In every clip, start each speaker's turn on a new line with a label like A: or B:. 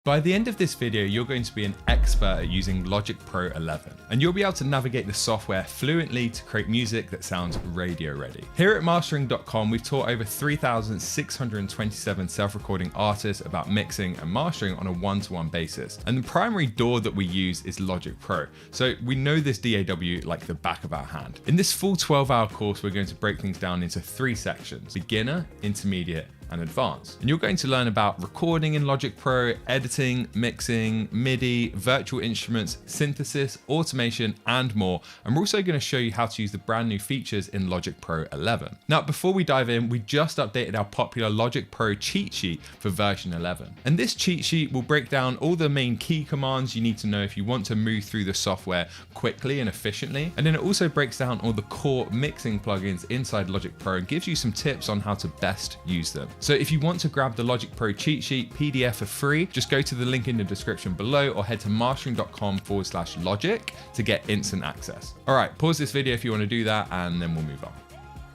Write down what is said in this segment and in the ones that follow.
A: By the end of this video, you're going to be an expert at using Logic Pro 11, and you'll be able to navigate the software fluently to create music that sounds radio ready. Here at mastering.com, we've taught over 3,627 self-recording artists about mixing and mastering on a one-to-one basis. And the primary DAW that we use is Logic Pro. So we know this DAW like the back of our hand. In this full 12-hour course, we're going to break things down into 3 sections: beginner, intermediate, and advanced. And you're going to learn about recording in Logic Pro, editing, mixing, MIDI, virtual instruments, synthesis, automation, and more. And we're also going to show you how to use the brand new features in Logic Pro 11. Now, before we dive in, we just updated our popular Logic Pro cheat sheet for version 11. And this cheat sheet will break down all the main key commands you need to know if you want to move through the software quickly and efficiently. And then it also breaks down all the core mixing plugins inside Logic Pro and gives you some tips on how to best use them. So if you want to grab the Logic Pro cheat sheet PDF for free, just go to the link in the description below or head to mastering.com/logic to get instant access. All right, pause this video if you want to do that, and then we'll move on.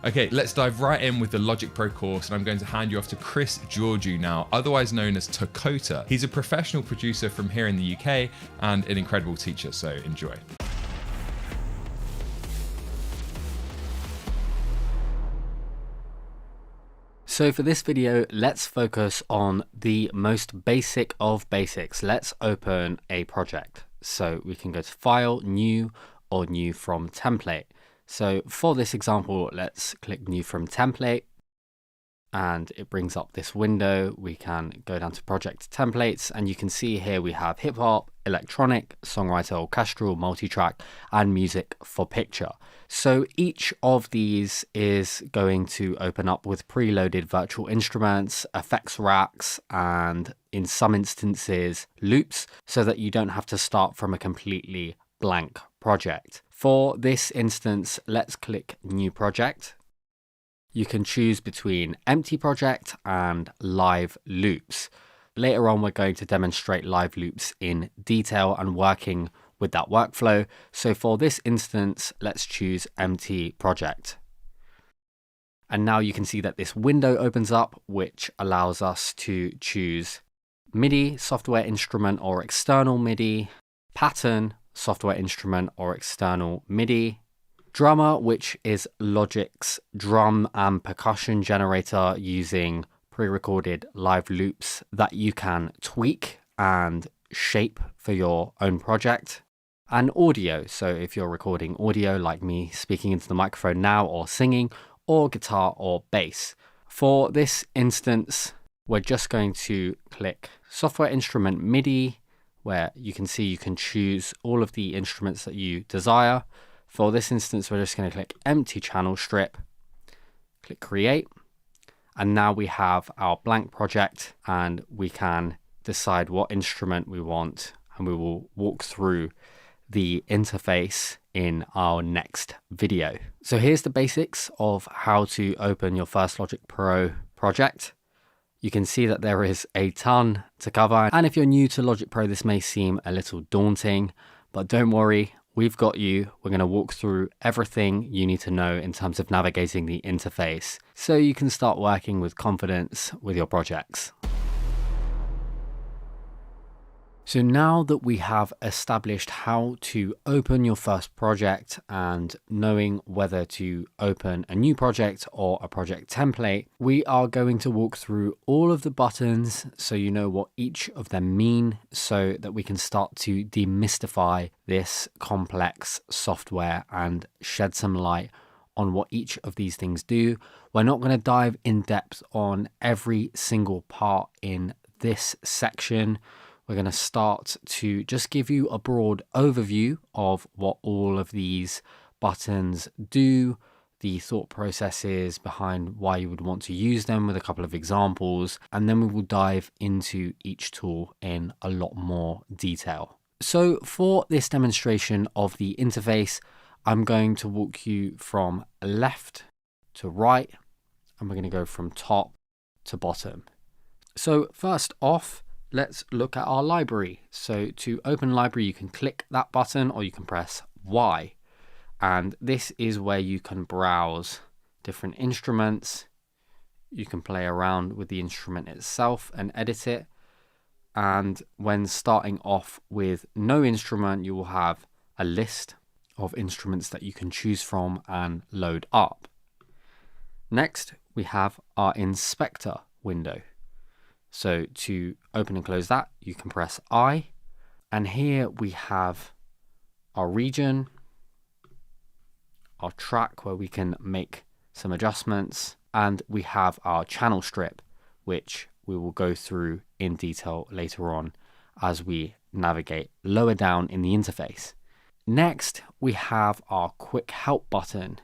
A: Okay, let's dive right in with the Logic Pro course, and I'm going to hand you off to Chris Georgiou now, otherwise known as Takota. He's a professional producer from here in the UK and an incredible teacher, so enjoy.
B: So for this video, let's focus on the most basic of basics. Let's open a project. So we can go to File, New, or New from Template. So for this example, let's click New from Template, and it brings up this window. We can go down to Project Templates, and you can see here we have hip hop, electronic, songwriter, orchestral, multi-track, and music for picture. So each of these is going to open up with preloaded virtual instruments, effects racks, and in some instances loops, so that you don't have to start from a completely blank project. For this instance, let's click New Project. You can choose between empty project and live loops. Later on, we're going to demonstrate live loops in detail and working with that workflow. So for this instance, let's choose empty project. And now you can see that this window opens up, which allows us to choose MIDI, software instrument or external MIDI, pattern, software instrument or external MIDI, drummer, which is Logic's drum and percussion generator using pre-recorded live loops that you can tweak and shape for your own project, and audio. So if you're recording audio like me speaking into the microphone now, or singing, or guitar or bass. For this instance, we're just going to click software instrument MIDI, where you can see you can choose all of the instruments that you desire. For this instance, we're just going to click empty channel strip, click create, and now we have our blank project, and we can decide what instrument we want, and we will walk through the interface in our next video. So here's the basics of how to open your first Logic Pro project. You can see that there is a ton to cover, and if you're new to Logic Pro, this may seem a little daunting, but don't worry, we've got you. We're going to walk through everything you need to know in terms of navigating the interface, so you can start working with confidence with your projects. So now that we have established how to open your first project and knowing whether to open a new project or a project template, we are going to walk through all of the buttons so you know what each of them mean, so that we can start to demystify this complex software and shed some light on what each of these things do. We're not going to dive in depth on every single part in this section. We're going to start to just give you a broad overview of what all of these buttons do, the thought processes behind why you would want to use them with a couple of examples, and then we will dive into each tool in a lot more detail. So for this demonstration of the interface, I'm going to walk you from left to right, and we're going to go from top to bottom. So first off, let's look at our library. So to open library, you can click that button or you can press Y. And this is where you can browse different instruments. You can play around with the instrument itself and edit it. And when starting off with no instrument, you will have a list of instruments that you can choose from and load up. Next, we have our inspector window. So to open and close that, you can press I. And here we have our region, our track where we can make some adjustments, and we have our channel strip, which we will go through in detail later on as we navigate lower down in the interface. Next, we have our quick help button.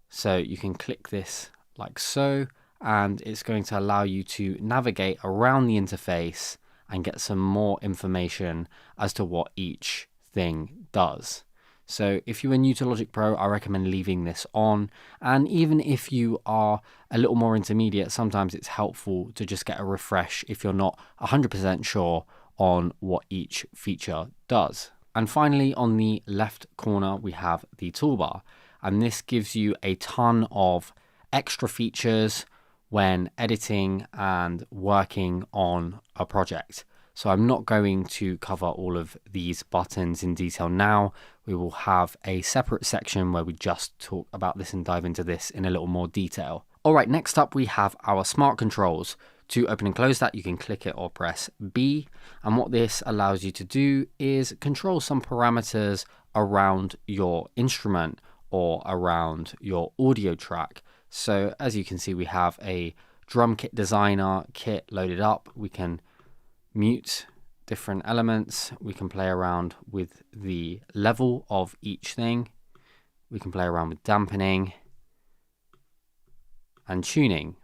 B: So you can click this like so, and it's going to allow you to navigate around the interface and get some more information as to what each thing does. So if you are new to Logic Pro, I recommend leaving this on. And even if you are a little more intermediate, sometimes it's helpful to just get a refresh if you're not 100% sure on what each feature does. And finally, on the left corner, we have the toolbar. And this gives you a ton of extra features when editing and working on a project. So I'm not going to cover all of these buttons in detail now. We will have a separate section where we just talk about this and dive into this in a little more detail. All right, next up we have our smart controls. To open and close that, you can click it or press B. And what this allows you to do is control some parameters around your instrument or around your audio track. So as you can see, we have a drum kit designer kit loaded up. We can mute different elements. We can play around with the level of each thing. We can play around with dampening and tuning.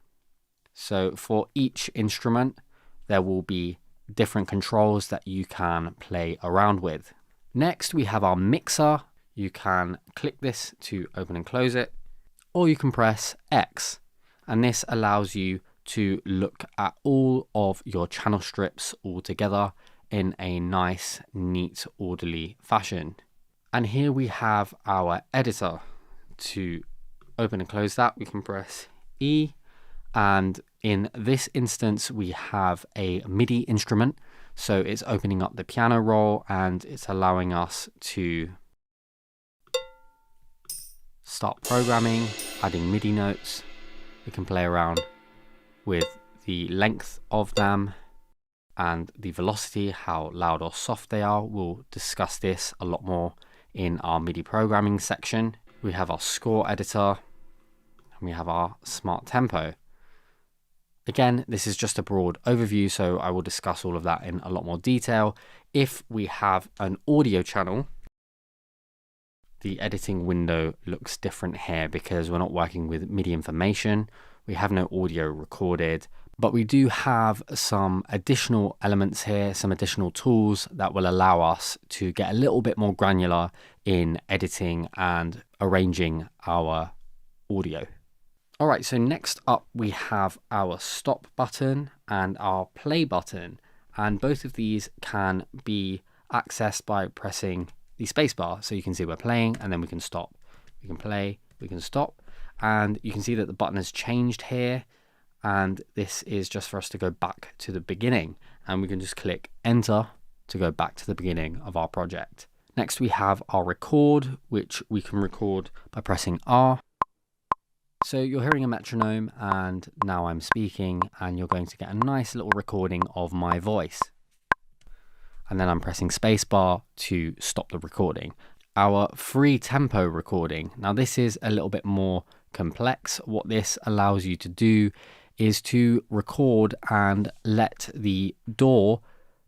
B: So for each instrument, there will be different controls that you can play around with. Next, we have our mixer. You can click this to open and close it, or you can press X, and this allows you to look at all of your channel strips all together in a nice, neat, orderly fashion. And here we have our editor. To open and close that, we can press E, and in this instance we have a MIDI instrument, so it's opening up the piano roll and it's allowing us to start programming, adding MIDI notes. We can play around with the length of them and the velocity, how loud or soft they are. We'll discuss this a lot more in our MIDI programming section. We have our score editor and we have our smart tempo. Again, this is just a broad overview, so I will discuss all of that in a lot more detail. If we have an audio channel, the editing window looks different here because we're not working with MIDI information. We have no audio recorded, but we do have some additional elements here, some additional tools that will allow us to get a little bit more granular in editing and arranging our audio. All right, so next up we have our stop button and our play button, and both of these can be accessed by pressing the spacebar. So you can see we're playing and then we can stop. We can play, we can stop, and you can see that the button has changed here, and this is just for us to go back to the beginning, and we can just click enter to go back to the beginning of our project. Next we have our record, which we can record by pressing R. So you're hearing a metronome and now I'm speaking, and you're going to get a nice little recording of my voice. And then I'm pressing spacebar to stop the recording. Our free tempo recording. Now this is a little bit more complex. What this allows you to do is to record and let the DAW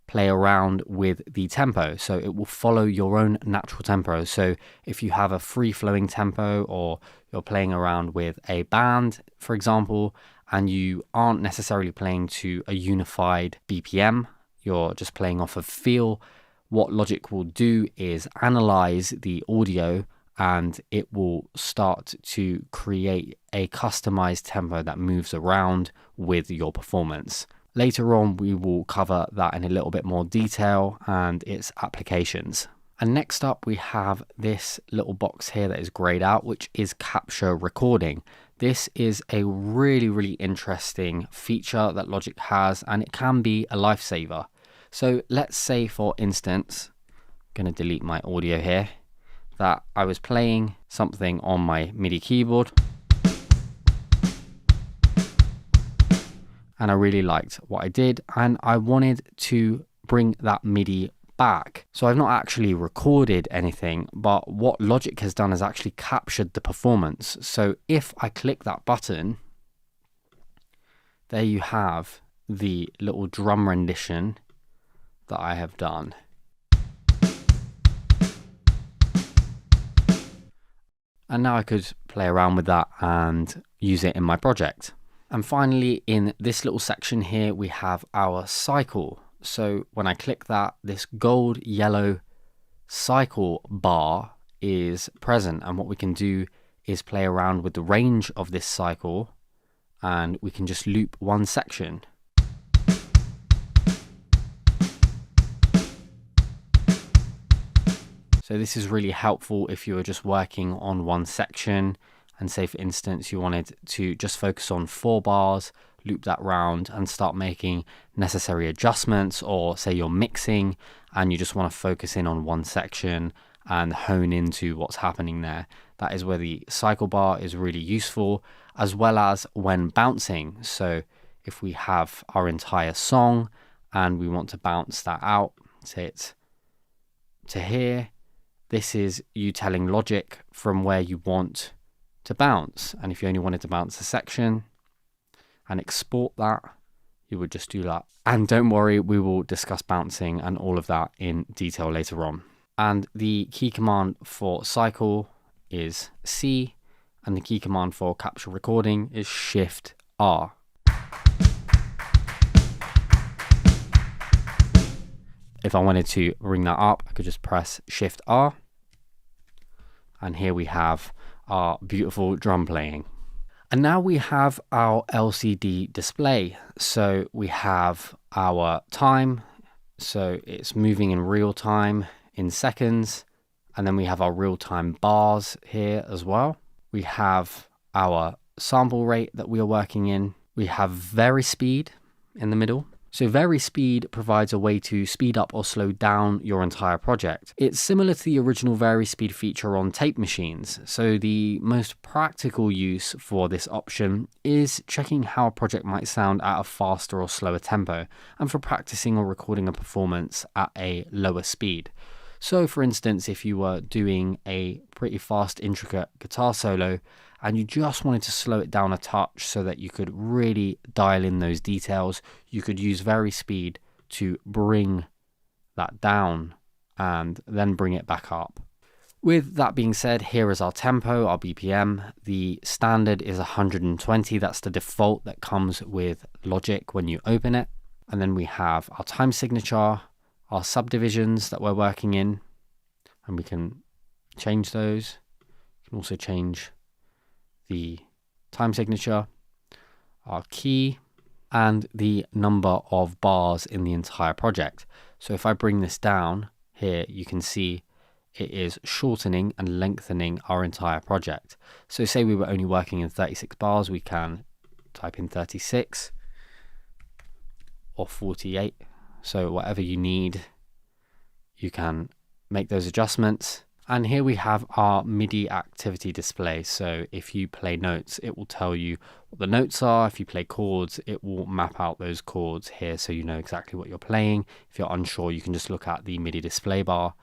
B: play around with the tempo. So it will follow your own natural tempo. So if you have a free flowing tempo, or you're playing around with a band, for example, and you aren't necessarily playing to a unified BPM, you're just playing off of feel, what Logic will do is analyze the audio and it will start to create a customized tempo that moves around with your performance. Later on, we will cover that in a little bit more detail and its applications. And next up, we have this little box here that is grayed out, which is capture recording. This is a really, really interesting feature that Logic has, and it can be a lifesaver. So let's say, for instance, I'm going to delete my audio here, that I was playing something on my MIDI keyboard and I really liked what I did and I wanted to bring that MIDI back. So I've not actually recorded anything, but what Logic has done is actually captured the performance. So if I click that button, there you have the little drum rendition that I have done. And now I could play around with that and use it in my project. And finally, in this little section here, we have our cycle. So when I click that, this gold yellow cycle bar is present. And what we can do is play around with the range of this cycle, and we can just loop one section. So this is really helpful if you were just working on one section and say, for instance, you wanted to just focus on 4 bars, loop that round and start making necessary adjustments, or say you're mixing and you just want to focus in on one section and hone into what's happening there. That is where the cycle bar is really useful, as well as when bouncing. So if we have our entire song and we want to bounce that out, say it's to here, this is you telling Logic from where you want to bounce. And if you only wanted to bounce a section and export that, you would just do that. And don't worry, we will discuss bouncing and all of that in detail later on. And the key command for cycle is C, and the key command for capture recording is Shift R. If I wanted to bring that up, I could just press Shift R. And here we have our beautiful drum playing. And now we have our LCD display. So we have our time. So it's moving in real time in seconds. And then we have our real time bars here as well. We have our sample rate that we are working in. We have vary speed in the middle. So vary speed provides a way to speed up or slow down your entire project. It's similar to the original vary speed feature on tape machines. So the most practical use for this option is checking how a project might sound at a faster or slower tempo, and for practicing or recording a performance at a lower speed. So for instance, if you were doing a pretty fast, intricate guitar solo and you just wanted to slow it down a touch so that you could really dial in those details, you could use vary speed to bring that down and then bring it back up. With that being said, here is our tempo, our BPM. The standard is 120. That's the default that comes with Logic when you open it. And then we have our time signature, our subdivisions that we're working in, and we can change those. You can also change the time signature, our key, and the number of bars in the entire project. So if I bring this down here, you can see it is shortening and lengthening our entire project. So say we were only working in 36 bars, we can type in 36 or 48. So whatever you need, you can make those adjustments. And here we have our MIDI activity display. So if you play notes, it will tell you what the notes are. If you play chords, it will map out those chords here so you know exactly what you're playing. If you're unsure, you can just look at the MIDI display bar.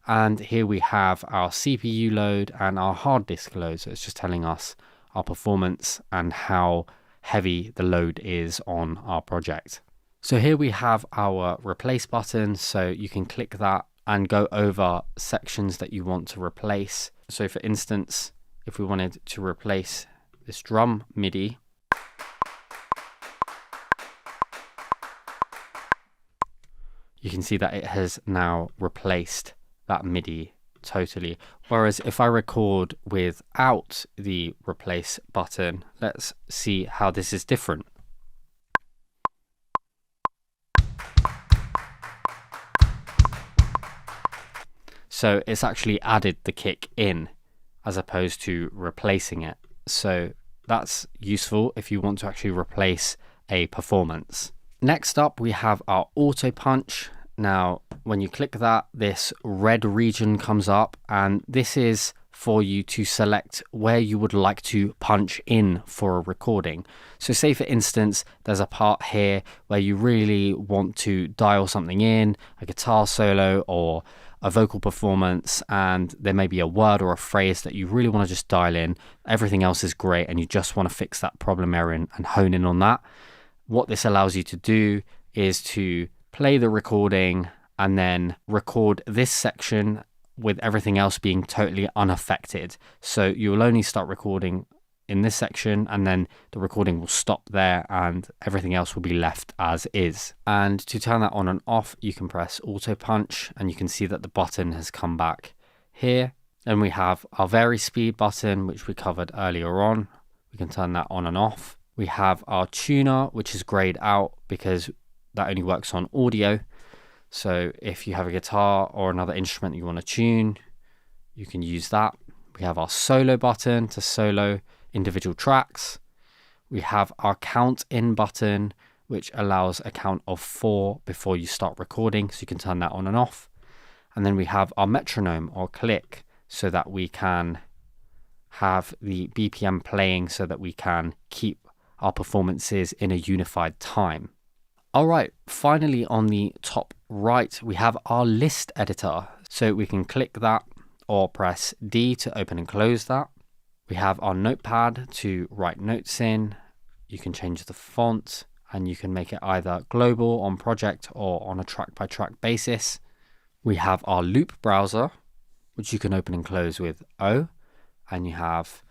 B: And here we have our CPU load and our hard disk load. So it's just telling us our performance and how heavy the load is on our project. So here we have our replace button. So you can click that and go over sections that you want to replace. So for instance, if we wanted to replace this drum MIDI, you can see that it has now replaced that MIDI totally. Whereas if I record without the replace button, let's see how this is different. So it's actually added the kick in as opposed to replacing it. So that's useful if you want to actually replace a performance. Next up, we have our auto punch. Now, when you click that, this red region comes up, and this is for you to select where you would like to punch in for a recording. So say for instance, there's a part here where you really want to dial something in, a guitar solo or a vocal performance, and there may be a word or a phrase that you really want to just dial in. Everything else is great and you just want to fix that problem area and hone in on that. What this allows you to do is to play the recording and then record this section with everything else being totally unaffected. So you will only start recording in this section and then the recording will stop there and everything else will be left as is. And to turn that on and off, you can press auto punch and you can see that the button has come back here. Then we have our vary speed button, which we covered earlier on. We can turn that on and off. We have our tuner, which is grayed out because that only works on audio. So if you have a guitar or another instrument you want to tune, you can use that. We have our solo button to solo individual tracks. We have our count in button, which allows a count of 4 before you start recording. So you can turn that on and off. And then we have our metronome or click so that we can have the BPM playing so that we can keep our performances in a unified time. All right, finally on the top right, we have our list editor. So we can click that or press D to open and close that. We have our notepad to write notes in. You can change the font and you can make it either global on project or on a track by track basis. We have our loop browser, which you can open and close with O, and you have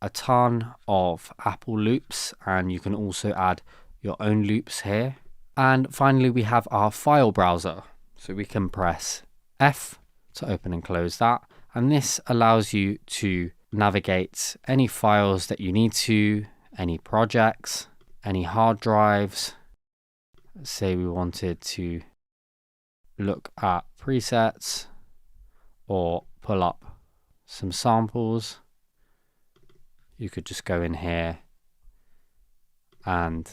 B: a ton of Apple loops, and you can also add your own loops here. And finally, we have our file browser. So we can press F to open and close that. And this allows you to navigate any files that you need to, any projects, any hard drives. Let's say we wanted to look at presets or pull up some samples. You could just go in here and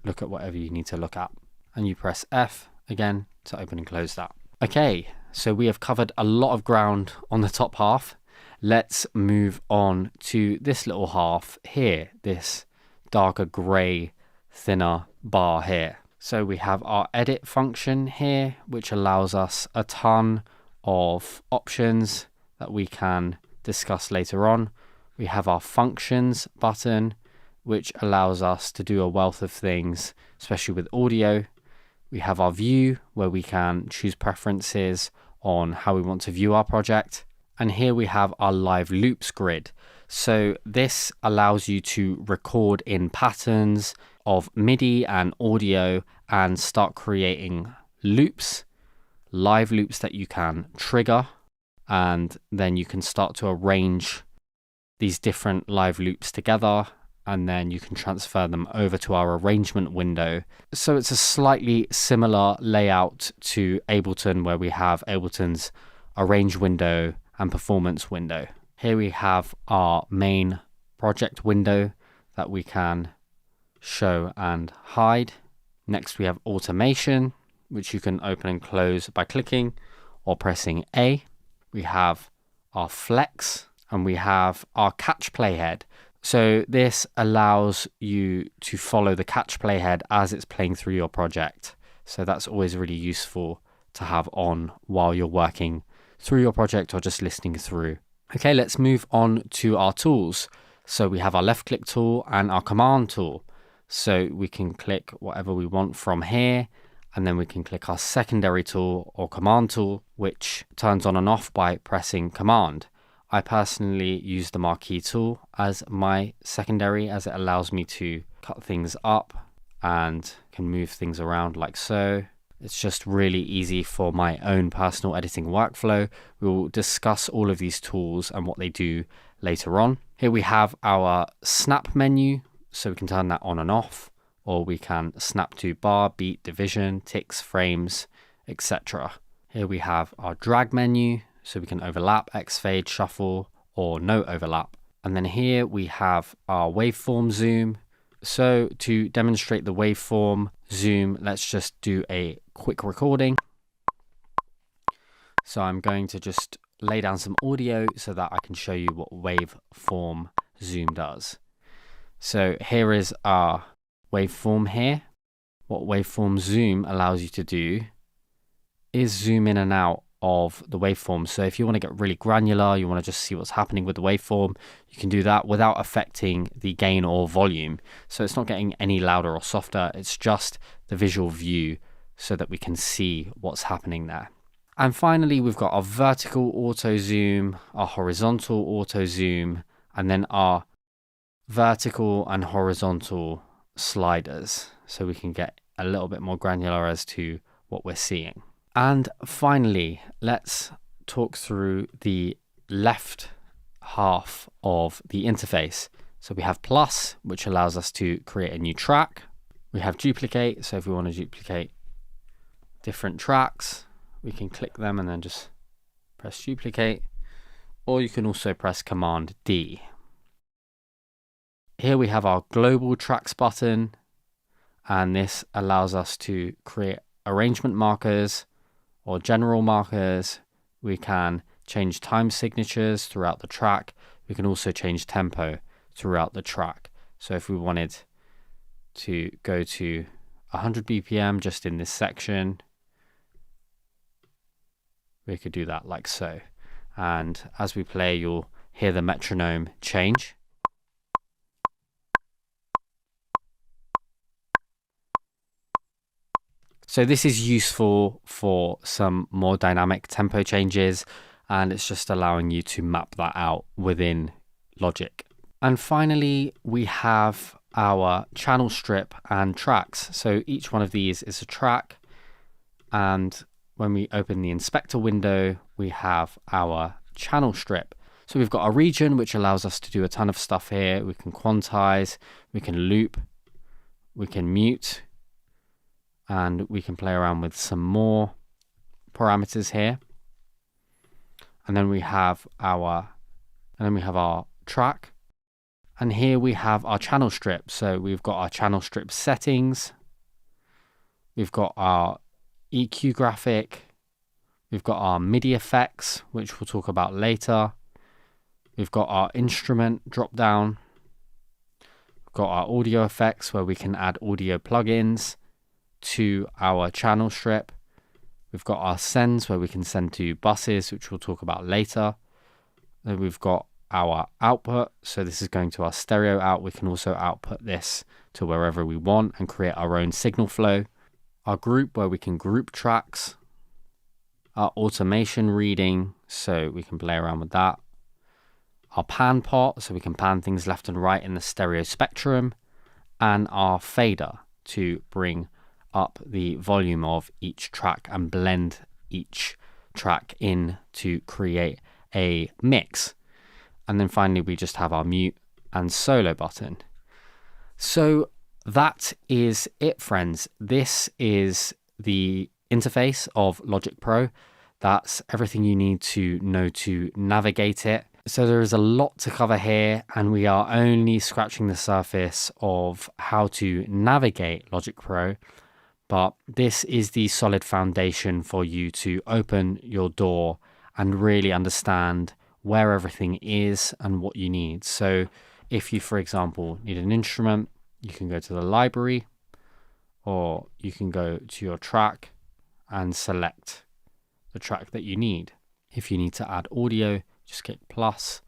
B: look at whatever you need to look at. And you press F again to open and close that. Okay, so we have covered a lot of ground on the top half. Let's move on to this little half here, this darker grey, thinner bar here. So we have our edit function here, which allows us a ton of options that we can discuss later on. We have our functions button, which allows us to do a wealth of things, especially with audio. We have our view, where we can choose preferences on how we want to view our project. And here we have our live loops grid. So this allows you to record in patterns of MIDI and audio and start creating loops, live loops that you can trigger. And then you can start to arrange these different live loops together, and then you can transfer them over to our arrangement window. So it's a slightly similar layout to Ableton, where we have Ableton's arrange window and performance window. Here we have our main project window that we can show and hide. Next we have automation, which you can open and close by clicking or pressing A. We have our flex, and we have our catch playhead. So this allows you to follow the catch playhead as it's playing through your project. So that's always really useful to have on while you're working through your project or just listening through. Okay, let's move on to our tools. So we have our left click tool and our command tool. So we can click whatever we want from here, and then we can click our secondary tool or command tool, which turns on and off by pressing command. I personally use the marquee tool as my secondary, as it allows me to cut things up and can move things around like so. It's just really easy for my own personal editing workflow. We will discuss all of these tools and what they do later on. Here we have our snap menu, so we can turn that on and off, or we can snap to bar, beat, division, ticks, frames, etc. Here we have our drag menu, so we can overlap, X-fade, shuffle, or no overlap. And then here we have our waveform zoom. So to demonstrate the waveform zoom, let's just do a quick recording. So I'm going to just lay down some audio so that I can show you what waveform zoom does. So here is our waveform here. What waveform zoom allows you to do is zoom in and out of the waveform. So if you want to get really granular, you want to just see what's happening with the waveform, you can do that without affecting the gain or volume. So it's not getting any louder or softer, it's just the visual view so that we can see what's happening there. And finally, we've got our vertical auto zoom, our horizontal auto zoom, and then our vertical and horizontal sliders. So we can get a little bit more granular as to what we're seeing. And finally, let's talk through the left half of the interface. So we have plus, which allows us to create a new track. We have duplicate. So if we want to duplicate different tracks, we can click them and then just press duplicate, or you can also press Command D. Here we have our global tracks button, and this allows us to create arrangement markers or general markers. We can change time signatures throughout the track. We can also change tempo throughout the track. So if we wanted to go to 100 BPM just in this section, we could do that like so. And as we play, you'll hear the metronome change. So this is useful for some more dynamic tempo changes, and it's just allowing you to map that out within Logic. And finally, we have our channel strip and tracks. So each one of these is a track, and when we open the inspector window, we have our channel strip. So we've got a region, which allows us to do a ton of stuff here. We can quantize, we can loop, we can mute, and we can play around with some more parameters here. And then we have our track. And here we have our channel strip. So we've got our channel strip settings. We've got our EQ graphic, we've got our MIDI effects, which we'll talk about later. We've got our instrument drop down. We've got our audio effects where we can add audio plugins to our channel strip. We've got our sends where we can send to buses, which we'll talk about later. Then we've got our output. So this is going to our stereo out. We can also output this to wherever we want and create our own signal flow. Our group where we can group tracks, our automation reading, so we can play around with that, our pan pot, so we can pan things left and right in the stereo spectrum, and our fader to bring up the volume of each track and blend each track in to create a mix. And then finally, we just have our mute and solo button. So that is it, friends. This is the interface of Logic Pro. That's everything you need to know to navigate it. So there is a lot to cover here, and we are only scratching the surface of how to navigate Logic Pro. But this is the solid foundation for you to open your door and really understand where everything is and what you need. So if you, for example, need an instrument, you can go to the library, or you can go to your track and select the track that you need. If you need to add audio, just click plus,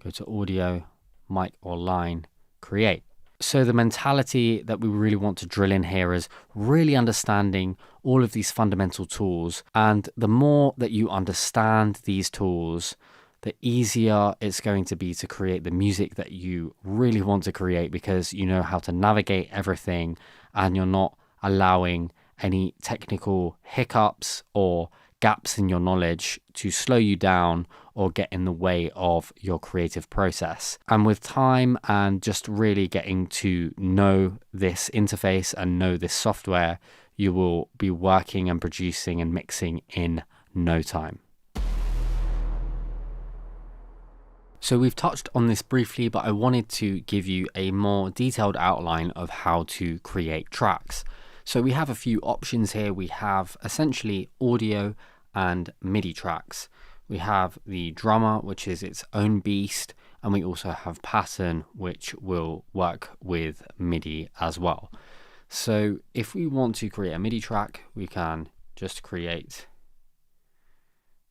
B: go to audio, mic or line, create. So the mentality that we really want to drill in here is really understanding all of these fundamental tools. And the more that you understand these tools, the easier it's going to be to create the music that you really want to create, because you know how to navigate everything and you're not allowing any technical hiccups or gaps in your knowledge to slow you down or get in the way of your creative process. And with time and just really getting to know this interface and know this software, you will be working and producing and mixing in no time. So we've touched on this briefly, but I wanted to give you a more detailed outline of how to create tracks. So we have a few options here. We have essentially audio and MIDI tracks. We have the drummer, which is its own beast, and we also have pattern, which will work with MIDI as well. So if we want to create a MIDI track, we can just create,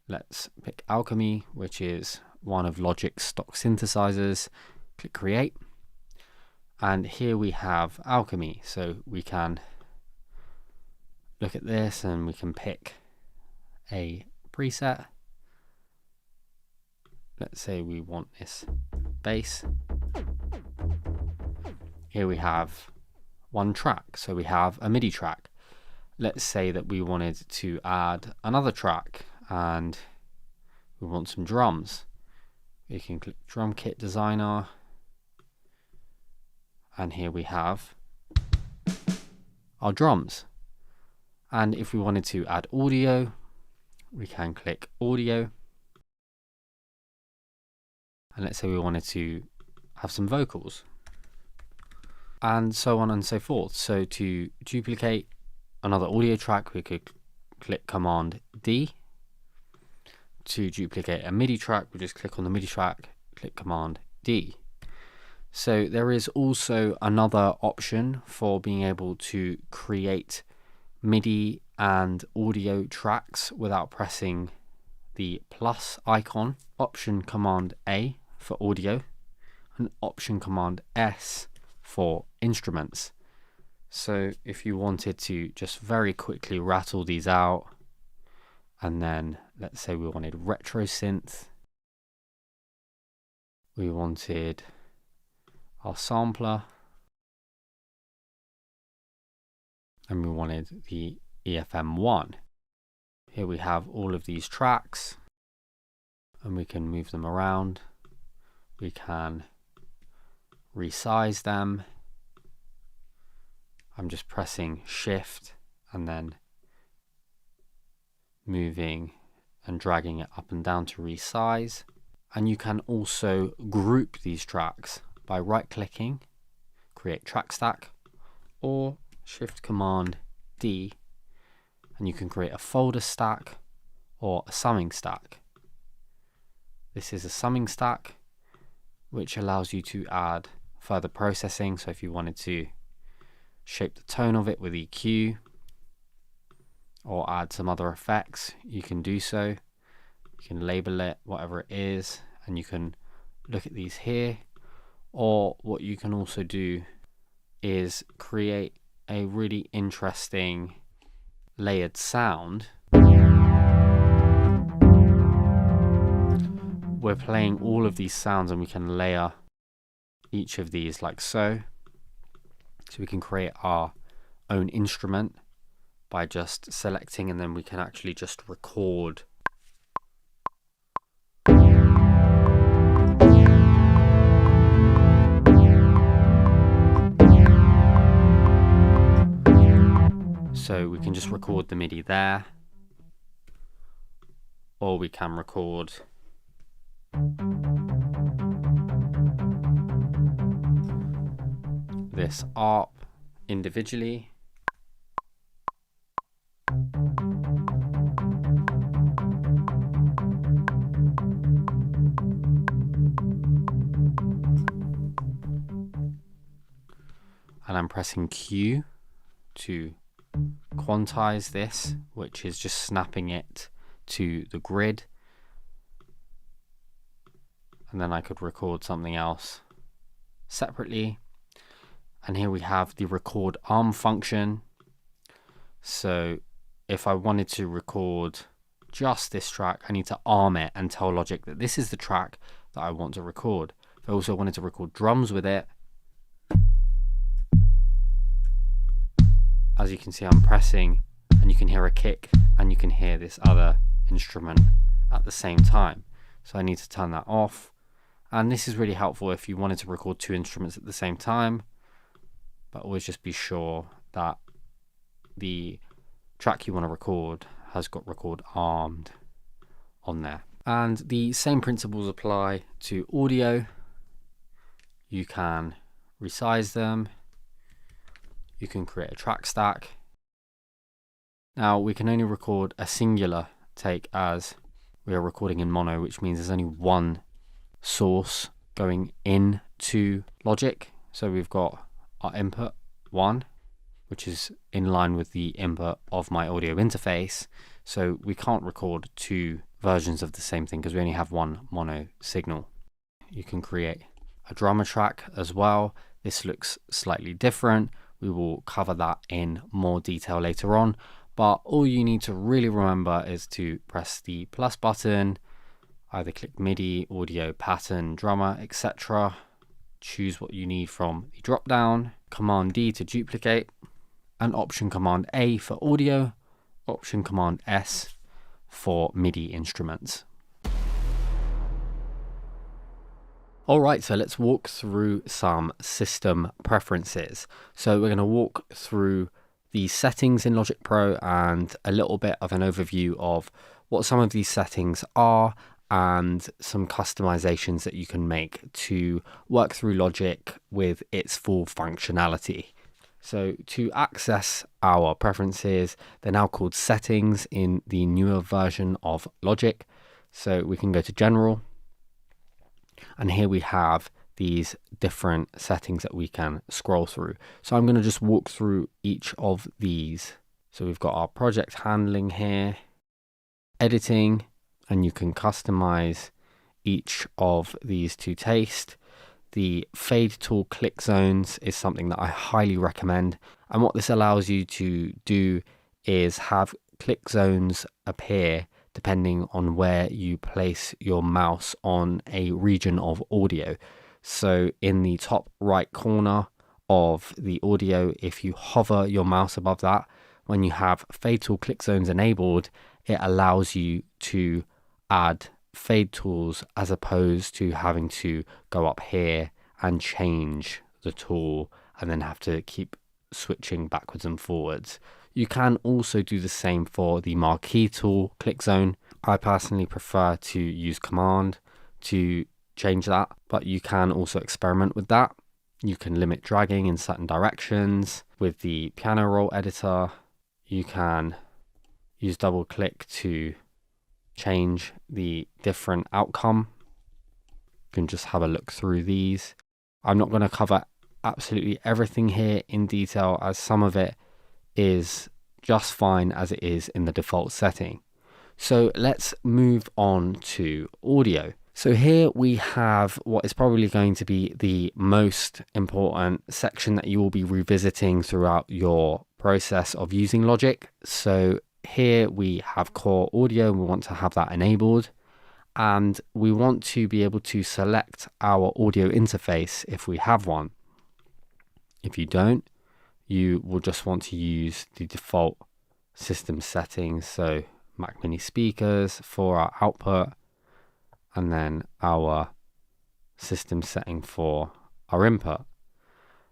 B: let's pick Alchemy, which is one of Logic's stock synthesizers. Click create. And here we have Alchemy. So we can look at this and we can pick a preset. Let's say we want this bass. Here we have one track. So we have a MIDI track. Let's say that we wanted to add another track and we want some drums. We can click Drum Kit Designer. And here we have our drums. And if we wanted to add audio, we can click audio. And let's say we wanted to have some vocals. And so on and so forth. So to duplicate another audio track, we could click Command D. To duplicate a MIDI track, we just click on the MIDI track, click Command D. So there is also another option for being able to create MIDI and audio tracks without pressing the plus icon. Option Command A for audio and Option Command S for instruments. So if you wanted to just very quickly rattle these out, and then let's say we wanted retro synth, we wanted our sampler, and we wanted the EFM1. Here we have all of these tracks and we can move them around. We can resize them. I'm just pressing Shift and then moving and dragging it up and down to resize. And you can also group these tracks by right clicking, create track stack, or Shift Command D, and you can create a folder stack or a summing stack. This is a summing stack, which allows you to add further processing. So if you wanted to shape the tone of it with EQ or add some other effects, you can do so. You can label it whatever it is, and you can look at these here. Or what you can also do is create a really interesting layered sound. We're playing all of these sounds and we can layer each of these like so. So we can create our own instrument by just selecting, and then we can actually just record . So we can just record the MIDI there, or we can record this ARP individually. And I'm pressing Q to quantize this, which is just snapping it to the grid. And then I could record something else separately. And here we have the record arm function. So if I wanted to record just this track, I need to arm it and tell Logic that this is the track that I want to record. If I also wanted to record drums with it, as you can see, I'm pressing and you can hear a kick and you can hear this other instrument at the same time. So I need to turn that off. And this is really helpful if you wanted to record two instruments at the same time, but always just be sure that the track you want to record has got record armed on there. And the same principles apply to audio. You can resize them. You can create a track stack. Now we can only record a singular take as we are recording in mono, which means there's only one source going into Logic. So we've got our input 1, which is in line with the input of my audio interface. So we can't record two versions of the same thing because we only have one mono signal. You can create a drummer track as well. This looks slightly different. We will cover that in more detail later on, but all you need to really remember is to press the plus button, either click MIDI, audio, pattern, drummer, etc. Choose what you need from the drop down, Command D to duplicate, and Option Command A for audio, Option Command S for MIDI instruments. Alright, so let's walk through some system preferences. So we're going to walk through the settings in Logic Pro and a little bit of an overview of what some of these settings are and some customizations that you can make to work through Logic with its full functionality. So to access our preferences, they're now called settings in the newer version of Logic. So we can go to General, and here we have these different settings that we can scroll through. So I'm going to just walk through each of these. So we've got our project handling here, editing, and you can customize each of these to taste. The fade tool click zones is something that I highly recommend. And what this allows you to do is have click zones appear depending on where you place your mouse on a region of audio. So in the top right corner of the audio, if you hover your mouse above that, when you have fade tool click zones enabled, it allows you to add fade tools as opposed to having to go up here and change the tool and then have to keep switching backwards and forwards. You can also do the same for the marquee tool click zone. I personally prefer to use Command to change that, but you can also experiment with that. You can limit dragging in certain directions. With the piano roll editor, you can use double click to change the different outcome. You can just have a look through these. I'm not going to cover absolutely everything here in detail, as some of it is just fine as it is in the default setting. So let's move on to audio. So here we have what is probably going to be the most important section that you will be revisiting throughout your process of using Logic. So here we have core audio, and we want to have that enabled. And we want to be able to select our audio interface if we have one. If you don't, you will just want to use the default system settings. So Mac Mini speakers for our output, and then our system setting for our input.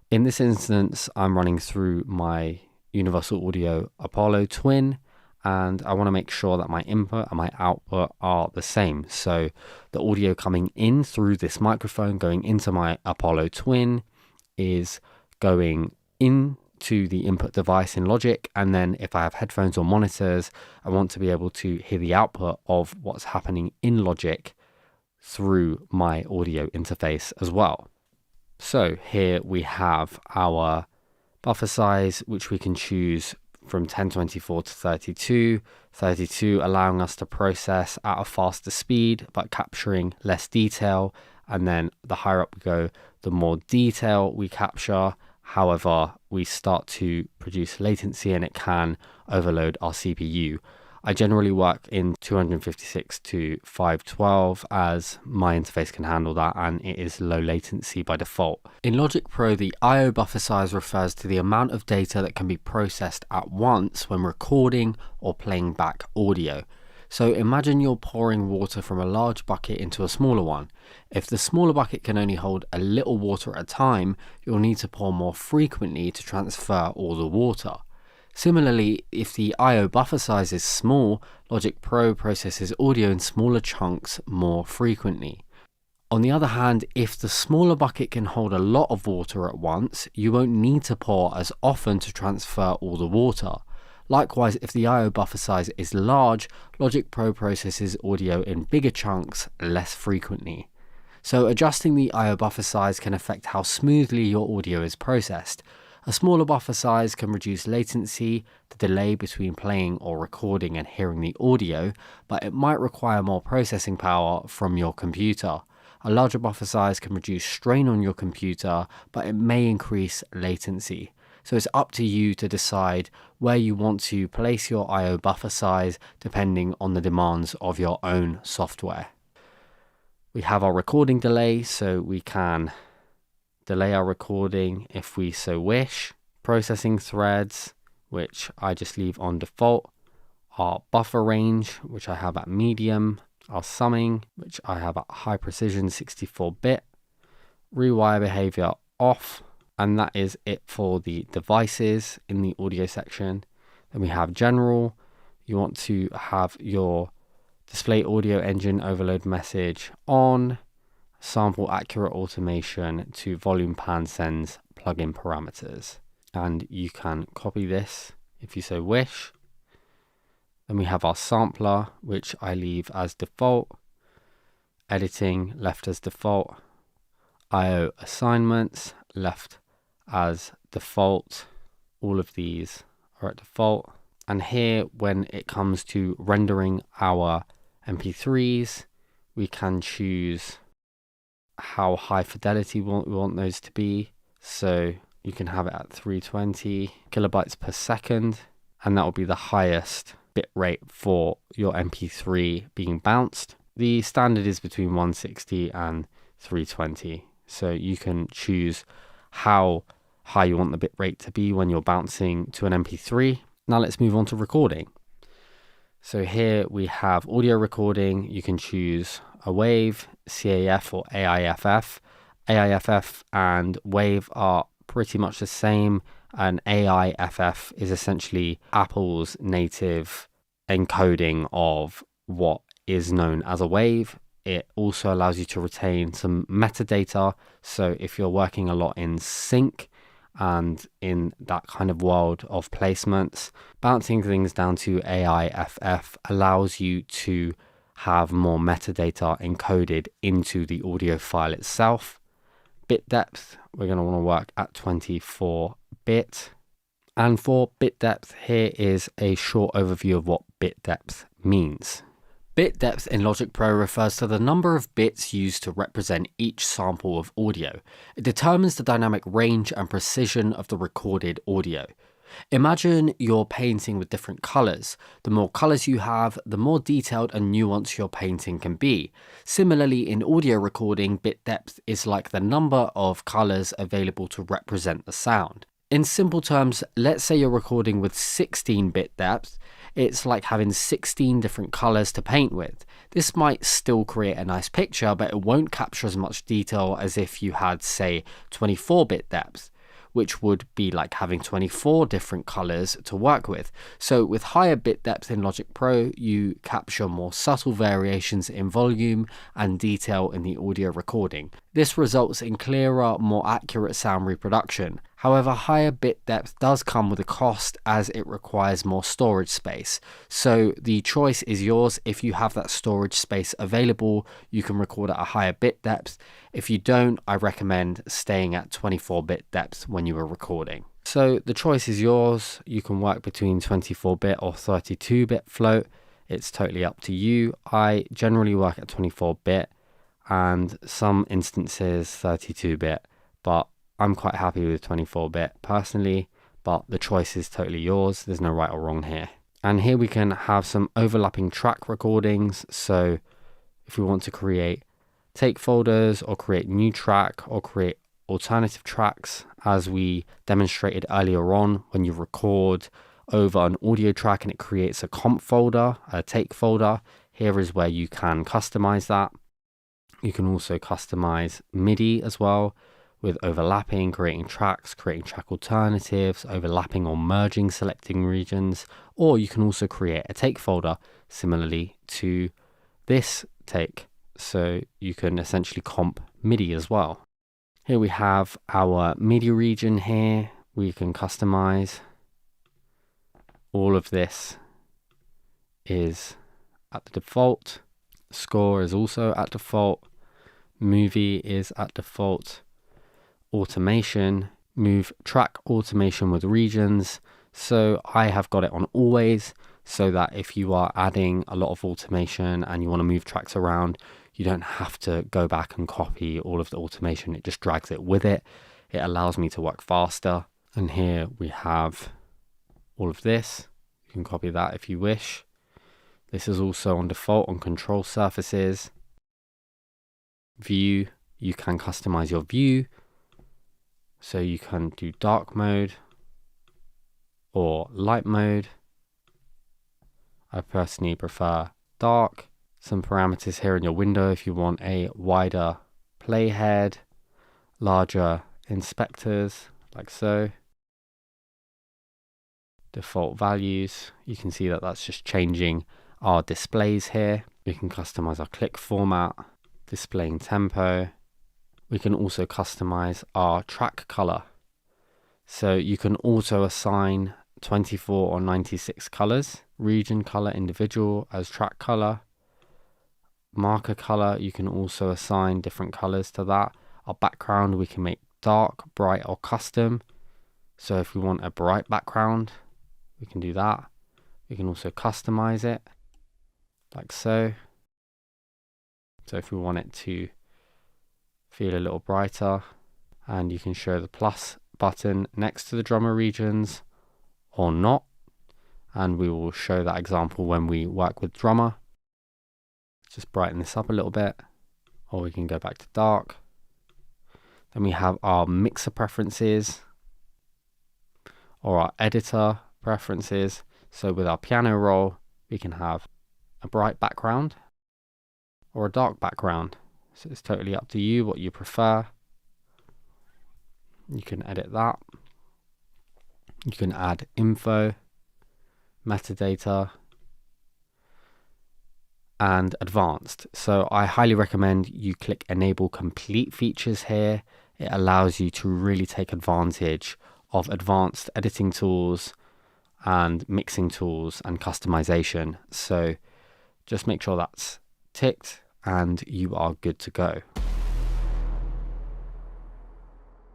B: In this instance, I'm running through my Universal Audio Apollo Twin, and I want to make sure that my input and my output are the same. So the audio coming in through this microphone going into my Apollo Twin is going into the input device in Logic, and then if I have headphones or monitors, I want to be able to hear the output of what's happening in Logic through my audio interface as well. So here we have our buffer size, which we can choose from 1024 to 32 allowing us to process at a faster speed but capturing less detail, and then the higher up we go, the more detail we capture. However, we start to produce latency and it can overload our CPU. I generally work in 256 to 512 as my interface can handle that, and it is low latency by default. In Logic Pro, the I/O buffer size refers to the amount of data that can be processed at once when recording or playing back audio. So imagine you're pouring water from a large bucket into a smaller one. If the smaller bucket can only hold a little water at a time, you'll need to pour more frequently to transfer all the water. Similarly, if the I/O buffer size is small, Logic Pro processes audio in smaller chunks more frequently. On the other hand, if the smaller bucket can hold a lot of water at once, you won't need to pour as often to transfer all the water. Likewise, if the I/O buffer size is large, Logic Pro processes audio in bigger chunks less frequently. So adjusting the I/O buffer size can affect how smoothly your audio is processed. A smaller buffer size can reduce latency, the delay between playing or recording and hearing the audio, but it might require more processing power from your computer. A larger buffer size can reduce strain on your computer, but it may increase latency. So it's up to you to decide where you want to place your I/O buffer size depending on the demands of your own software. We have our recording delay, so we can delay our recording if we so wish. Processing threads, which I just leave on default. Our buffer range, which I have at medium. Our summing, which I have at high precision 64-bit. Rewire behavior off. And that is it for the devices in the audio section. Then we have general. You want to have your display audio engine overload message on. Sample accurate automation to volume pan sends plugin parameters. And you can copy this if you so wish. Then we have our sampler, which I leave as default. Editing left as default. I/O assignments left as default. All of these are at default. And here, when it comes to rendering our MP3s, we can choose how high fidelity we want those to be. So you can have it at 320 kilobytes per second, and that will be the highest bit rate for your MP3 being bounced. The standard is between 160 and 320. So you can choose how high you want the bit rate to be when you're bouncing to an MP3. Now let's move on to recording. So here we have audio recording. You can choose a WAV, CAF or AIFF. AIFF and WAV are pretty much the same, and AIFF is essentially Apple's native encoding of what is known as a WAV. It also allows you to retain some metadata. So if you're working a lot in sync and in that kind of world of placements, bouncing things down to AIFF allows you to have more metadata encoded into the audio file itself. Bit depth, we're going to want to work at 24-bit. And for bit depth, here is a short overview of what bit depth means. Bit depth in Logic Pro refers to the number of bits used to represent each sample of audio. It determines the dynamic range and precision of the recorded audio. Imagine you're painting with different colors. The more colors you have, the more detailed and nuanced your painting can be. Similarly, in audio recording, bit depth is like the number of colors available to represent the sound. In simple terms, let's say you're recording with 16-bit depth. It's like having 16 different colors to paint with. This might still create a nice picture, but it won't capture as much detail as if you had, say, 24-bit depth, which would be like having 24 different colors to work with. So with higher bit depth in Logic Pro, you capture more subtle variations in volume and detail in the audio recording. This results in clearer, more accurate sound reproduction. However, higher bit depth does come with a cost as it requires more storage space. So the choice is yours. If you have that storage space available, you can record at a higher bit depth. If you don't, I recommend staying at 24-bit depth when you are recording. So the choice is yours. You can work between 24-bit or 32-bit float. It's totally up to you. I generally work at 24-bit and some instances 32-bit, but I'm quite happy with 24-bit personally, but the choice is totally yours. There's no right or wrong here. And here we can have some overlapping track recordings. So if we want to create take folders or create new track or create alternative tracks, as we demonstrated earlier on, when you record over an audio track and it creates a comp folder, a take folder, here is where you can customize that. You can also customize MIDI as well, with overlapping, creating tracks, creating track alternatives, overlapping or merging selecting regions, or you can also create a take folder similarly to this take. So you can essentially comp MIDI as well. Here we have our MIDI region here. We can customize All of this is at the default. Score is also at default. Movie is at default. Automation, move track automation with regions. So I have got it on always, so that if you are adding a lot of automation and you want to move tracks around, you don't have to go back and copy all of the automation. It just drags it with it. It allows me to work faster. And here we have all of this. You can copy that if you wish. This is also on default on control surfaces. View, you can customize your view. So you can do dark mode or light mode. I personally prefer dark. Some parameters here in your window if you want a wider playhead, larger inspectors, like so. Default values, you can see that that's just changing our displays here. We can customize our click format, displaying tempo. We can also customize our track color. So you can auto assign 24 or 96 colors, region color individual as track color, marker color, you can also assign different colors to that. Our background we can make dark, bright or custom. So if we want a bright background, we can do that. We can also customize it like so. So if we want it to feel a little brighter, and you can show the plus button next to the drummer regions or not, and we will show that example when we work with drummer. Just brighten this up a little bit, or we can go back to dark. Then we have our mixer preferences or our editor preferences. So with our piano roll, we can have a bright background or a dark background. So it's totally up to you what you prefer. You can edit that. You can add info, metadata, and advanced. So I highly recommend you click enable complete features here. It allows you to really take advantage of advanced editing tools and mixing tools and customization. So just make sure that's ticked and you are good to go.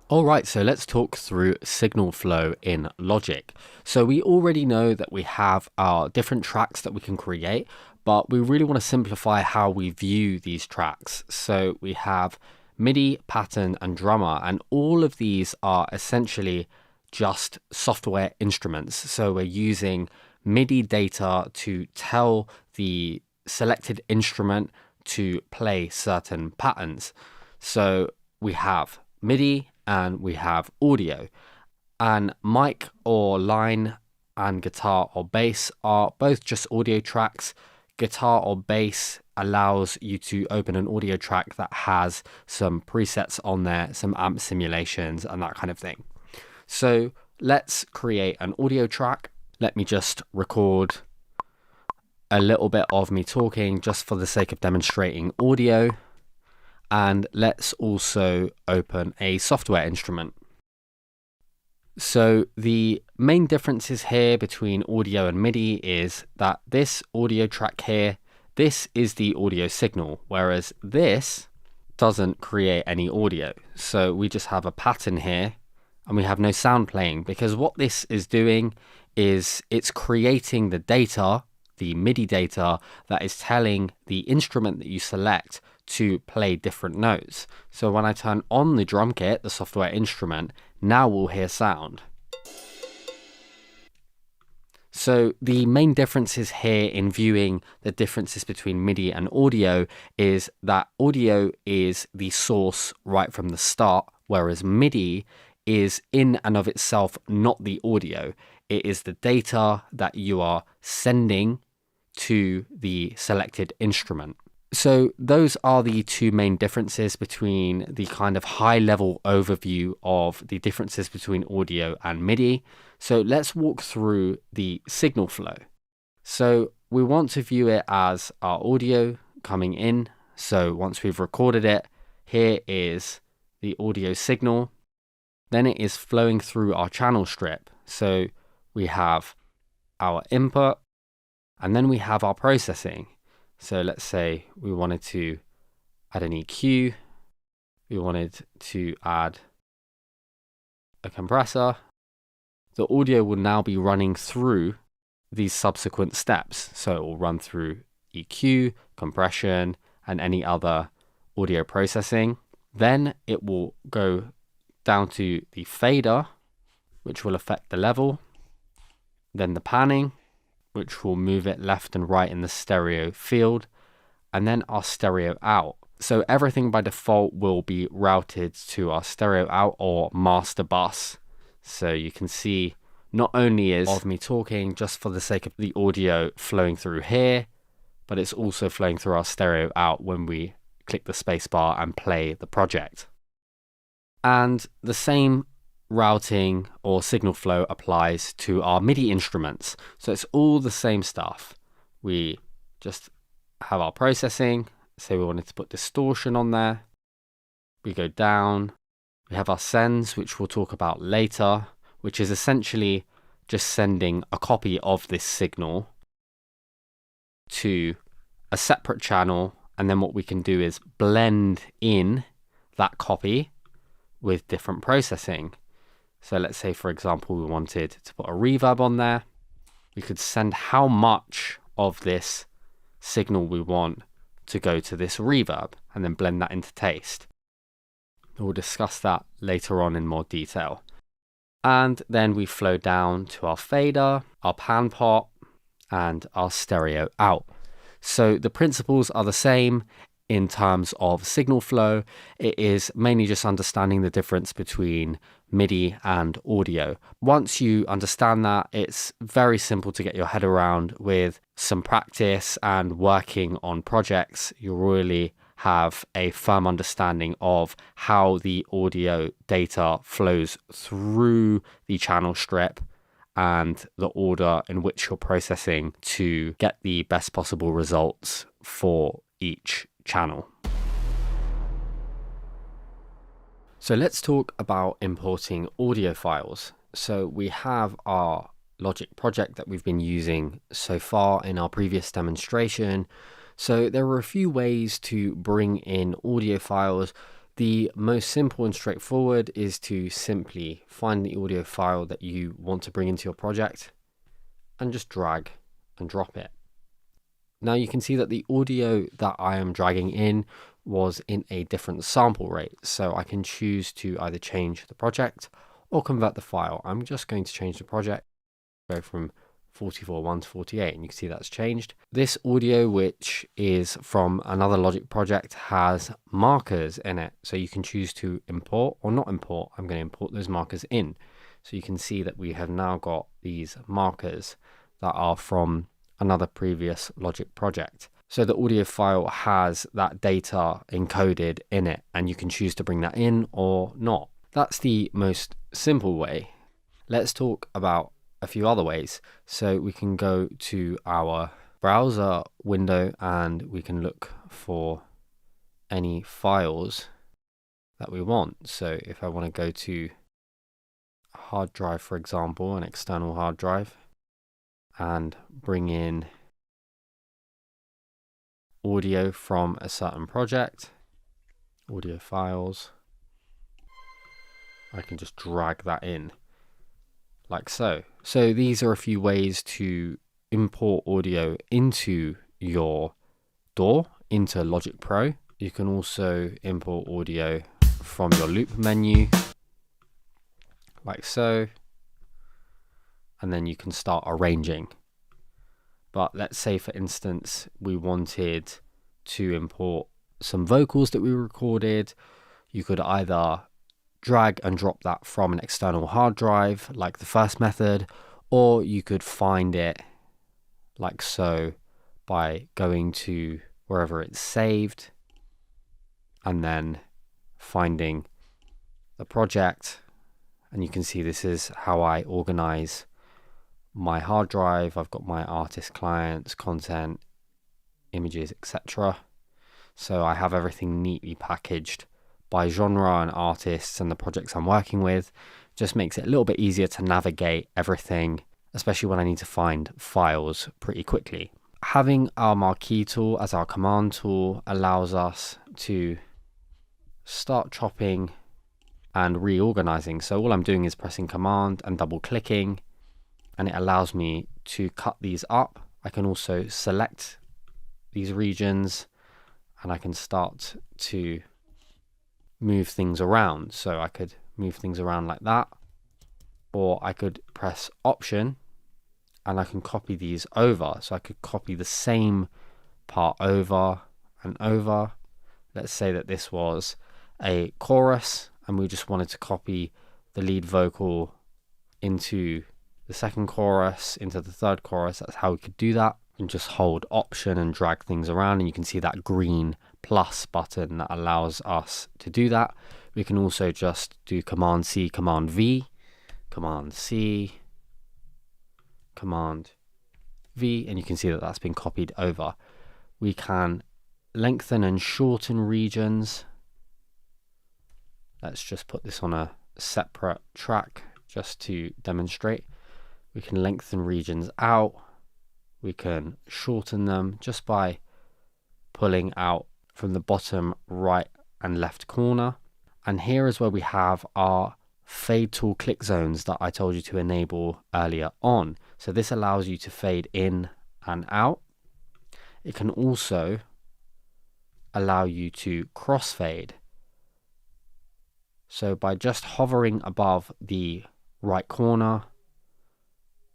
B: Alright, so let's talk through signal flow in Logic. So we already know that we have our different tracks that we can create, but we really want to simplify how we view these tracks. So we have MIDI, pattern, and drummer, and all of these are essentially just software instruments. So we're using MIDI data to tell the selected instrument to play certain patterns. So we have MIDI and we have audio, and mic or line and guitar or bass are both just audio tracks. Guitar or bass allows you to open an audio track that has some presets on there, some amp simulations and that kind of thing. So let's create an audio track. Let me just record a little bit of me talking just for the sake of demonstrating audio. And let's also open a software instrument. So the main differences here between audio and MIDI is that this audio track here, this is the audio signal, whereas this doesn't create any audio. So we just have a pattern here and we have no sound playing, because what this is doing is it's creating the data, the MIDI data, that is telling the instrument that you select to play different notes. So when I turn on the drum kit, the software instrument, now we'll hear sound. So the main differences here in viewing the differences between MIDI and audio is that audio is the source right from the start, whereas MIDI is in and of itself not the audio. It is the data that you are sending to the selected instrument. So those are the two main differences between the kind of high level overview of the differences between audio and MIDI. So let's walk through the signal flow. So we want to view it as our audio coming in. So once we've recorded it, here is the audio signal. Then it is flowing through our channel strip. So we have our input, and then we have our processing. So let's say we wanted to add an EQ, we wanted to add a compressor. The audio will now be running through these subsequent steps. So it will run through EQ, compression, and any other audio processing. Then it will go down to the fader, which will affect the level. Then the panning, which will move it left and right in the stereo field. And then our stereo out. So everything by default will be routed to our stereo out or master bus. So you can see not only is of me talking just for the sake of the audio flowing through here, but it's also flowing through our stereo out when we click the spacebar and play the project. And the same routing or signal flow applies to our MIDI instruments. So it's all the same stuff. We just have our processing. Say we wanted to put distortion on there. We go down. We have our sends, which we'll talk about later, which is essentially just sending a copy of this signal to a separate channel. And then what we can do is blend in that copy with different processing. So let's say, for example, we wanted to put a reverb on there. We could send how much of this signal we want to go to this reverb and then blend that into taste. We'll discuss that later on in more detail. And then we flow down to our fader, our pan pot, and our stereo out. So the principles are the same in terms of signal flow. It is mainly just understanding the difference between MIDI and audio. Once you understand that, it's very simple to get your head around. With some practice and working on projects, you'll really have a firm understanding of how the audio data flows through the channel strip and the order in which you're processing to get the best possible results for each channel. So let's talk about importing audio files. So we have our Logic project that we've been using so far in our previous demonstration. So there are a few ways to bring in audio files. The most simple and straightforward is to simply find the audio file that you want to bring into your project and just drag and drop it. Now you can see that the audio that I am dragging in was in a different sample rate. So I can choose to either change the project or convert the file. I'm just going to change the project, go from 44.1 to 48, and you can see that's changed. This audio, which is from another Logic project, has markers in it. So you can choose to import or not import. I'm going to import those markers in. So you can see that we have now got these markers that are from another previous Logic project. So the audio file has that data encoded in it, and you can choose to bring that in or not. That's the most simple way. Let's talk about a few other ways. So we can go to our browser window and we can look for any files that we want. So if I want to go to a hard drive, for example, an external hard drive, and bring in audio from a certain project, audio files, I can just drag that in like so. So these are a few ways to import audio into your DAW, into Logic Pro. You can also import audio from your loop menu, like so. And then you can start arranging. But let's say, for instance, we wanted to import some vocals that we recorded. You could either drag and drop that from an external hard drive, like the first method, or you could find it like so by going to wherever it's saved and then finding the project. And you can see this is how I organize my hard drive. I've got my artist clients, content, images, etc. So I have everything neatly packaged by genre and artists and the projects I'm working with. Just makes it a little bit easier to navigate everything, especially when I need to find files pretty quickly. Having our marquee tool as our command tool allows us to start chopping and reorganizing. So all I'm doing is pressing command and double clicking, and it allows me to cut these up. I can also select these regions and I can start to move things around. So I could move things around like that, or I could press option and I can copy these over. So I could copy the same part over and over. Let's say that this was a chorus and we just wanted to copy the lead vocal into the second chorus, into the third chorus. That's how we could do that. And just hold option and drag things around, and you can see that green plus button that allows us to do that. We can also just do command C, command V, command C, command V, and you can see that that's been copied over. We can lengthen and shorten regions. Let's just put this on a separate track just to demonstrate. We can lengthen regions out. We can shorten them just by pulling out from the bottom right and left corner. And here is where we have our fade tool click zones that I told you to enable earlier on. So this allows you to fade in and out. It can also allow you to crossfade. So by just hovering above the right corner,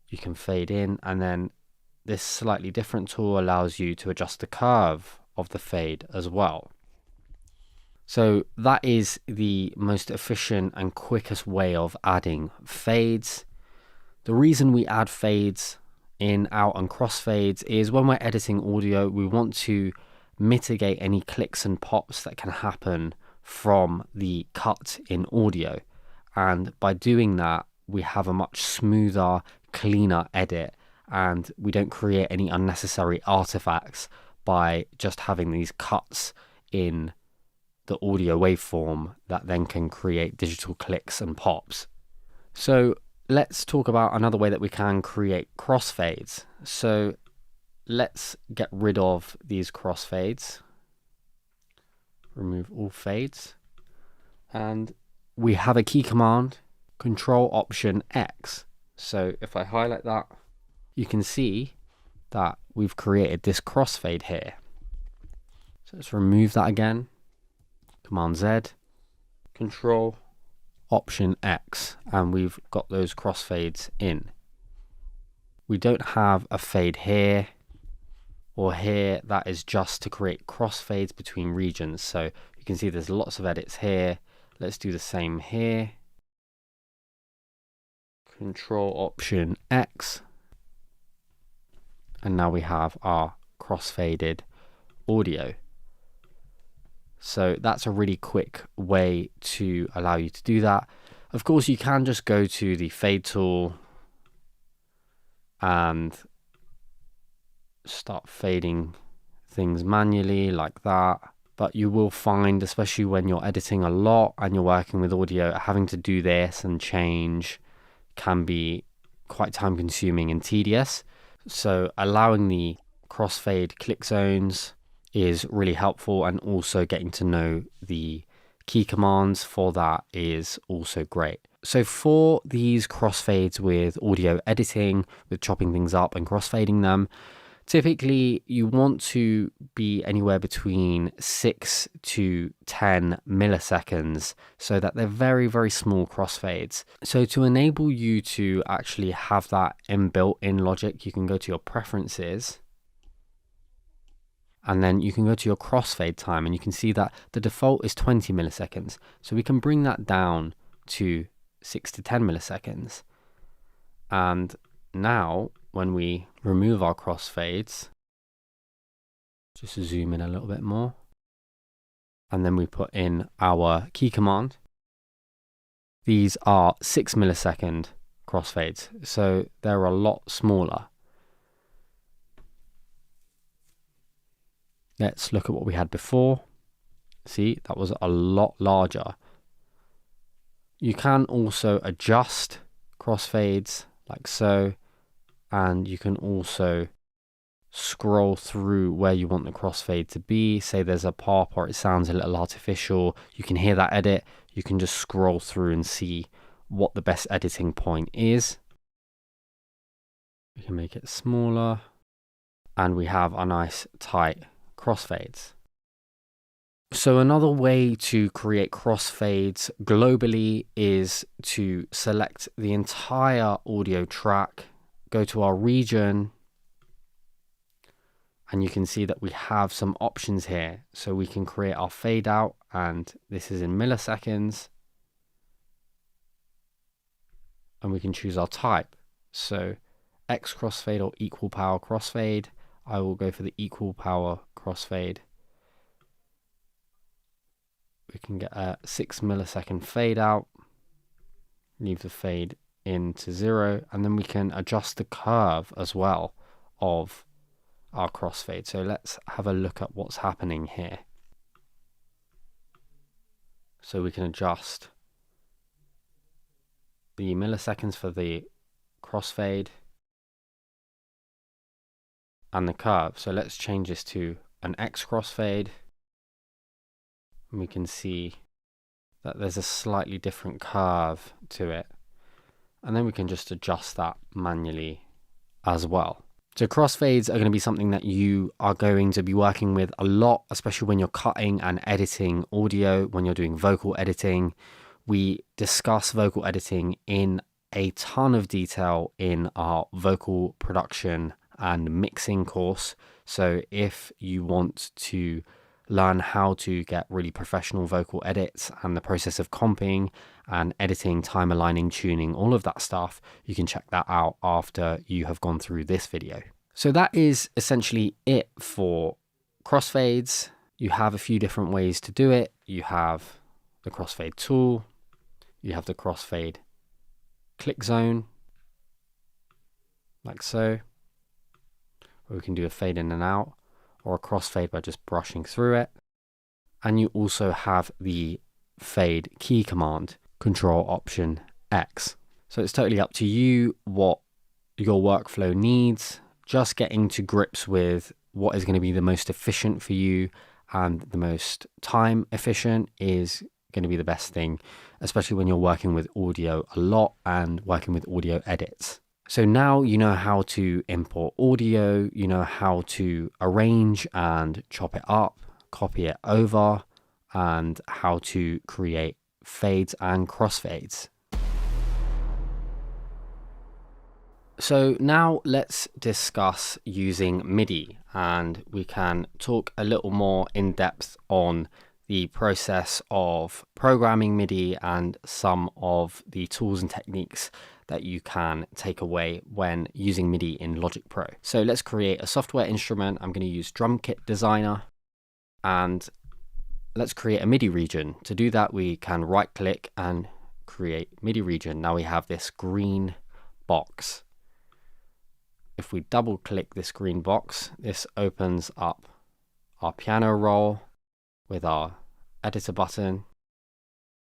B: you can fade in, and then this slightly different tool allows you to adjust the curve of the fade as well. So that is the most efficient and quickest way of adding fades. The reason we add fades in, out, and crossfades is when we're editing audio, we want to mitigate any clicks and pops that can happen from the cut in audio. And by doing that, we have a much smoother, cleaner edit, and we don't create any unnecessary artifacts by just having these cuts in the audio waveform that then can create digital clicks and pops. So let's talk about another way that we can create crossfades. So let's get rid of these crossfades. Remove all fades. And we have a key command, Control Option X. So if I highlight that, you can see that we've created this crossfade here. So let's remove that again. Command Z, Control Option X, and we've got those crossfades in. We don't have a fade here or here. That is just to create crossfades between regions. So you can see there's lots of edits here. Let's do the same here. Control Option X. And now we have our crossfaded audio. So that's a really quick way to allow you to do that. Of course, you can just go to the fade tool and start fading things manually like that. But you will find, especially when you're editing a lot and you're working with audio, having to do this and change can be quite time consuming and tedious. So allowing the crossfade click zones is really helpful, and also getting to know the key commands for that is also great. So for these crossfades with audio editing, with chopping things up and crossfading them, typically you want to be anywhere between 6 to 10 milliseconds, so that they're very, very small crossfades. So to enable you to actually have that inbuilt in Logic, you can go to your preferences, and then you can go to your crossfade time, and you can see that the default is 20 milliseconds. So we can bring that down to 6 to 10 milliseconds. And now when we remove our crossfades, just zoom in a little bit more, and then we put in our key command. These are 6 millisecond crossfades, so they're a lot smaller. Let's look at what we had before. See, that was a lot larger. You can also adjust crossfades like so, And you can also scroll through where you want the crossfade to be. Say there's a pop or it sounds a little artificial, you can hear that edit. You can just scroll through and see what the best editing point is. We can make it smaller, and we have a nice tight crossfades. So another way to create crossfades globally is to select the entire audio track, go to our region, and you can see that we have some options here. So we can create our fade out, and this is in milliseconds. And we can choose our type. So X crossfade or equal power crossfade. I will go for the equal power crossfade. We can get a 6 millisecond fade out. Leave the fade in to 0. And then we can adjust the curve as well of our crossfade. So let's have a look at what's happening here. So we can adjust the milliseconds for the crossfade and the curve. So let's change this to an X crossfade. And we can see that there's a slightly different curve to it. And then we can just adjust that manually as well. So crossfades are going to be something that you are going to be working with a lot, especially when you're cutting and editing audio, when you're doing vocal editing. We discuss vocal editing in a ton of detail in our vocal production and mixing course. So if you want to learn how to get really professional vocal edits and the process of comping and editing, time aligning, tuning, all of that stuff, you can check that out after you have gone through this video. So that is essentially it for crossfades. You have a few different ways to do it. You have the crossfade tool, you have the crossfade click zone, like so, or we can do a fade in and out, or a crossfade by just brushing through it. And you also have the fade key command, Control Option X. So it's totally up to you what your workflow needs. Just getting to grips with what is going to be the most efficient for you and the most time efficient is going to be the best thing, especially when you're working with audio a lot and working with audio edits. So now you know how to import audio, you know how to arrange and chop it up, copy it over, and how to create fades and crossfades. So now let's discuss using MIDI, and we can talk a little more in depth on the process of programming MIDI and some of the tools and techniques that you can take away when using MIDI in Logic Pro. So let's create a software instrument. I'm going to use Drum Kit Designer, and let's create a MIDI region. To do that, we can right click and create MIDI region. Now we have this green box. If we double click this green box, this opens up our piano roll with our editor button,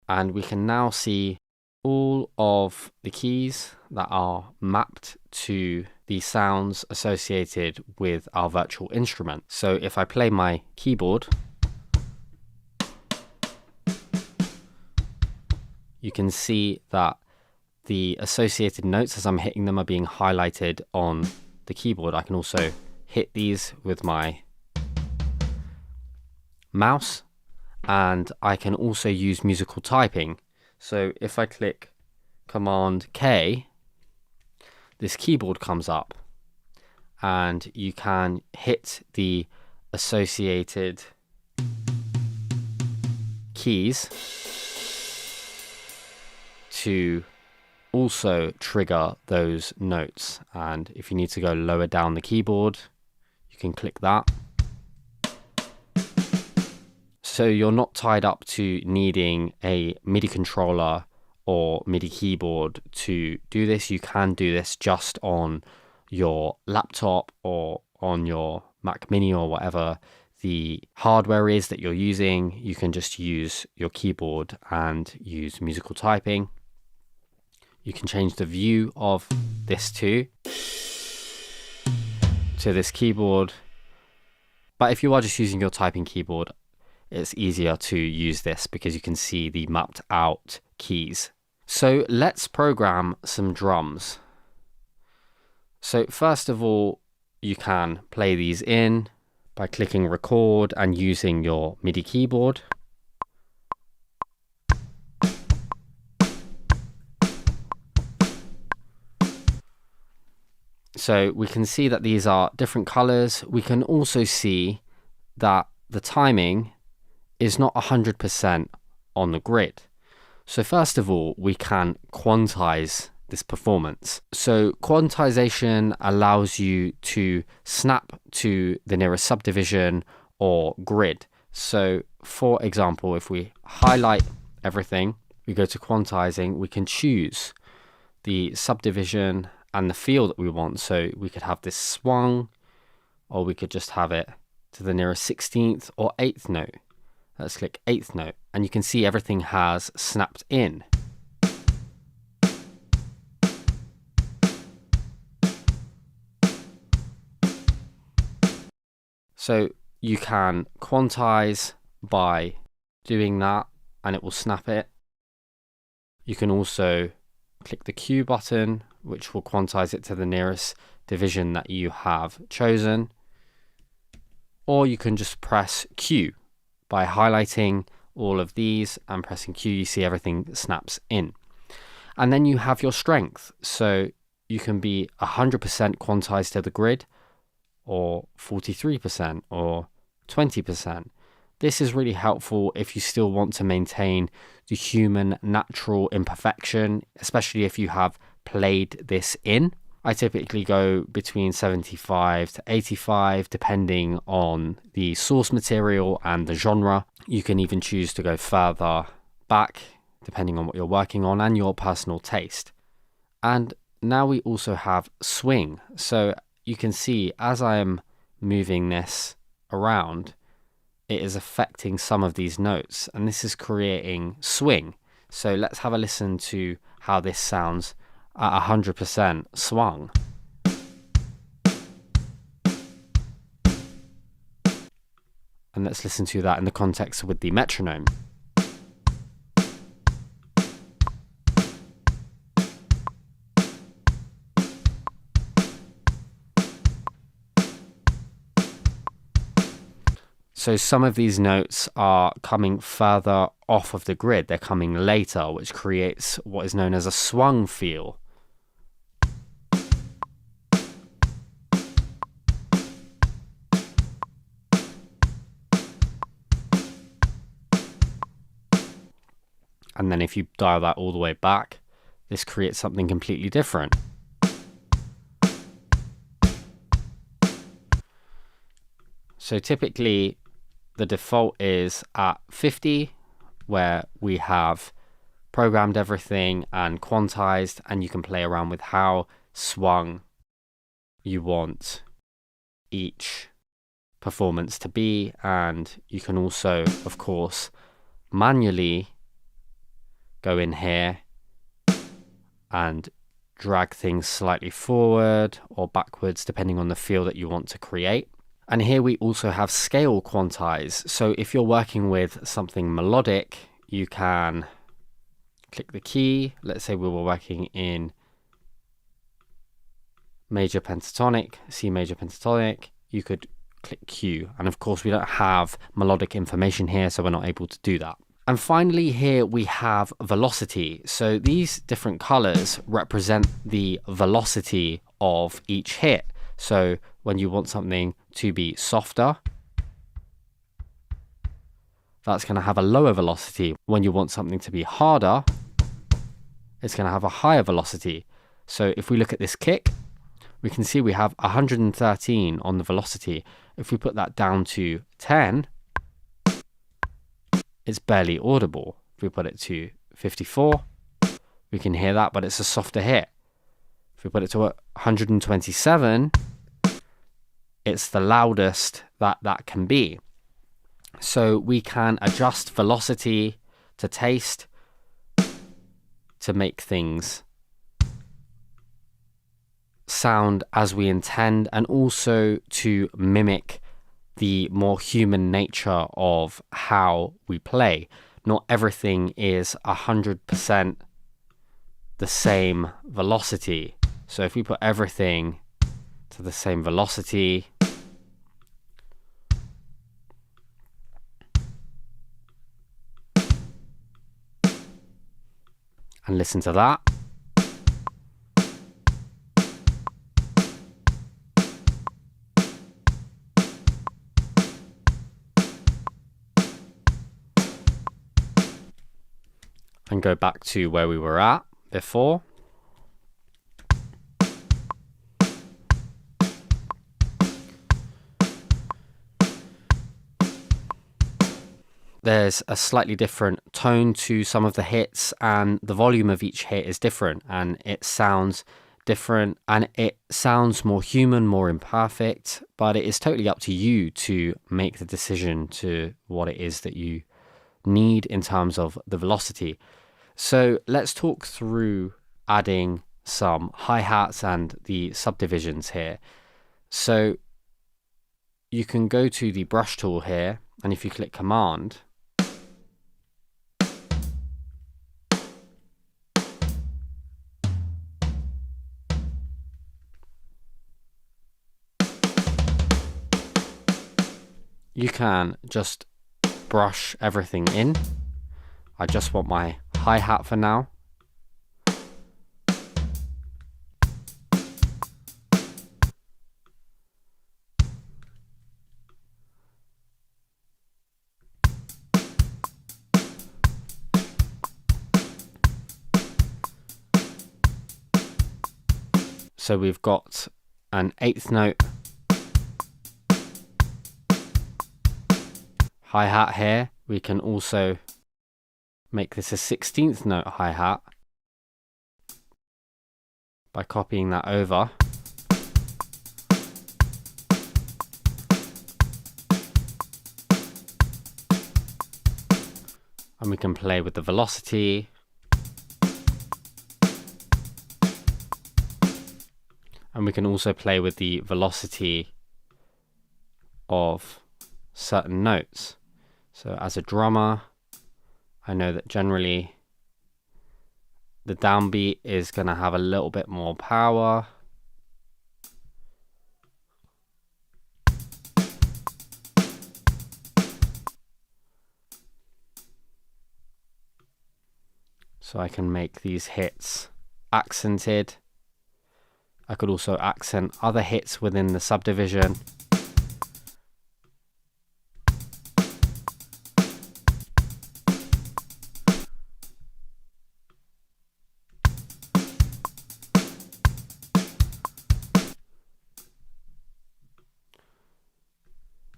B: and we can now see all of the keys that are mapped to the sounds associated with our virtual instrument. So if I play my keyboard, you can see that the associated notes as I'm hitting them are being highlighted on the keyboard. I can also hit these with my mouse, and I can also use musical typing. So if I click Command K, this keyboard comes up, and you can hit the associated keys to also trigger those notes. And if you need to go lower down the keyboard, you can click that. So you're not tied up to needing a MIDI controller or MIDI keyboard to do this. You can do this just on your laptop or on your Mac Mini or whatever the hardware is that you're using. You can just use your keyboard and use musical typing. You can change the view of this too. to this keyboard. But if you are just using your typing keyboard, it's easier to use this because you can see the mapped out keys. So let's program some drums. So first of all, you can play these in by clicking record and using your MIDI keyboard. So we can see that these are different colors. We can also see that the timing is not 100% on the grid. So first of all, we can quantize this performance. So quantization allows you to snap to the nearest subdivision or grid. So for example, if we highlight everything, we go to quantizing, we can choose the subdivision and the feel that we want. So we could have this swung, or we could just have it to the nearest 16th or 8th note. Let's click 8th note, and you can see everything has snapped in. So you can quantize by doing that, and it will snap it. You can also click the Q button, which will quantize it to the nearest division that you have chosen. Or you can just press Q. By highlighting all of these and pressing Q, you see everything snaps in. And then you have your strength. So you can be 100% quantized to the grid, or 43%, or 20%. This is really helpful if you still want to maintain the human natural imperfection, especially if you have played this in. I typically go between 75 to 85 depending on the source material and the genre. You can even choose to go further back depending on what you're working on and your personal taste. And now we also have swing. So you can see as I am moving this around, it is affecting some of these notes, and this is creating swing. So let's have a listen to how this sounds at 100% swung. And let's listen to that in the context with the metronome. So some of these notes are coming further off of the grid. They're coming later, which creates what is known as a swung feel. And then if you dial that all the way back, this creates something completely different. So typically the default is at 50, where we have programmed everything and quantized, and you can play around with how swung you want each performance to be. And you can also, of course, manually go in here and drag things slightly forward or backwards depending on the feel that you want to create. And here we also have scale quantize. So if you're working with something melodic, you can click the key. Let's say we were working in major pentatonic, C major pentatonic, you could click Q. And of course we don't have melodic information here, so we're not able to do that. And finally here we have velocity. So these different colors represent the velocity of each hit. So when you want something to be softer, that's going to have a lower velocity. When you want something to be harder, it's going to have a higher velocity. So if we look at this kick, we can see we have 113 on the velocity. If we put that down to 10, it's barely audible. If we put it to 54, we can hear that, but it's a softer hit. If we put it to 127, it's the loudest that can be. So we can adjust velocity to taste to make things sound as we intend, and also to mimic the more human nature of how we play. Not everything is 100% the same velocity. So if we put everything to the same velocity, and listen to that. And go back to where we were at before. There's a slightly different tone to some of the hits, and the volume of each hit is different, and it sounds different, and it sounds more human, more imperfect, but it is totally up to you to make the decision to what it is that you need in terms of the velocity. So let's talk through adding some hi-hats and the subdivisions here. So you can go to the brush tool here, and if you click Command, you can just brush everything in. I just want my hi-hat for now. So we've got an 8th note hi-hat here. We can also make this a 16th note hi-hat by copying that over. And we can play with the velocity. And we can also play with the velocity of certain notes. So as a drummer, I know that generally the downbeat is going to have a little bit more power. So I can make these hits accented. I could also accent other hits within the subdivision.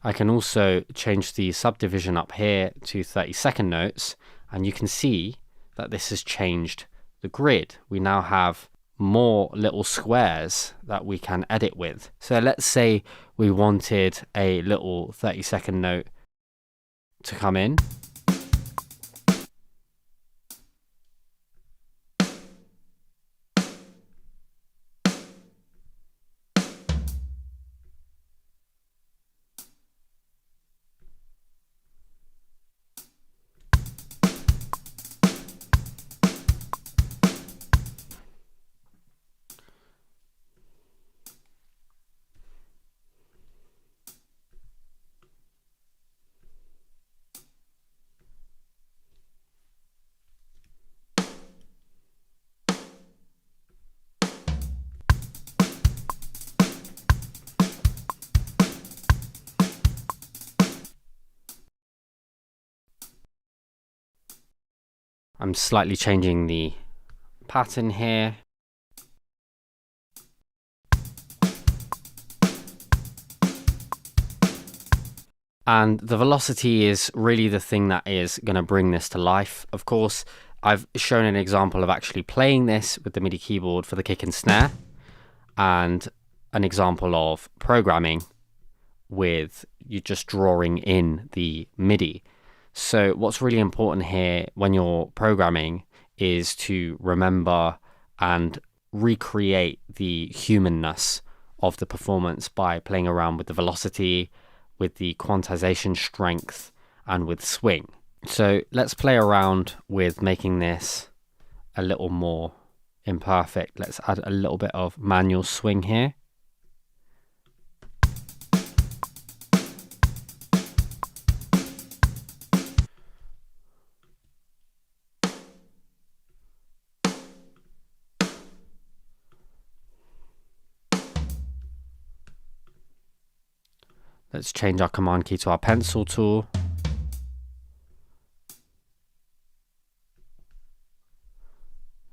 B: I can also change the subdivision up here to 32nd notes, and you can see that this has changed the grid. We now have more little squares that we can edit with. So let's say we wanted a little 32nd note to come in. I'm slightly changing the pattern here. And the velocity is really the thing that is going to bring this to life. Of course, I've shown an example of actually playing this with the MIDI keyboard for the kick and snare, and an example of programming with you just drawing in the MIDI. So what's really important here when you're programming is to remember and recreate the humanness of the performance by playing around with the velocity, with the quantization strength, and with swing. So let's play around with making this a little more imperfect. Let's add a little bit of manual swing here. Let's change our command key to our pencil tool.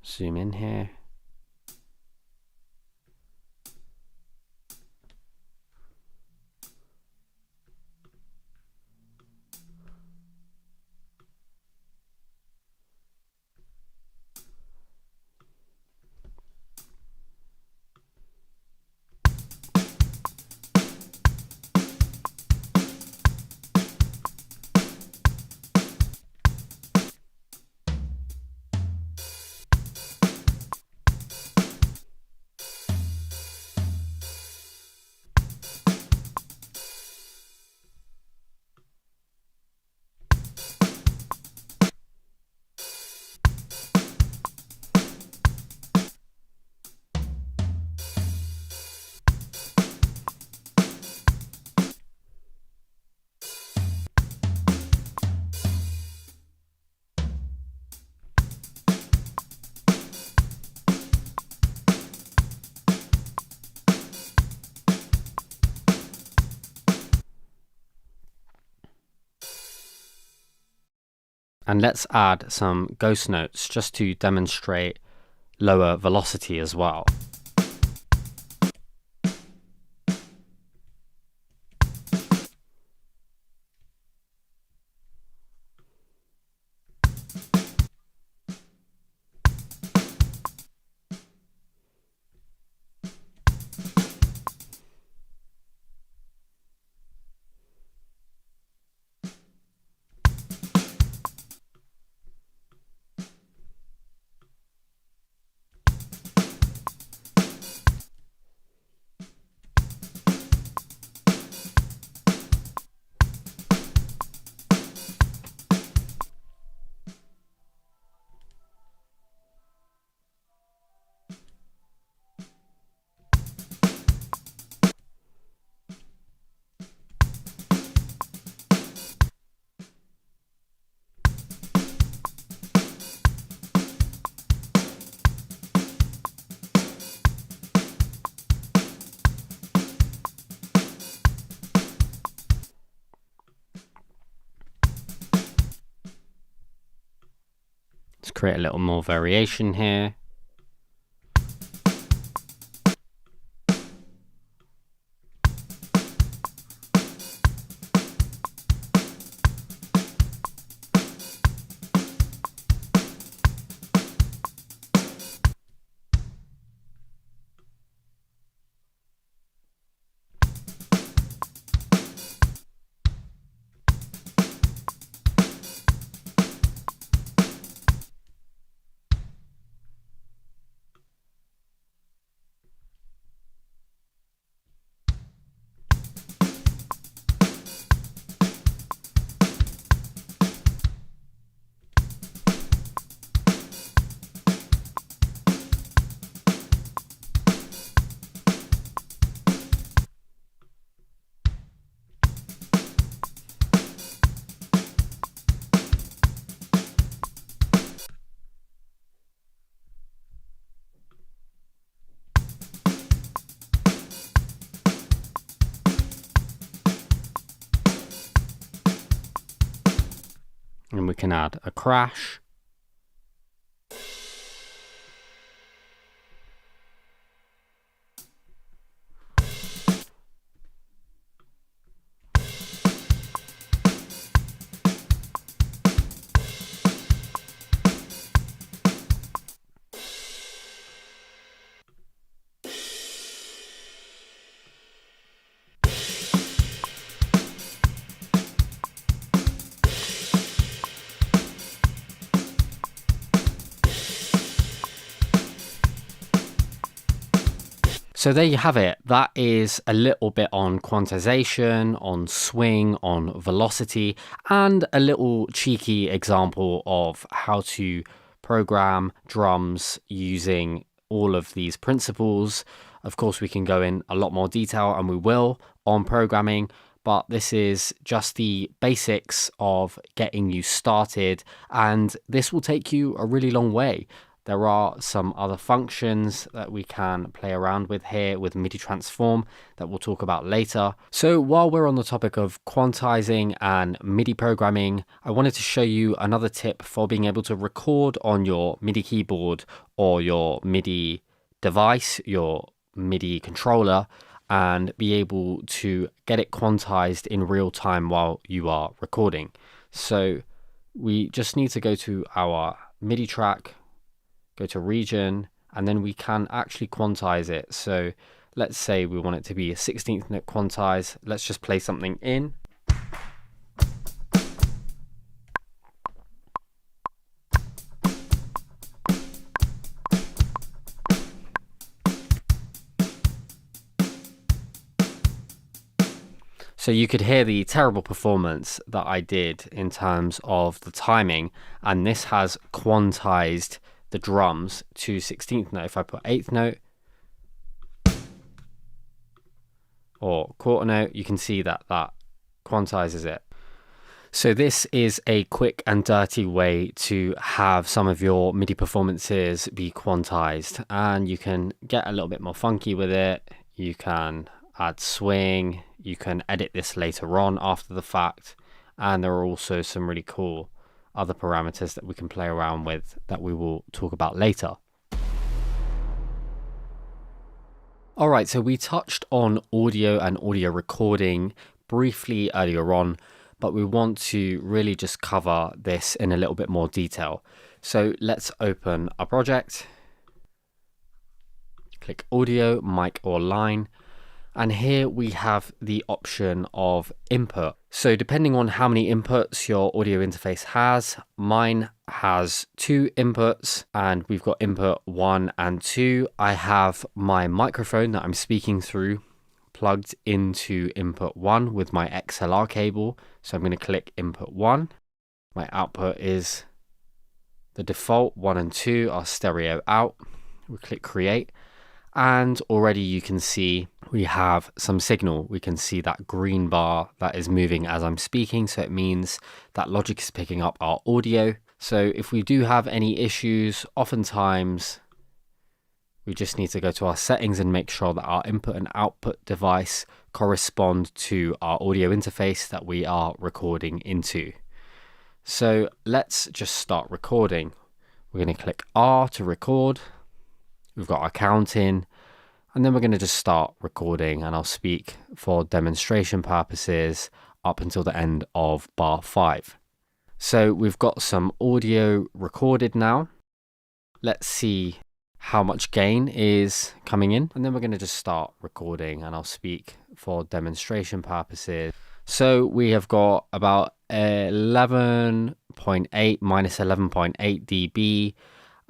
B: Zoom in here. And let's add some ghost notes just to demonstrate lower velocity as well. Let's create a little more variation here. And we can add a crash. So there you have it. That is a little bit on quantization, on swing, on velocity, and a little cheeky example of how to program drums using all of these principles. Of course, we can go in a lot more detail, and we will, on programming, but this is just the basics of getting you started, and this will take you a really long way. There are some other functions that we can play around with here with MIDI transform that we'll talk about later. So while we're on the topic of quantizing and MIDI programming, I wanted to show you another tip for being able to record on your MIDI keyboard or your MIDI device, your MIDI controller, and be able to get it quantized in real time while you are recording. So we just need to go to our MIDI track, go to region, and then we can actually quantize it. So let's say we want it to be a 16th note quantize. Let's just play something in. So you could hear the terrible performance that I did in terms of the timing, and this has quantized the drums to 16th note. If I put 8th note or quarter note, you can see that that quantizes it. So this is a quick and dirty way to have some of your MIDI performances be quantized, and you can get a little bit more funky with it. You can add swing, you can edit this later on after the fact, and there are also some really cool other parameters that we can play around with that we will talk about later. All right, so we touched on audio and audio recording briefly earlier on, but we want to really just cover this in a little bit more detail. So let's open a project, click audio, mic or line, and here we have the option of input. So depending on how many inputs your audio interface has, mine has 2 inputs, and we've got input 1 and 2. I have my microphone that I'm speaking through plugged into input 1 with my XLR cable. So I'm going to click input 1. My output is the default 1 and 2 are stereo out. We click create. And already you can see we have some signal. We can see that green bar that is moving as I'm speaking. So it means that Logic is picking up our audio. So if we do have any issues, oftentimes we just need to go to our settings and make sure that our input and output device correspond to our audio interface that we are recording into. So let's just start recording. We're going to click R to record. We've got our count in, and then we're going to just start recording, and I'll speak for demonstration purposes up until the end of bar 5. So we've got some audio recorded now. Let's see how much gain is coming in, and then we're going to just start recording, and I'll speak for demonstration purposes. So we have got about 11.8 minus 11.8 dB.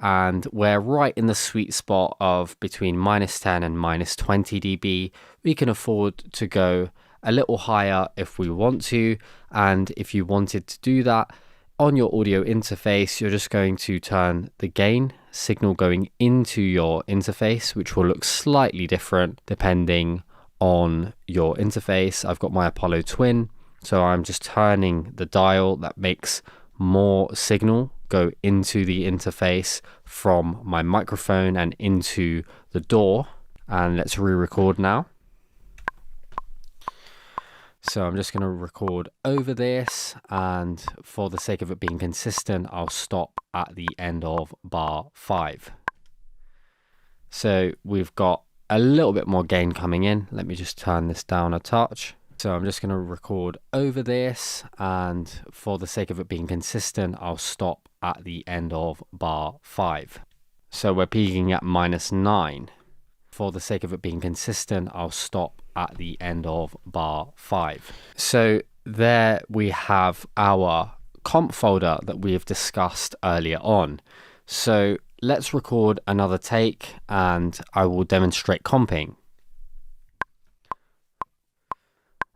B: And we're right in the sweet spot of between minus 10 and minus 20 dB. We can afford to go a little higher if we want to. And if you wanted to do that on your audio interface, you're just going to turn the gain signal going into your interface, which will look slightly different depending on your interface. I've got my Apollo Twin, so I'm just turning the dial that makes more signal go into the interface from my microphone and into the DAW. And let's re-record now. So I'm just going to record over this, and for the sake of it being consistent, I'll stop at the end of bar 5. So we've got a little bit more gain coming in. Let me just turn this down a touch. So I'm just going to record over this, and for the sake of it being consistent, I'll stop at the end of bar 5. So we're peaking at minus 9. For the sake of it being consistent, I'll stop at the end of bar 5. So there we have our comp folder that we have discussed earlier on. So let's record another take, and I will demonstrate comping.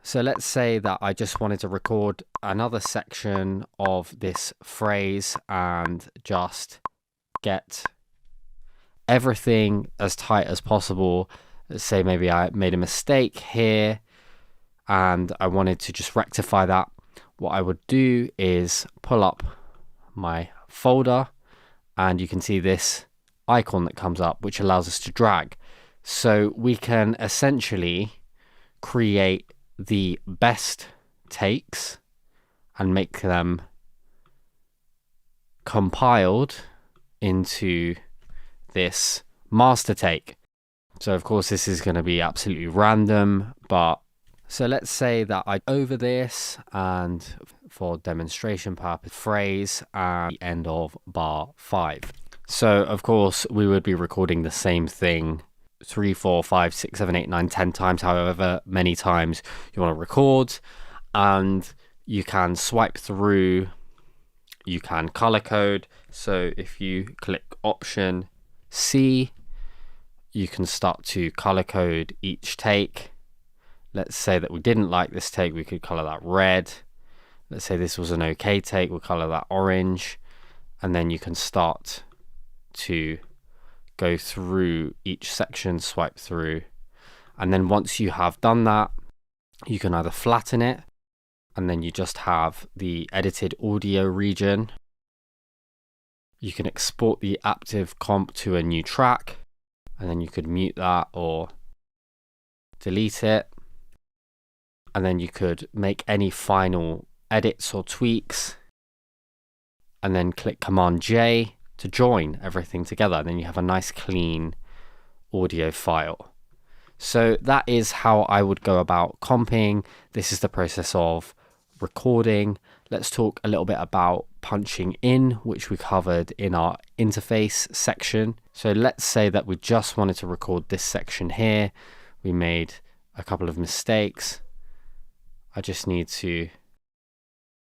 B: So let's say that I just wanted to record another section of this phrase and just get everything as tight as possible. Let's say maybe I made a mistake here and I wanted to just rectify that. What I would do is pull up my folder and you can see this icon that comes up, which allows us to drag. So we can essentially create the best takes and make them compiled into this master take. So of course this is going to be absolutely random, but so let's say that I over this and for demonstration purpose phrase at the end of bar 5. So of course we would be recording the same thing 3, 4, 5, 6, 7, 8, 9, 10 times, however many times you want to record, and you can swipe through, you can color code. So if you click Option C, you can start to color code each take. Let's say that we didn't like this take, we could color that red. Let's say this was an okay take, we'll color that orange, and then you can start to go through each section, swipe through, and then once you have done that, you can either flatten it and then you just have the edited audio region. You can export the active comp to a new track and then you could mute that or delete it, and then you could make any final edits or tweaks and then click Command J to join everything together, and then you have a nice clean audio file. So that is how I would go about comping. This is the process of recording. Let's talk a little bit about punching in, which we covered in our interface section. So let's say that we just wanted to record this section here. We made a couple of mistakes. I just need to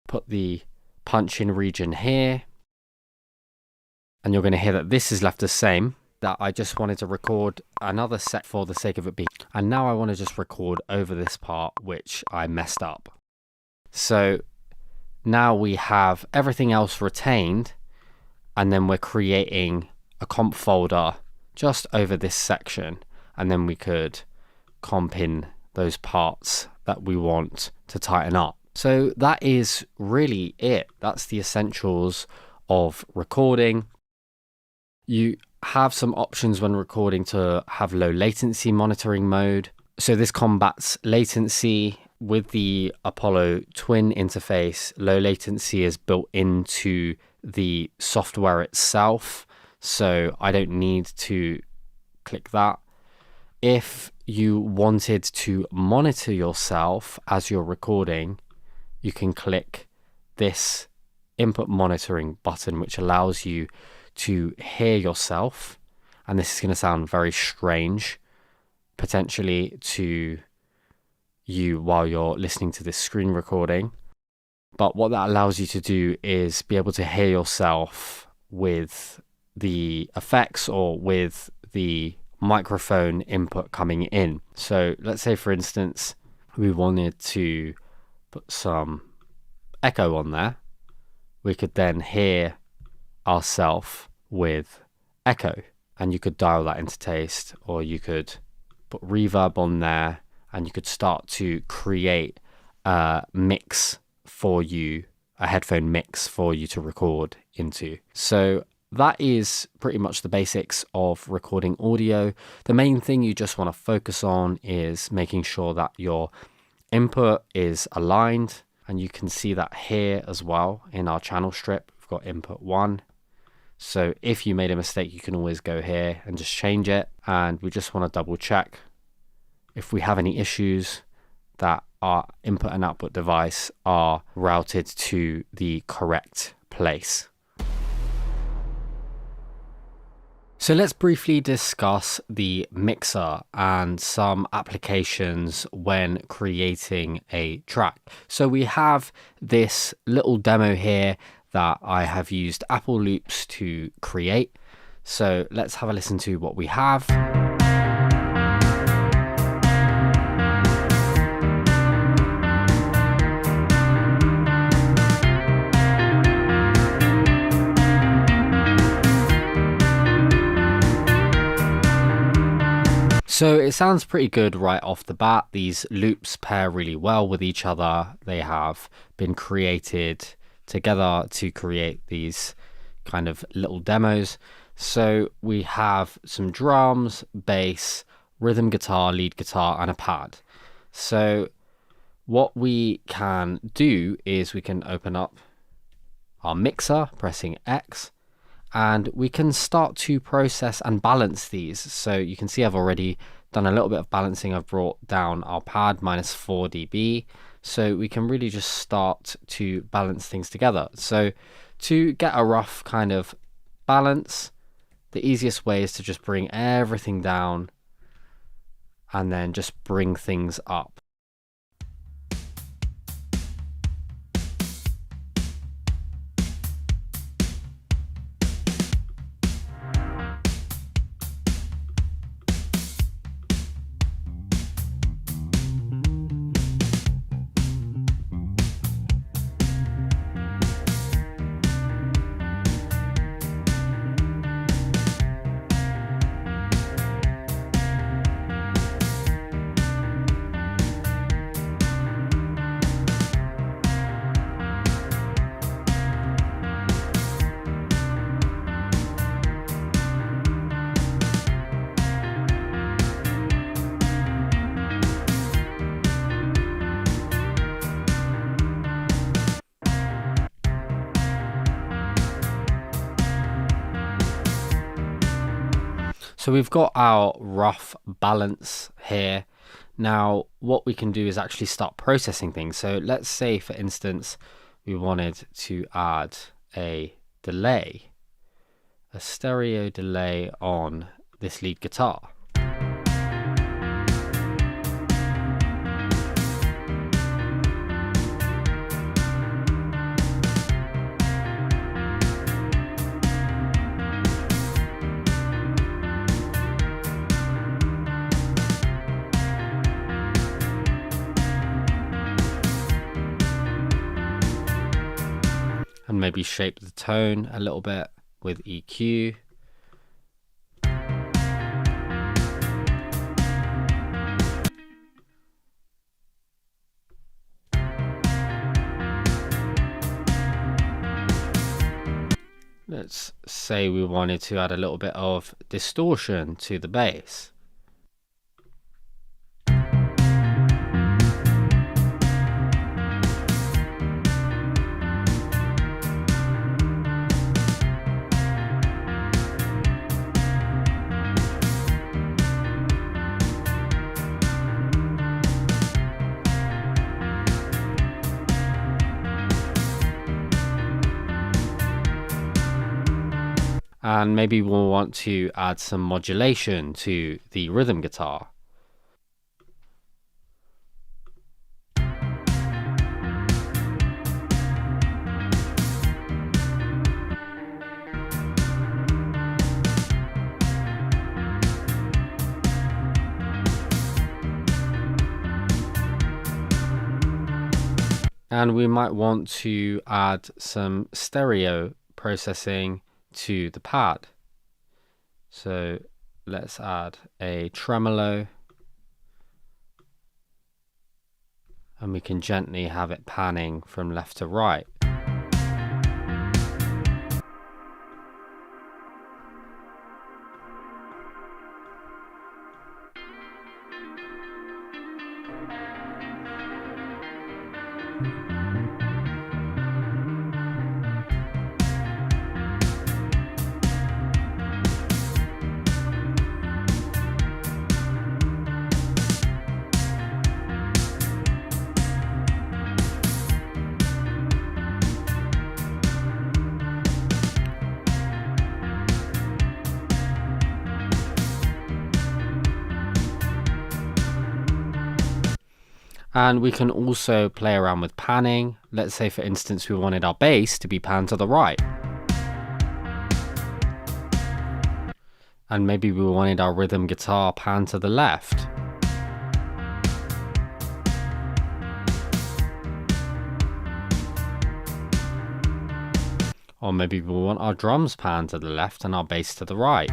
B: put the punch in region here. And you're going to hear that this is left the same, that I just wanted to record another set for the sake of it being. And now I want to just record over this part, which I messed up. So now we have everything else retained, and then we're creating a comp folder just over this section. And then we could comp in those parts that we want to tighten up. So that is really it. That's the essentials of recording. You have some options when recording to have low latency monitoring mode. So this combats latency. With the Apollo Twin interface, low latency is built into the software itself, so I don't need to click that. If you wanted to monitor yourself as you're recording, you can click this input monitoring button, which allows you to hear yourself. And this is going to sound very strange, potentially, to you while you're listening to this screen recording. But what that allows you to do is be able to hear yourself with the effects or with the microphone input coming in. So let's say, for instance, we wanted to put some echo on there. We could then hear ourselves with echo, and you could dial that into taste, or you could put reverb on there, and you could start to create a mix for you, a headphone mix for you to record into. So that is pretty much the basics of recording audio. The main thing you just want to focus on is making sure that your input is aligned, and you can see that here as well in our channel strip. We've got input 1. So if you made a mistake, you can always go here and just change it. And we just want to double check if we have any issues that our input and output device are routed to the correct place. So let's briefly discuss the mixer and some applications when creating a track. So we have this little demo here that I have used Apple Loops to create. So let's have a listen to what we have. So it sounds pretty good right off the bat. These loops pair really well with each other. They have been created together to create these kind of little demos. So we have some drums, bass, rhythm guitar, lead guitar, and a pad. So what we can do is we can open up our mixer, pressing X, and we can start to process and balance these. So you can see I've already done a little bit of balancing. I've brought down our pad -4 dB. So we can really just start to balance things together. So to get a rough kind of balance, the easiest way is to just bring everything down and then just bring things up. So we've got our rough balance here. Now what we can do is actually start processing things. So let's say, for instance, we wanted to add a delay, a stereo delay on this lead guitar. And maybe shape the tone a little bit with EQ. Let's say we wanted to add a little bit of distortion to the bass. And maybe we'll want to add some modulation to the rhythm guitar. And we might want to add some stereo processing to the pad. So let's add a tremolo, and we can gently have it panning from left to right. And we can also play around with panning. Let's say, for instance, we wanted our bass to be panned to the right. And maybe we wanted our rhythm guitar panned to the left. Or maybe we want our drums panned to the left and our bass to the right.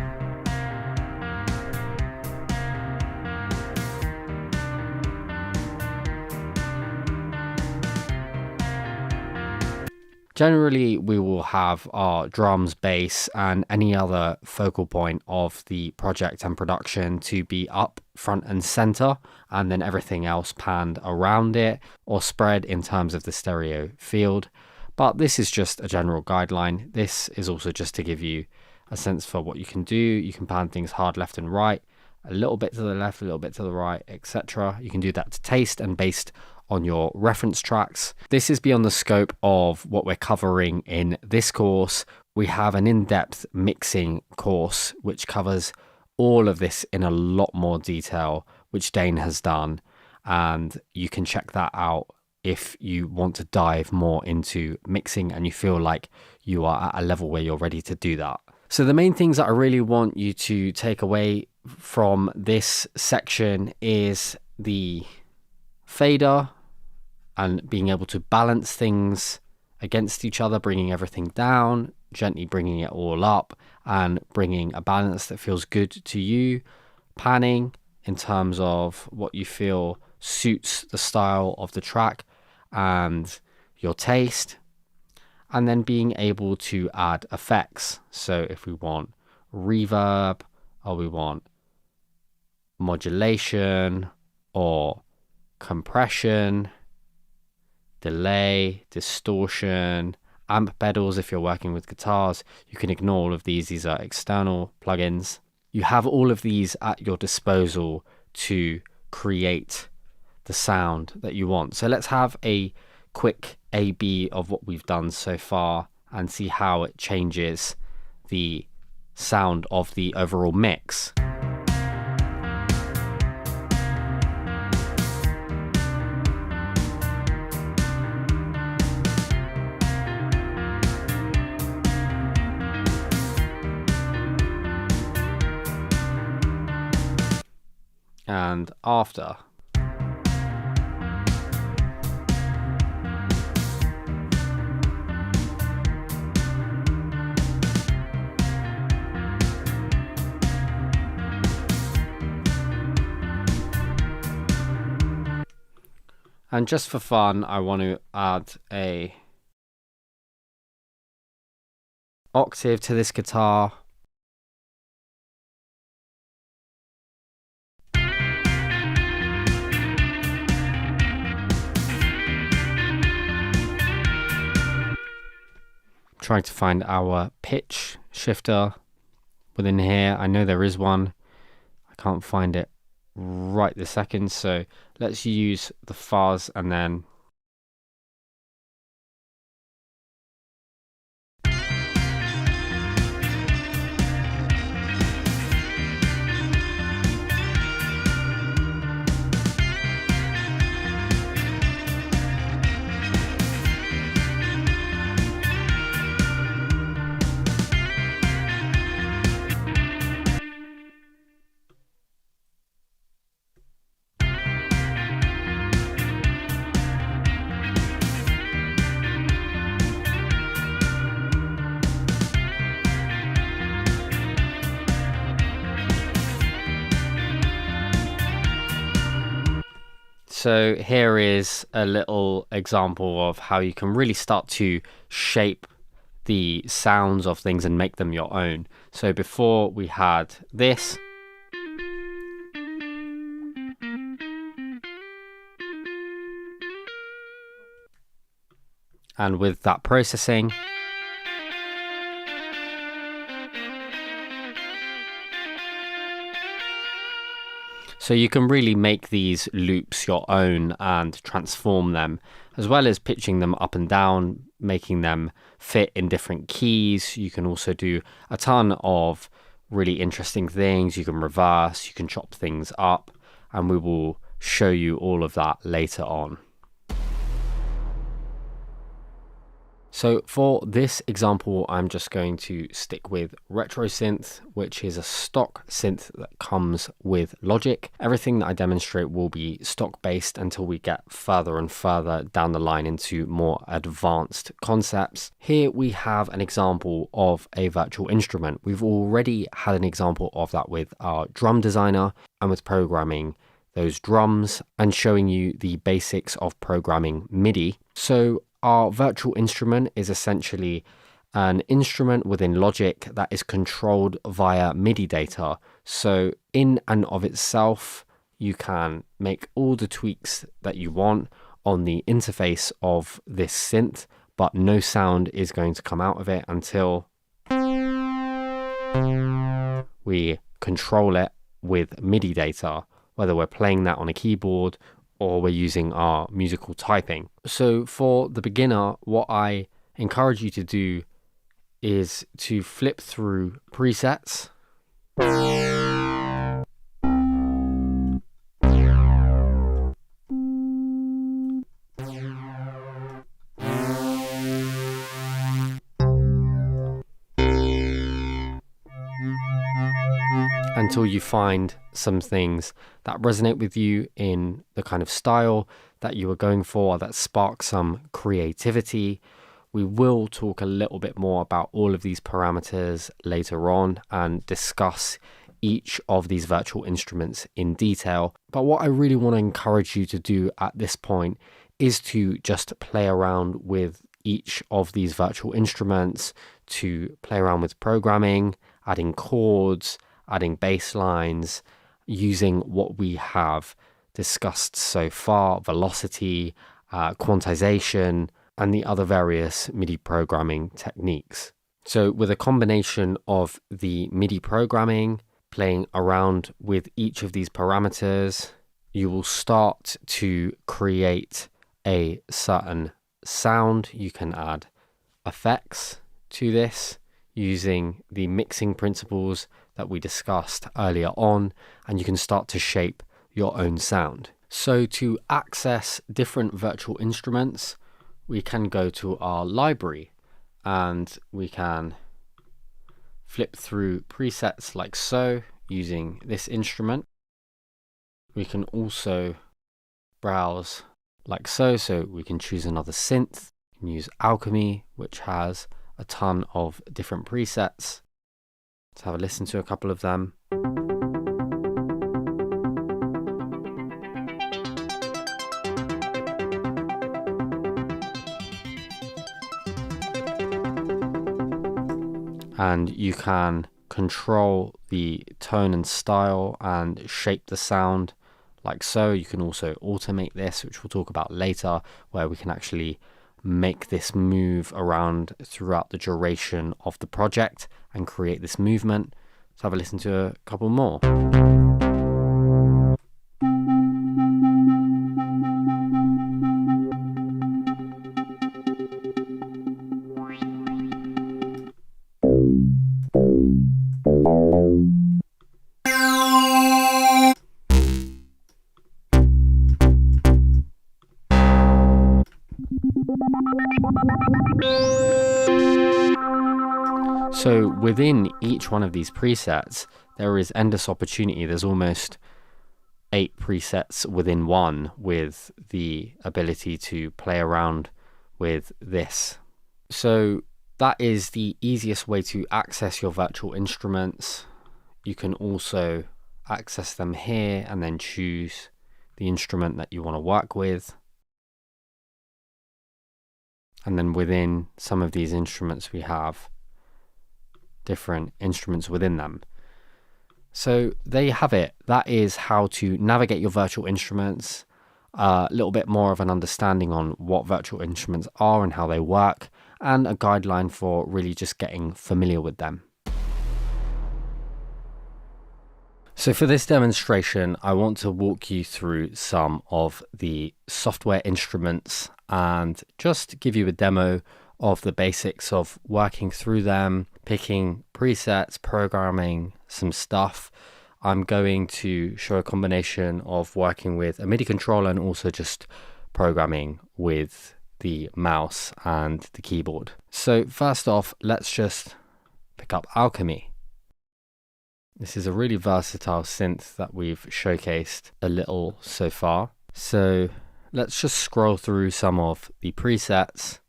B: Generally, we will have our drums, bass, and any other focal point of the project and production to be up front and center, and then everything else panned around it or spread in terms of the stereo field. But this is just a general guideline. This is also just to give you a sense for what you can do. You can pan things hard left and right, a little bit to the left, a little bit to the right, etc. You can do that to taste and based on your reference tracks. This is beyond the scope of what we're covering in this course. We have an in-depth mixing course which covers all of this in a lot more detail, which Dane has done, and you can check that out if you want to dive more into mixing and you feel like you are at a level where you're ready to do that. So the main things that I really want you to take away from this section is the fader and being able to balance things against each other, bringing everything down, gently bringing it all up, and bringing a balance that feels good to you. Panning in terms of what you feel suits the style of the track and your taste. And then being able to add effects. So if we want reverb, or we want modulation, or compression, delay, distortion, amp pedals. If you're working with guitars, you can ignore all of these. These are external plugins. You have all of these at your disposal to create the sound that you want. So let's have a quick A/B of what we've done so far and see how it changes the sound of the overall mix. And after. And just for fun, I want to add a octave to this guitar. Trying to find our pitch shifter within here. I know there is one. I can't find it right this second, so let's use the fuzz and then So here is a little example of how you can really start to shape the sounds of things and make them your own. So before we had this. And with that processing, so you can really make these loops your own and transform them, as well as pitching them up and down, making them fit in different keys. You can also do a ton of really interesting things. You can reverse, you can chop things up, and we will show you all of that later on. So for this example, I'm just going to stick with Retro Synth, which is a stock synth that comes with Logic. Everything that I demonstrate will be stock based until we get further and further down the line into more advanced concepts. Here we have an example of a virtual instrument. We've already had an example of that with our drum designer and with programming those drums and showing you the basics of programming MIDI. So our virtual instrument is essentially an instrument within Logic that is controlled via MIDI data. So in and of itself, you can make all the tweaks that you want on the interface of this synth, but no sound is going to come out of it until we control it with MIDI data, whether we're playing that on a keyboard or we're using our musical typing. So for the beginner, what I encourage you to do is to flip through presets. Until you find some things that resonate with you in the kind of style that you are going for, that spark some creativity. We will talk a little bit more about all of these parameters later on and discuss each of these virtual instruments in detail. But what I really want to encourage you to do at this point is to just play around with each of these virtual instruments, to play around with programming, adding chords, adding bass lines, using what we have discussed so far, velocity, quantization, and the other various MIDI programming techniques. So with a combination of the MIDI programming, playing around with each of these parameters, you will start to create a certain sound. You can add effects to this using the mixing principles that we discussed earlier on, and you can start to shape your own sound. So to access different virtual instruments, we can go to our library and we can flip through presets like so using this instrument. We can also browse like so we can choose another synth. We can use Alchemy, which has a ton of different presets. Let's have a listen to a couple of them. And you can control the tone and style and shape the sound like so. You can also automate this, which we'll talk about later, where we can actually make this move around throughout the duration of the project and create this movement. Let's have a listen to a couple more. So within each one of these presets, there is endless opportunity. There's almost 8 presets within one, with the ability to play around with this. So that is the easiest way to access your virtual instruments. You can also access them here and then choose the instrument that you want to work with. And then within some of these instruments, we have different instruments within them. So there you have it. That is how to navigate your virtual instruments. A little bit more of an understanding on what virtual instruments are and how they work, and a guideline for really just getting familiar with them. So for this demonstration, I want to walk you through some of the software instruments and just give you a demo of the basics of working through them, picking presets, programming some stuff. I'm going to show a combination of working with a MIDI controller and also just programming with the mouse and the keyboard. So first off, let's just pick up Alchemy. This is a really versatile synth that we've showcased a little so far. So let's just scroll through some of the presets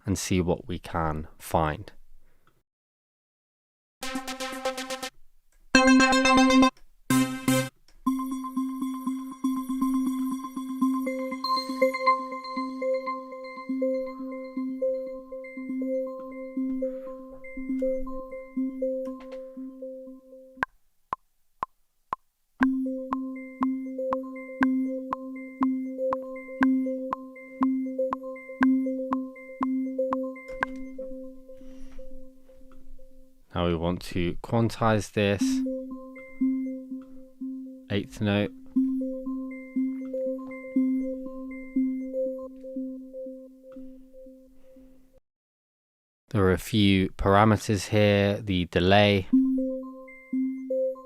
B: and see what we can find. Now we want to quantize this. Eighth note. There are a few parameters here. The delay.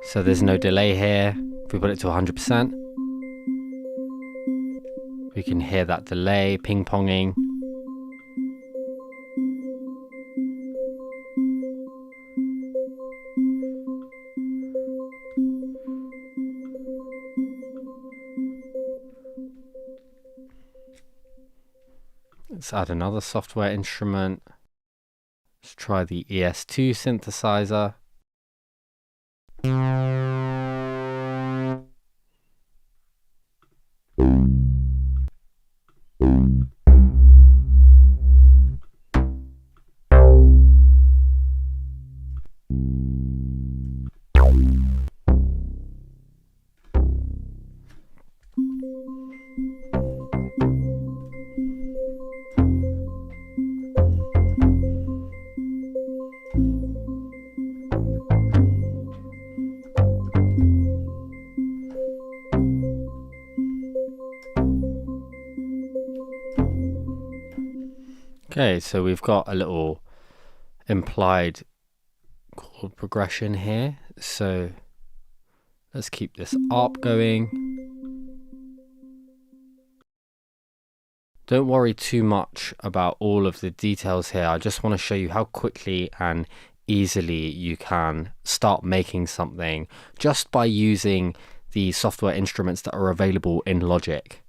B: So there's no delay here. If we put it to 100%, we can hear that delay ping-ponging. Let's add another software instrument. Let's try the ES2 synthesizer. Okay, so we've got a little implied chord progression here. So let's keep this ARP going. Don't worry too much about all of the details here. I just want to show you how quickly and easily you can start making something just by using the software instruments that are available in Logic.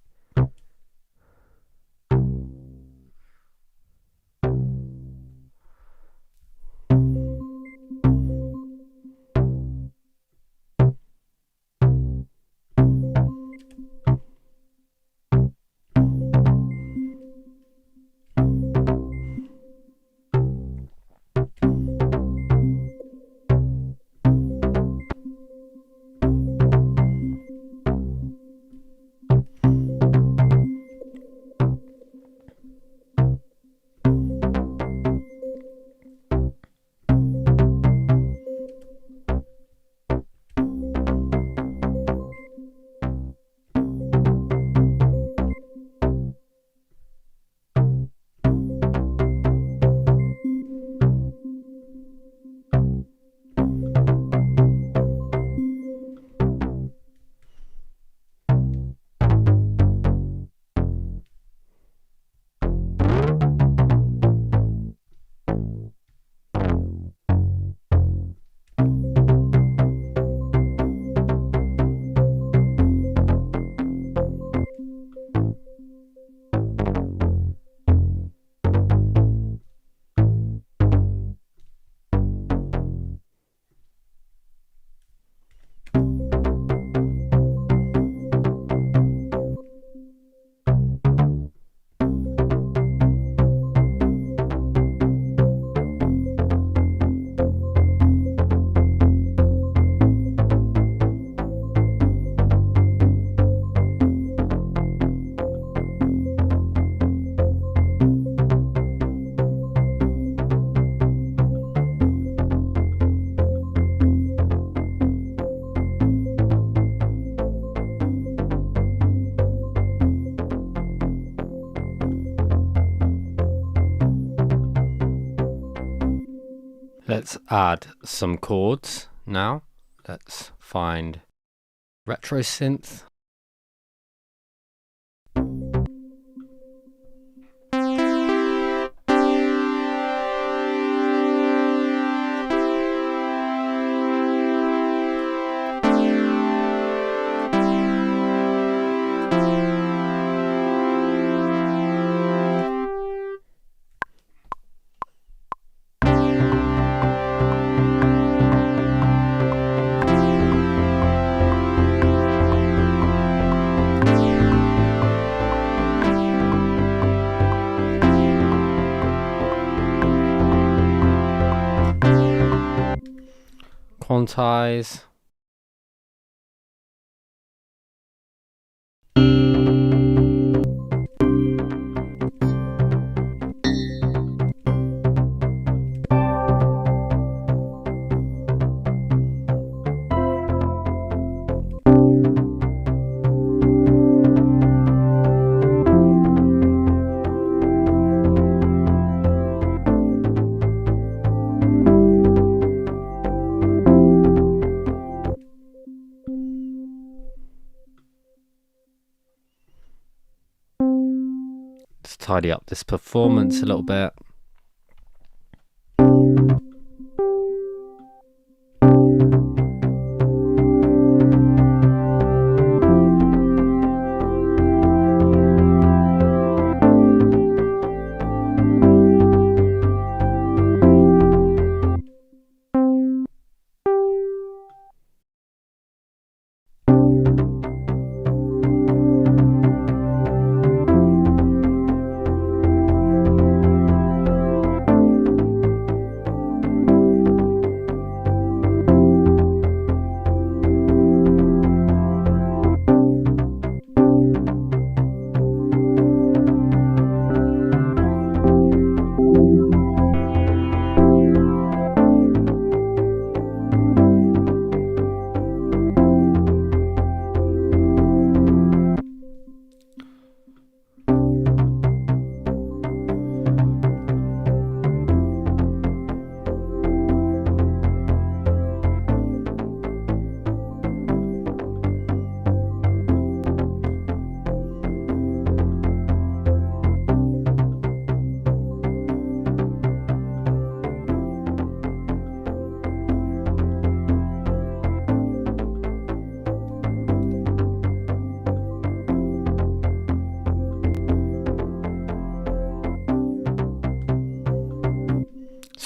B: Let's add some chords now. Let's find retro synth. Quantize. tidy up this performance a little bit.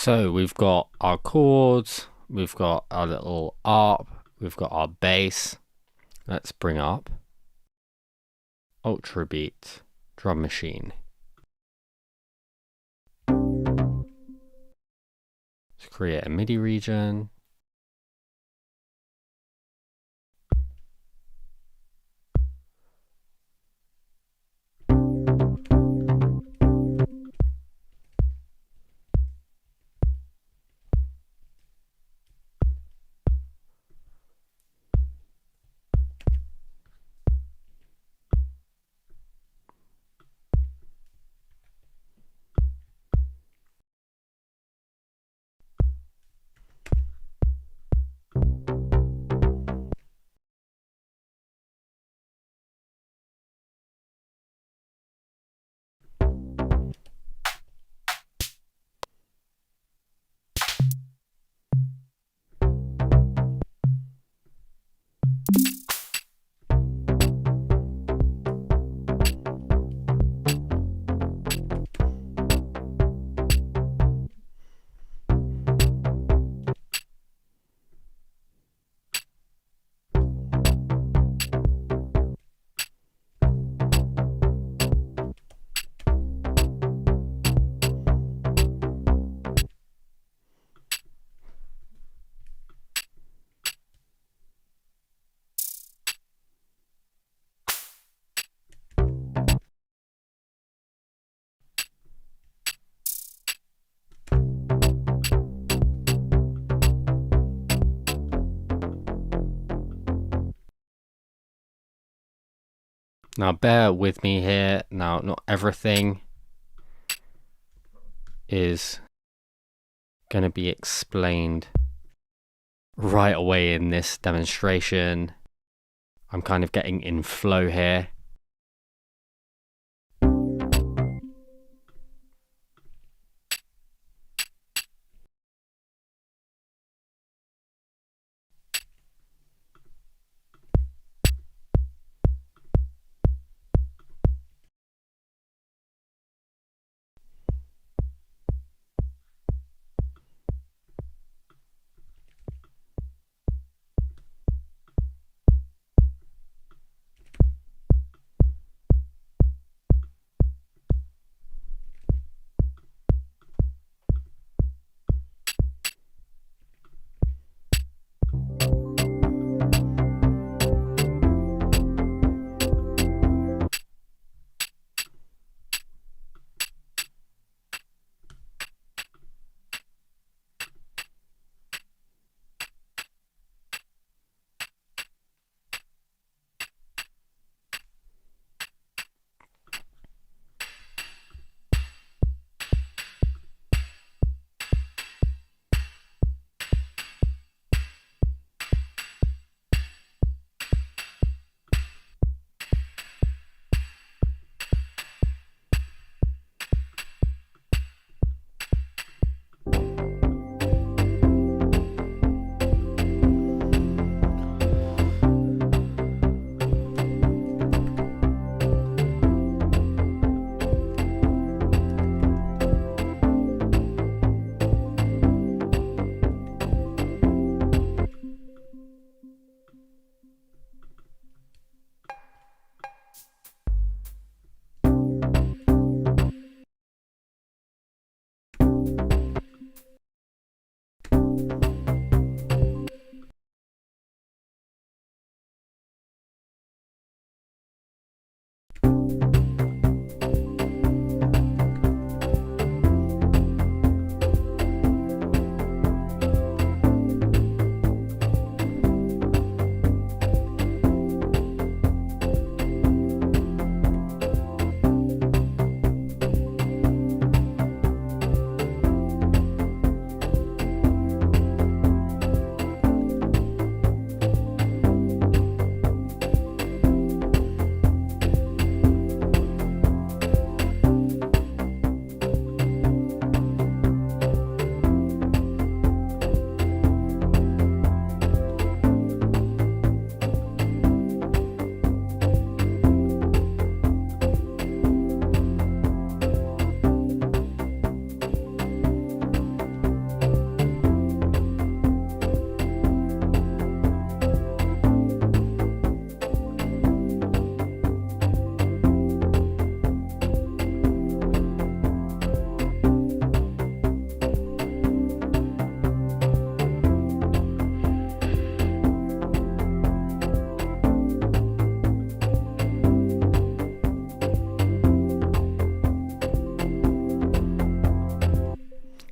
B: So we've got our chords, we've got our little arp, we've got our bass. Let's bring up Ultra Beat Drum Machine. Let's create a MIDI region. Now bear with me here. Now, not everything is going to be explained right away in this demonstration. I'm kind of getting in flow here.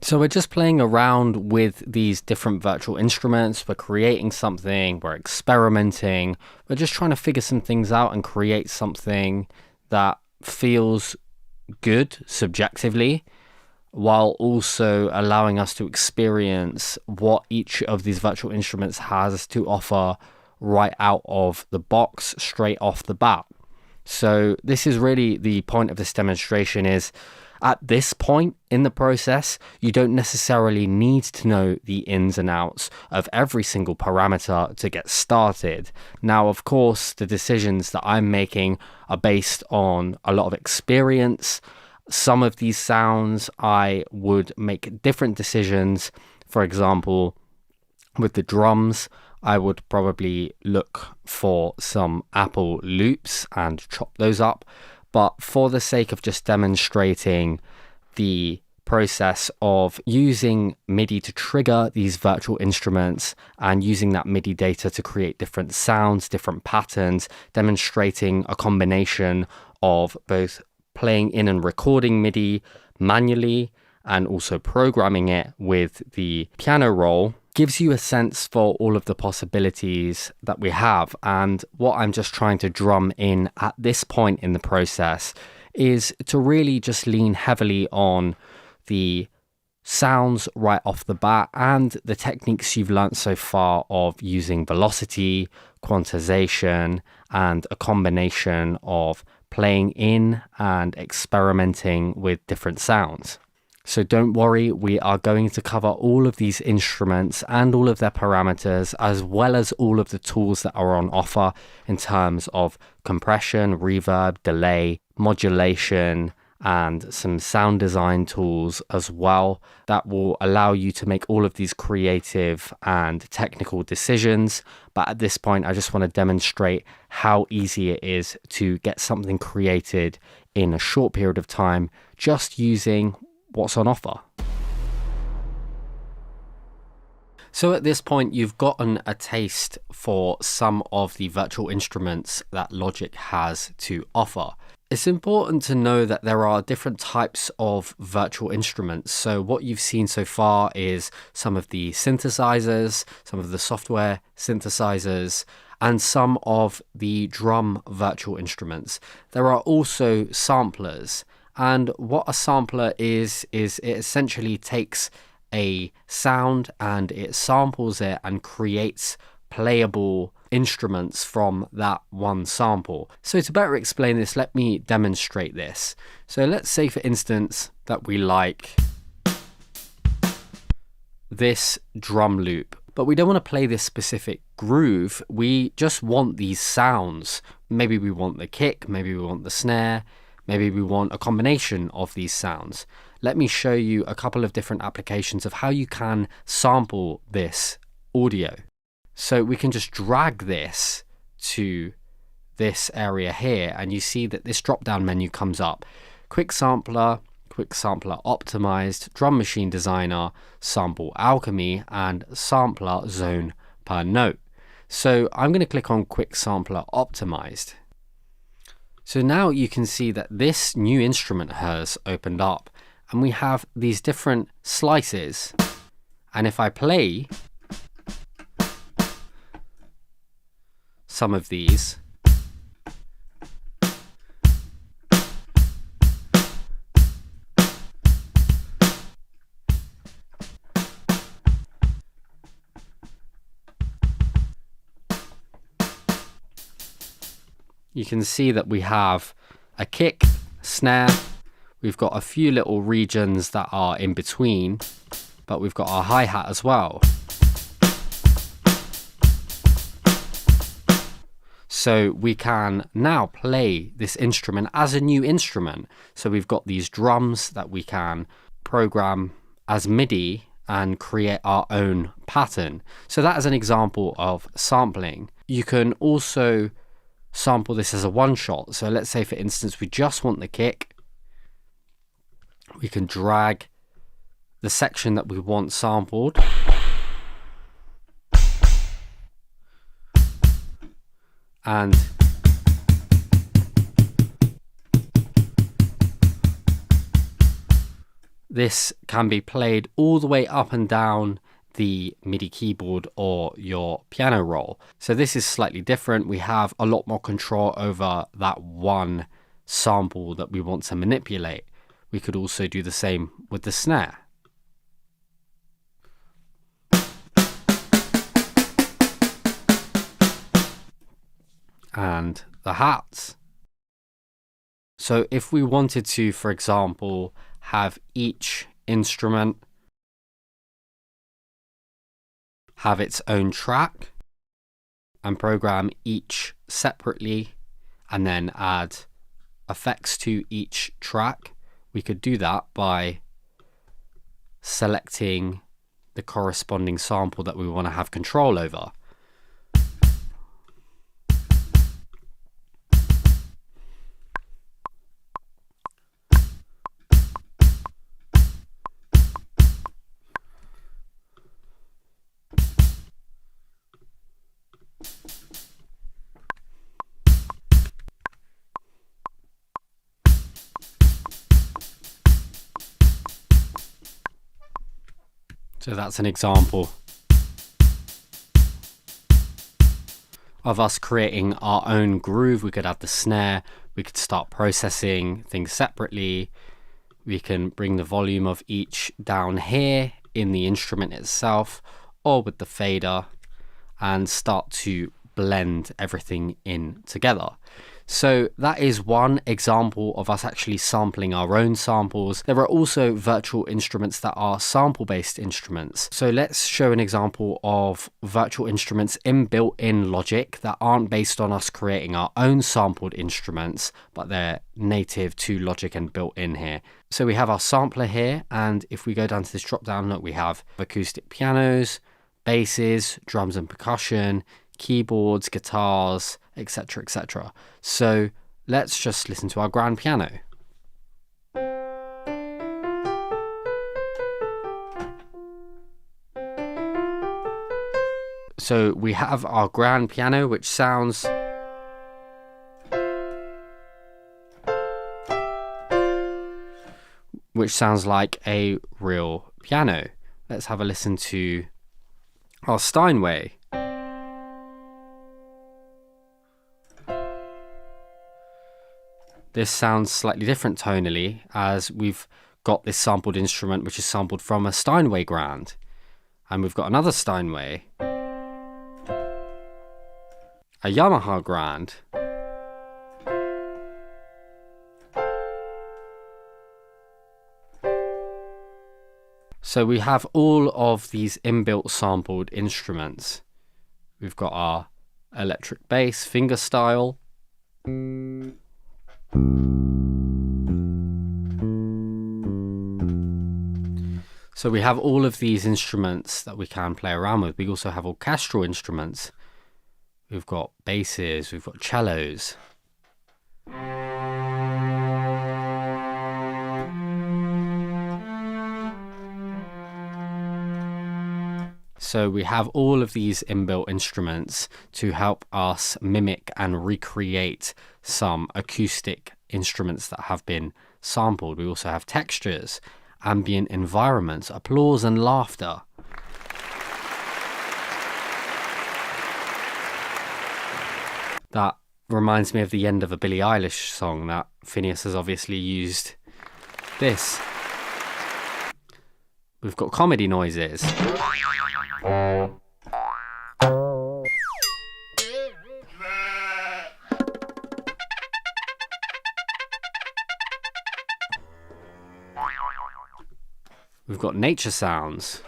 B: So we're just playing around with these different virtual instruments. We're creating something, we're experimenting. We're just trying to figure some things out and create something that feels good subjectively, while also allowing us to experience what each of these virtual instruments has to offer right out of the box, straight off the bat. So this is really the point of this demonstration. Is at this point in the process, you don't necessarily need to know the ins and outs of every single parameter to get started. Now, of course, the decisions that I'm making are based on a lot of experience. Some of these sounds, I would make different decisions. For example, with the drums, I would probably look for some Apple loops and chop those up. But for the sake of just demonstrating the process of using MIDI to trigger these virtual instruments and using that MIDI data to create different sounds, different patterns, demonstrating a combination of both playing in and recording MIDI manually and also programming it with the piano roll, gives you a sense for all of the possibilities that we have. And what I'm just trying to drum in at this point in the process is to really just lean heavily on the sounds right off the bat and the techniques you've learnt so far of using velocity, quantization, and a combination of playing in and experimenting with different sounds. So don't worry, we are going to cover all of these instruments and all of their parameters, as well as all of the tools that are on offer in terms of compression, reverb, delay, modulation, and some sound design tools as well that will allow you to make all of these creative and technical decisions. But at this point, I just want to demonstrate how easy it is to get something created in a short period of time, just using what's on offer. So at this point, you've gotten a taste for some of the virtual instruments that Logic has to offer. It's important to know that there are different types of virtual instruments. So what you've seen so far is some of the synthesizers, some of the software synthesizers, and some of the drum virtual instruments. There are also samplers. And what a sampler is it essentially takes a sound and it samples it and creates playable instruments from that one sample. So to better explain this, let me demonstrate this. So let's say, for instance, that we like this drum loop, but we don't want to play this specific groove. We just want these sounds. Maybe we want the kick, maybe we want the snare, maybe we want a combination of these sounds. Let me show you a couple of different applications of how you can sample this audio. So we can just drag this to this area here, and you see that this drop-down menu comes up. Quick Sampler Optimized, Drum Machine Designer, Sample Alchemy, and Sampler Zone per Note. So I'm going to click on Quick Sampler Optimized. So now you can see that this new instrument has opened up, and we have these different slices. And if I play some of these, you can see that we have a kick, snare, we've got a few little regions that are in between, but we've got our hi-hat as well. So we can now play this instrument as a new instrument. So we've got these drums that we can program as MIDI and create our own pattern. So that is an example of sampling. You can also sample this as a one shot. So let's say, for instance, we just want the kick. We can drag the section that we want sampled, and this can be played all the way up and down the MIDI keyboard or your piano roll. So this is slightly different. We have a lot more control over that one sample that we want to manipulate. We could also do the same with the snare. And the hats. So if we wanted to, for example, have each instrument have its own track and program each separately and then add effects to each track, we could do that by selecting the corresponding sample that we want to have control over. So that's an example of us creating our own groove. We could add the snare, we could start processing things separately. We can bring the volume of each down here in the instrument itself or with the fader and start to blend everything in together. So that is one example of us actually sampling our own samples. There are also virtual instruments that are sample-based instruments. So let's show an example of virtual instruments inbuilt in Logic that aren't based on us creating our own sampled instruments, but they're native to Logic and built in here. So we have our sampler here, and if we go down to this drop-down, look, we have acoustic pianos, basses, drums and percussion, keyboards, guitars, etc., etc. So let's just listen to our grand piano. So we have our grand piano, which sounds like a real piano. Let's have a listen to our Steinway. This sounds slightly different tonally, as we've got this sampled instrument which is sampled from a Steinway grand. And we've got another Steinway, a Yamaha grand, so we have all of these inbuilt sampled instruments. We've got our electric bass, fingerstyle. So we have all of these instruments that we can play around with. We also have orchestral instruments. We've got basses, we've got cellos. So we have all of these inbuilt instruments to help us mimic and recreate some acoustic instruments that have been sampled. We also have textures, ambient environments, applause and laughter. That reminds me of the end of a Billie Eilish song that Phineas has obviously used this. We've got comedy noises. We've got nature sounds.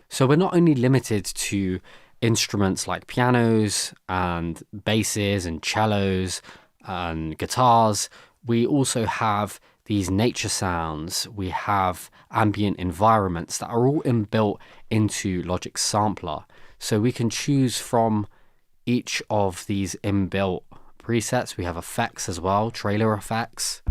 B: So we're not only limited to instruments like pianos and basses and cellos and guitars, we also have these nature sounds, we have ambient environments that are all inbuilt into Logic's sampler. So we can choose from each of these inbuilt presets. We have effects as well, trailer effects.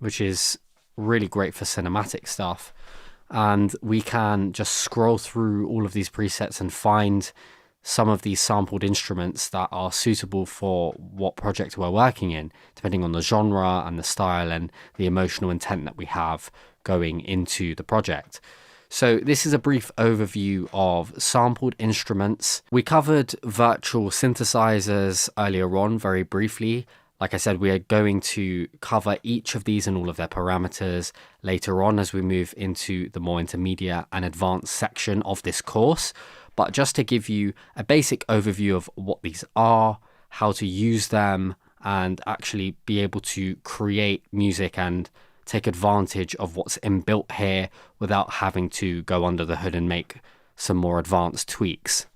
B: which is really great for cinematic stuff. And we can just scroll through all of these presets and find some of these sampled instruments that are suitable for what project we're working in, depending on the genre and the style and the emotional intent that we have going into the project. So this is a brief overview of sampled instruments. We covered virtual synthesizers earlier on very briefly. Like I said, we are going to cover each of these and all of their parameters later on as we move into the more intermediate and advanced section of this course. But just to give you a basic overview of what these are, how to use them, and actually be able to create music and take advantage of what's inbuilt here without having to go under the hood and make some more advanced tweaks.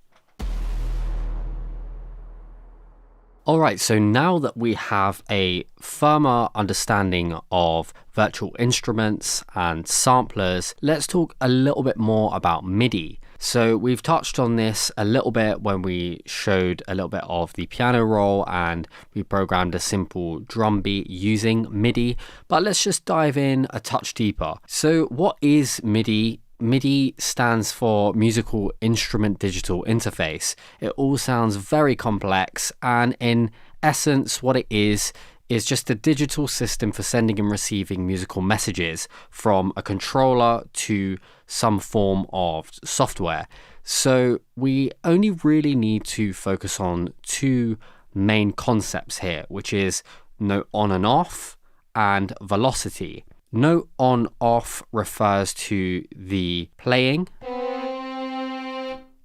B: All right, so now that we have a firmer understanding of virtual instruments and samplers, let's talk a little bit more about MIDI. So we've touched on this a little bit when we showed a little bit of the piano roll and we programmed a simple drum beat using MIDI, but let's just dive in a touch deeper. So what is MIDI? MIDI stands for Musical Instrument Digital Interface. It all sounds very complex, and in essence what it is just a digital system for sending and receiving musical messages from a controller to some form of software. So we only really need to focus on two main concepts here, which is note on and off and velocity. Note on off refers to the playing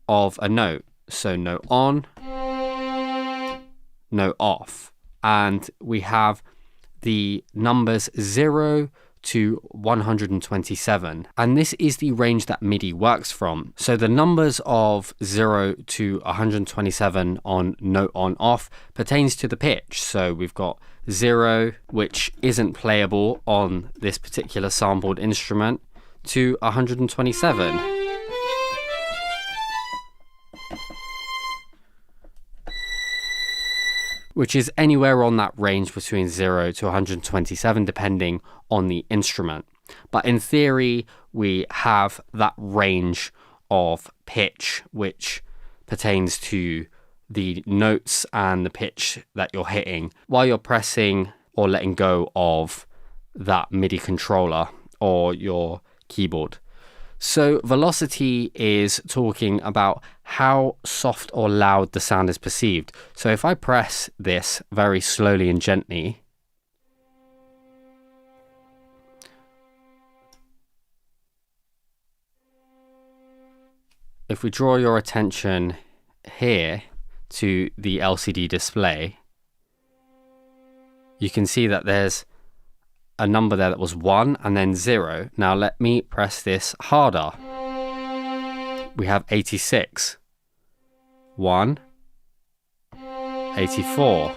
B: of a note. So note on, note off. And we have the numbers 0 to 127. And this is the range that MIDI works from. So the numbers of 0 to 127 on note on off pertains to the pitch. So we've got 0, which isn't playable on this particular sampled instrument, to 127. Which is anywhere on that range between 0 to 127, depending on the instrument. But in theory, we have that range of pitch, which pertains to the notes and the pitch that you're hitting while you're pressing or letting go of that MIDI controller or your keyboard. So velocity is talking about how soft or loud the sound is perceived. So if I press this very slowly and gently, if we draw your attention here to the LCD display, you can see that there's a number there that was 1 and then 0. Now let me press this harder. We have 86, 1, 84,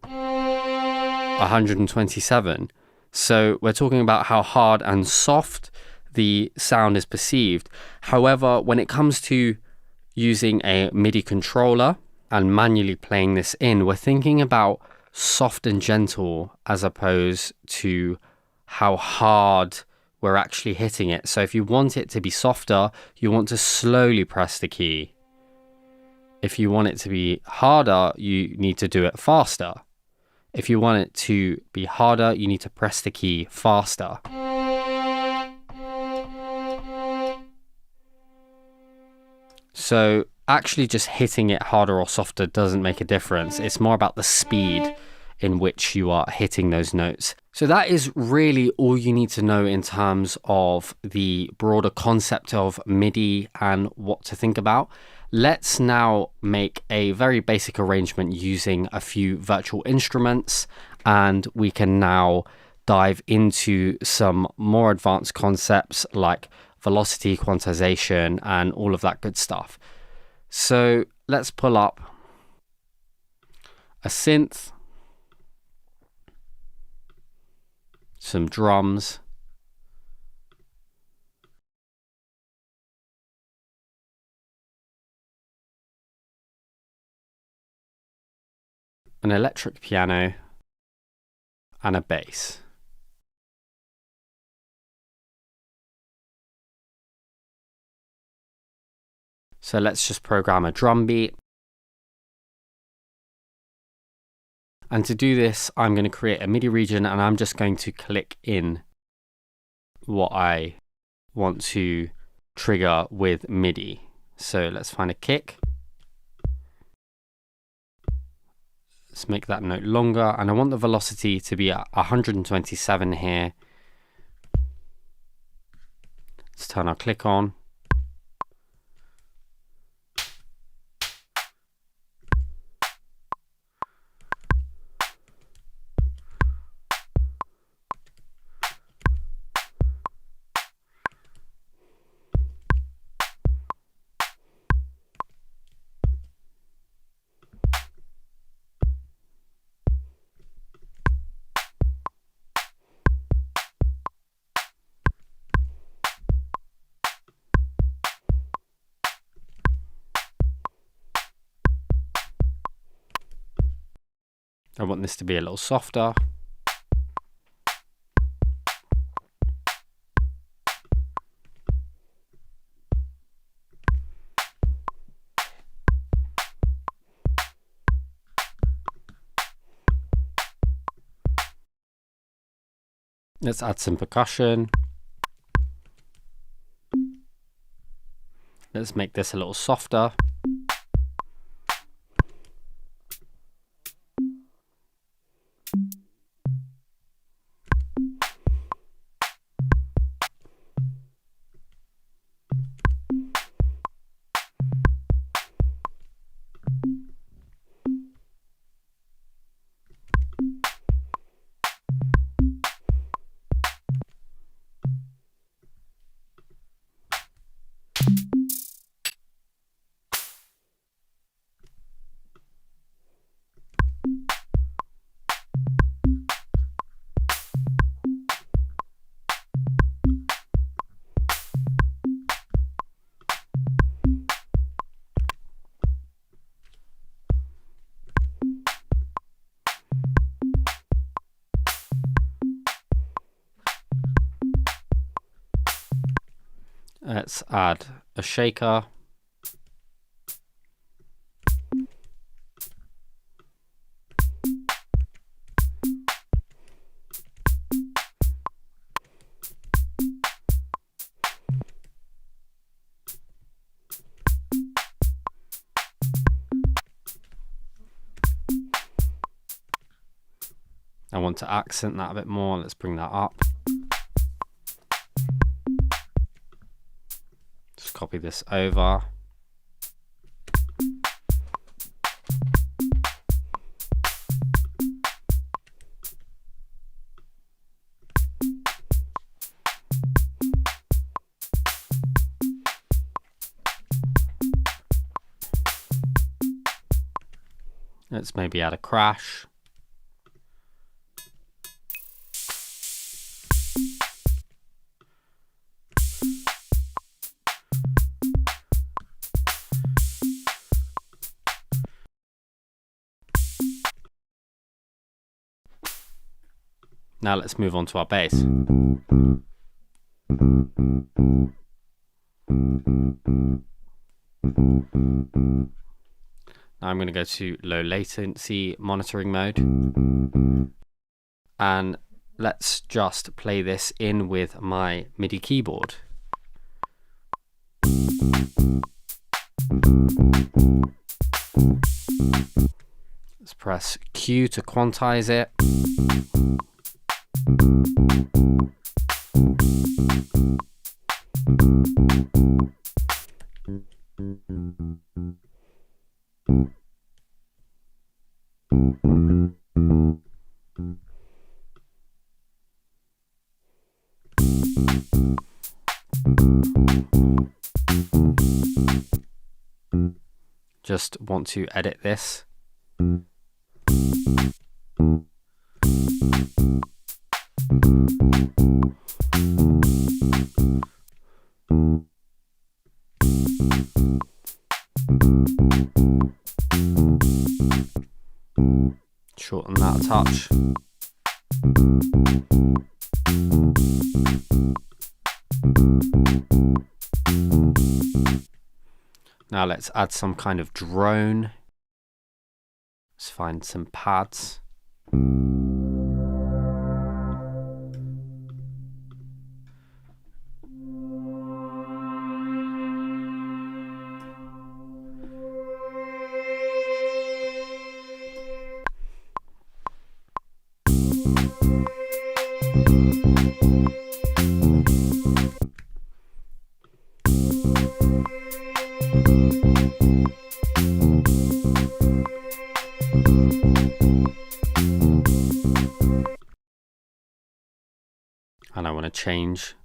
B: 127. So we're talking about how hard and soft the sound is perceived. However, when it comes to using a MIDI controller and manually playing this in, we're thinking about soft and gentle as opposed to how hard we're actually hitting it. So if you want it to be softer, you want to slowly press the key. If you want it to be harder, you need to do it faster. If you want it to be harder, you need to press the key faster. So actually just hitting it harder or softer doesn't make a difference. It's more about the speed in which you are hitting those notes. So that is really all you need to know in terms of the broader concept of MIDI and what to think about. Let's now make a very basic arrangement using a few virtual instruments, and we can now dive into some more advanced concepts like velocity, quantization, and all of that good stuff. So let's pull up a synth, some drums, an electric piano, and a bass. So let's just program a drum beat. And to do this, I'm going to create a MIDI region, and I'm just going to click in what I want to trigger with MIDI. So let's find a kick. Let's make that note longer, and I want the velocity to be at 127 here. Let's turn our click on. I want this to be a little softer. Let's add some percussion. Let's make this a little softer. Let's add a shaker. I want to accent that a bit more. Let's bring that up. Just copy this over. Let's maybe add a crash. Now let's move on to our bass. Now I'm going to go to low latency monitoring mode. And let's just play this in with my MIDI keyboard. Let's press Q to quantize it. Just want to edit this. Shorten that a touch. Now let's add some kind of drone. Let's find some pads. And I want to change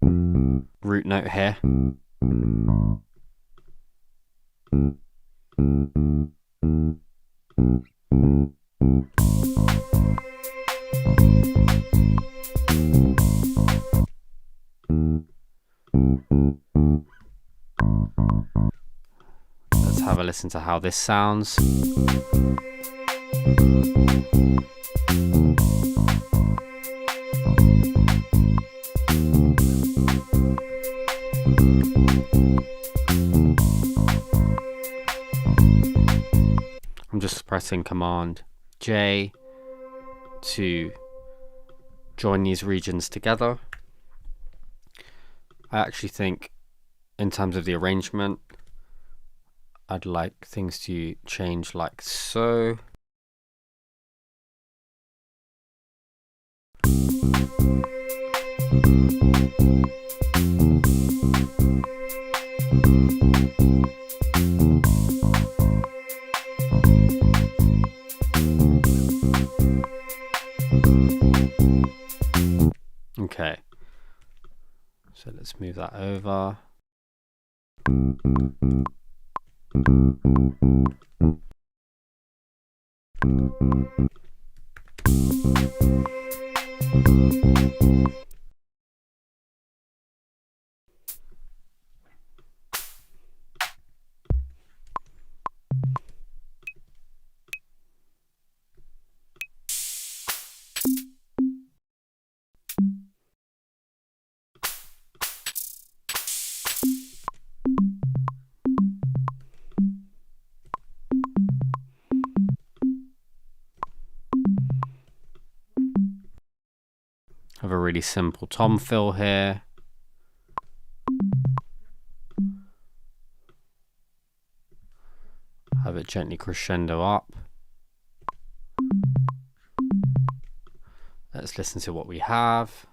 B: root note here. Let's have a listen to how this sounds. I'm just pressing Command J to join these regions together. I actually think in terms of the arrangement, I'd like things to change like so. Okay, so let's move that over. Have a really simple tom fill here. Have it gently crescendo up. Let's listen to what we have.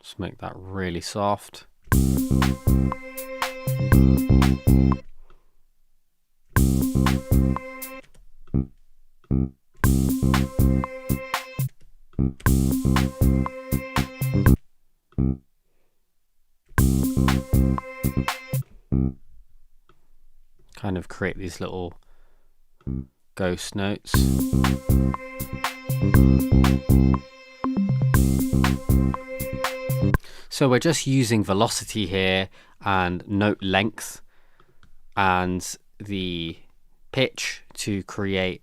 B: Just make that really soft. Kind of create these little ghost notes. So we're just using velocity here and note length and the pitch to create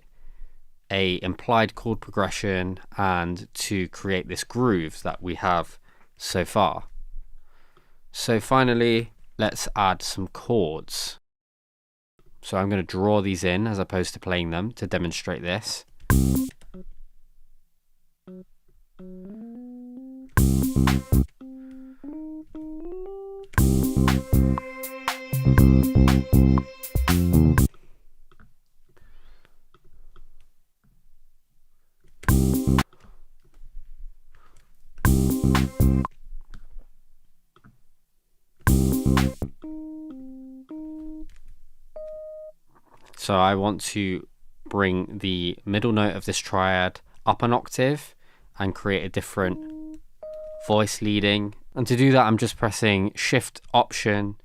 B: a implied chord progression and to create this groove that we have so far. So finally, let's add some chords. So I'm going to draw these in as opposed to playing them to demonstrate this. So I want to bring the middle note of this triad up an octave and create a different voice leading. And to do that, I'm just pressing Shift Option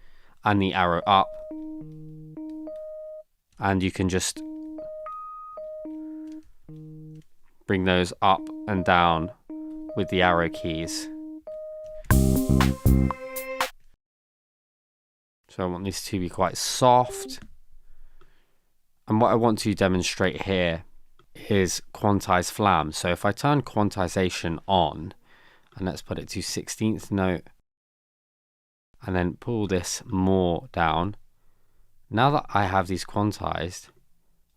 B: and the arrow up. and you can just bring those up and down with the arrow keys. So I want this to be quite soft. And what I want to demonstrate here is quantize flam. So if I turn quantization on, and let's put it to 16th note, and then pull this more down. Now that I have these quantized,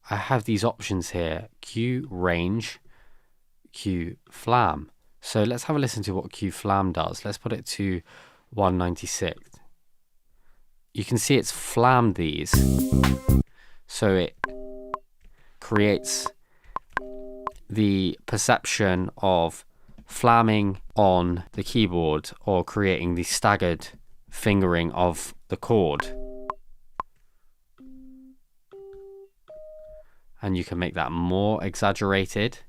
B: I have these options here: Q range, Q flam. So let's have a listen to what Q flam does. Let's put it to 196. You can see it's flammed these. So it creates the perception of flamming on the keyboard, or creating the staggered fingering of the chord. And you can make that more exaggerated.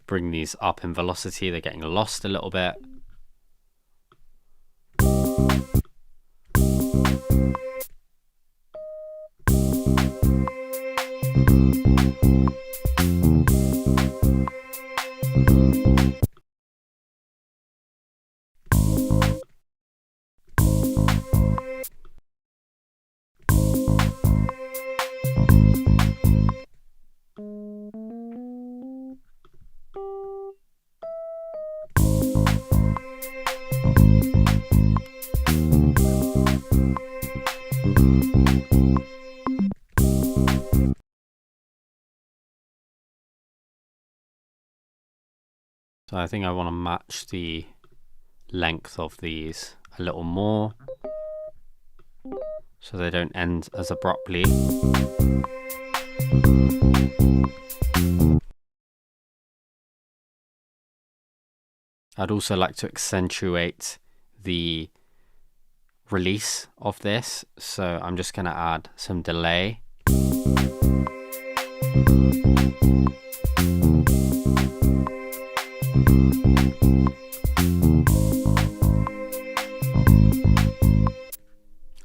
B: Bring these up in velocity, they're getting lost a little bit. So I think I want to match the length of these a little more, so they don't end as abruptly. I'd also like to accentuate the release of this, so I'm just going to add some delay.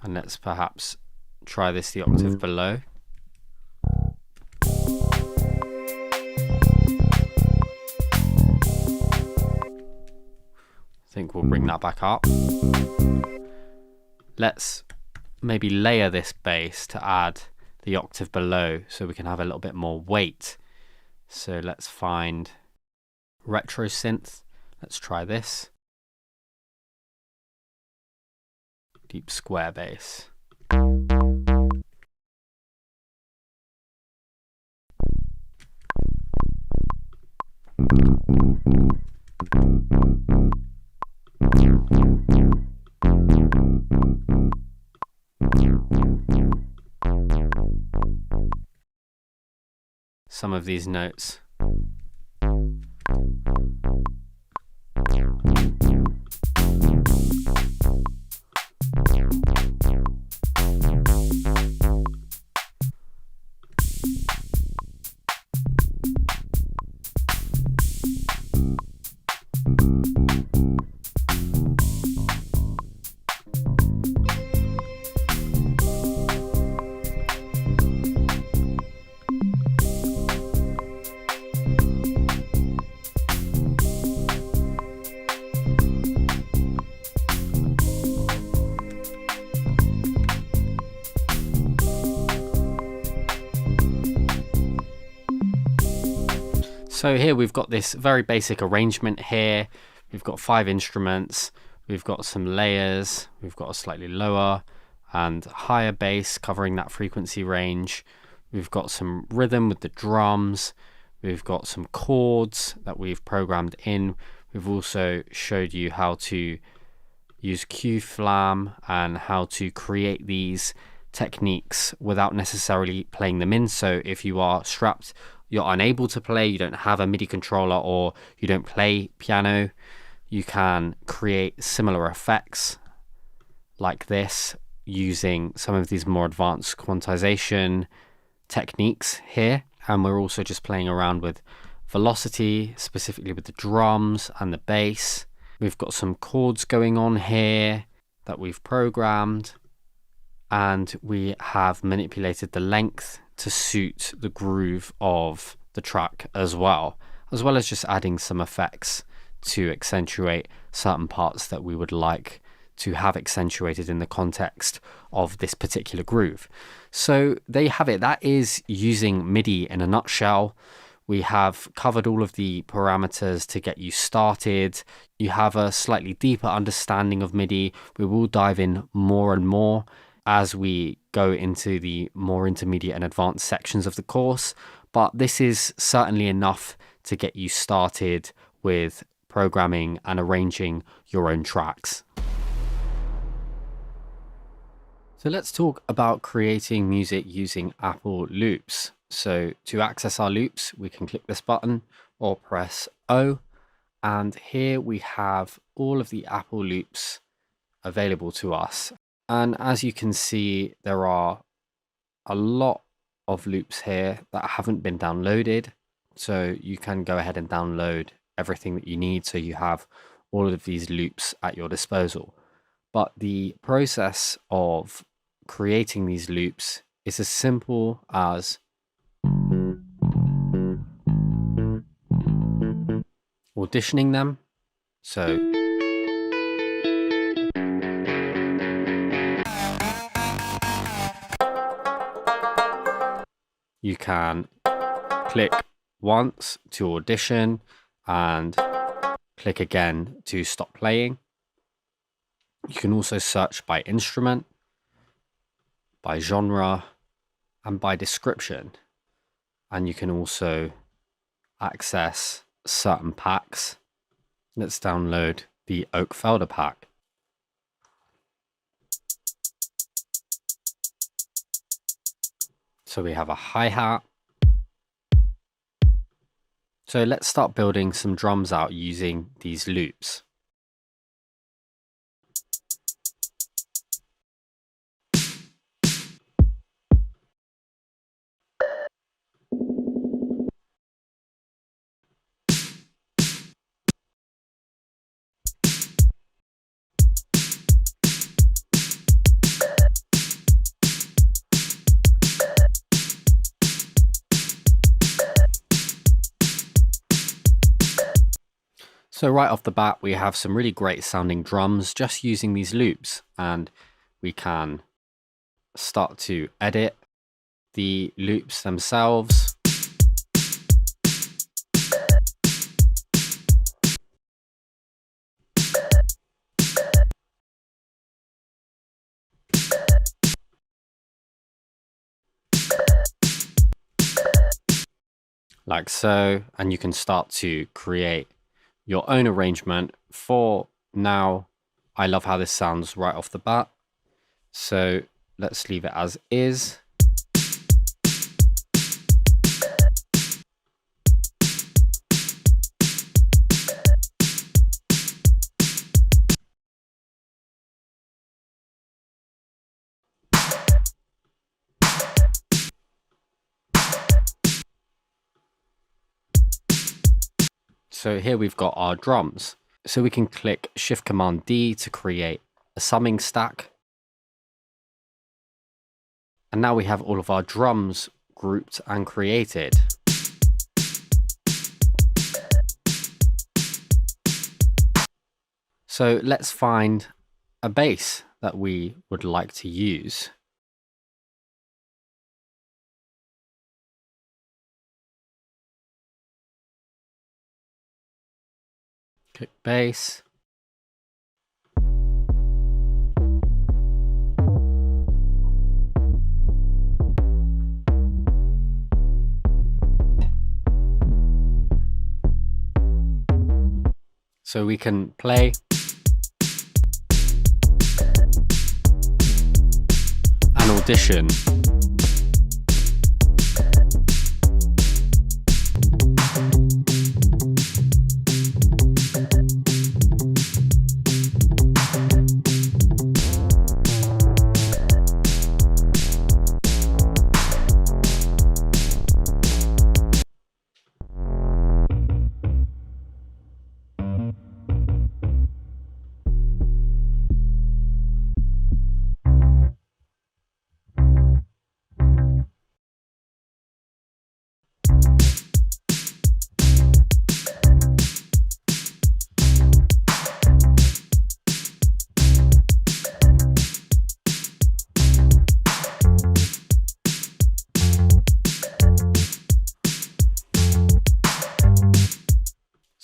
B: And let's perhaps try this the octave below. I think we'll bring that back up. Let's maybe layer this bass to add the octave below so we can have a little bit more weight. So let's find retro synth. Let's try this. Deep square bass. Some of these notes. So here we've got this very basic arrangement here. We've got 5 instruments, we've got some layers, we've got a slightly lower and higher bass covering that frequency range. We've got some rhythm with the drums. We've got some chords that we've programmed in. We've also showed you how to use QFlam and how to create these techniques without necessarily playing them in. So if you are strapped, you're unable to play, you don't have a MIDI controller, or you don't play piano, you can create similar effects like this using some of these more advanced quantization techniques here. And we're also just playing around with velocity, specifically with the drums and the bass. We've got some chords going on here that we've programmed, and we have manipulated the length to suit the groove of the track as well as just adding some effects to accentuate certain parts that we would like to have accentuated in the context of this particular groove. So there you have it. That is using MIDI in a nutshell. We have covered all of the parameters to get you started. You have a slightly deeper understanding of MIDI. We will dive in more and more as we go into the more intermediate and advanced sections of the course, but this is certainly enough to get you started with programming and arranging your own tracks. So let's talk about creating music using Apple Loops. So to access our loops, we can click this button or press O, and here we have all of the Apple Loops available to us. And as you can see, there are a lot of loops here that haven't been downloaded. So you can go ahead and download everything that you need, so you have all of these loops at your disposal. But the process of creating these loops is as simple as auditioning them. So you can click once to audition and click again to stop playing. You can also search by instrument, by genre, and by description. And you can also access certain packs. Let's download the Oakfelder pack. So we have a hi-hat. So let's start building some drums out using these loops. So right off the bat, we have some really great sounding drums just using these loops, and we can start to edit the loops themselves. Like so, and you can start to create your own arrangement. For now, I love how this sounds right off the bat, so let's leave it as is. So here we've got our drums. So we can click Shift Command D to create a summing stack. And now we have all of our drums grouped and created. So let's find a bass that we would like to use. Click bass. So we can play and audition.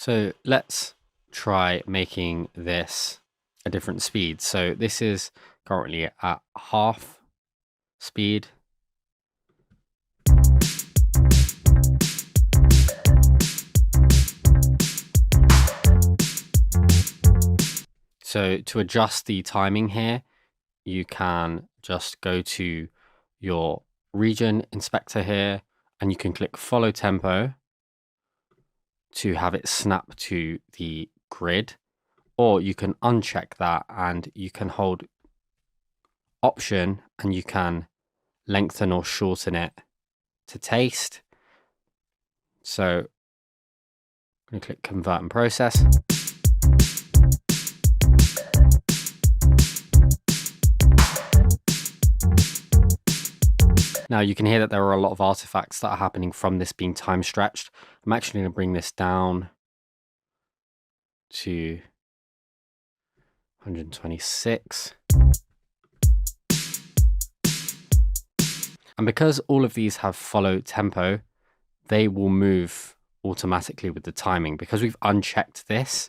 B: So let's try making this a different speed. So this is currently at half speed. So to adjust the timing here, you can just go to your region inspector here and you can click follow tempo to have it snap to the grid, or you can uncheck that and you can hold option and you can lengthen or shorten it to taste. So I'm going to click convert and process. Now you can hear that there are a lot of artifacts that are happening from this being time stretched. I'm actually going to bring this down to 126. And because all of these have follow tempo, they will move automatically with the timing. Because we've unchecked this,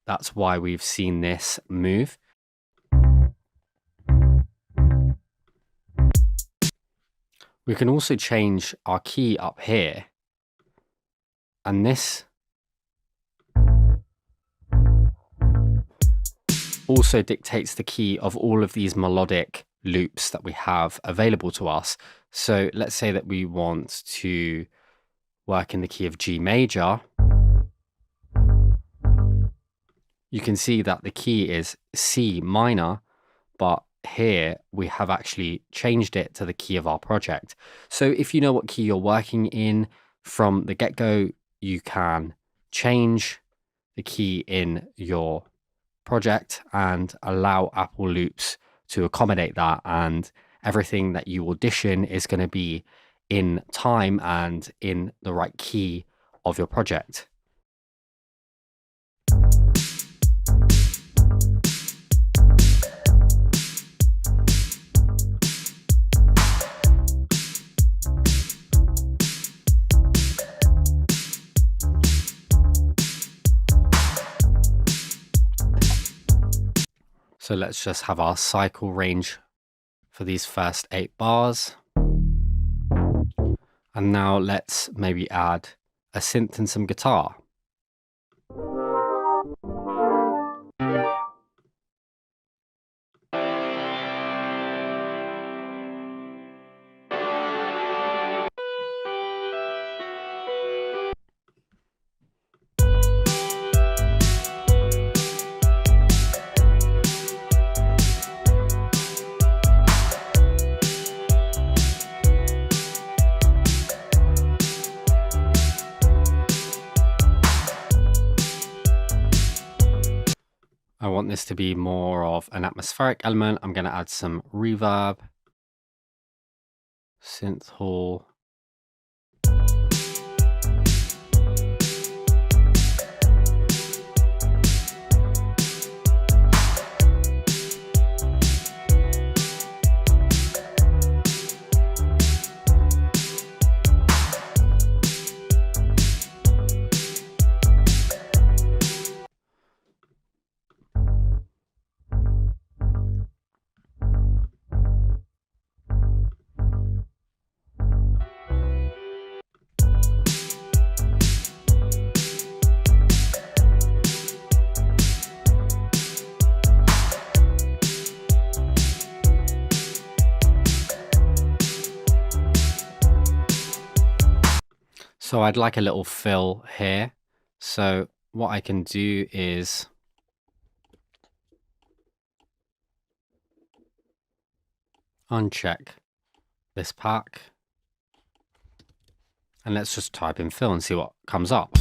B: that's why we've seen this move. We can also change our key up here, and this also dictates the key of all of these melodic loops that we have available to us. So let's say that we want to work in the key of G major. You can see that the key is C minor, but here we have actually changed it to the key of our project. So if you know what key you're working in from the get-go, you can change the key in your project and allow Apple Loops to accommodate that, and everything that you audition is going to be in time and in the right key of your project. So let's just have our cycle range for these first 8 bars. And now let's maybe add a synth and some guitar. I want this to be more of an atmospheric element. I'm going to add some reverb, synth hall. So I'd like a little fill here. So what I can do is uncheck this pack. And let's just type in fill and see what comes up.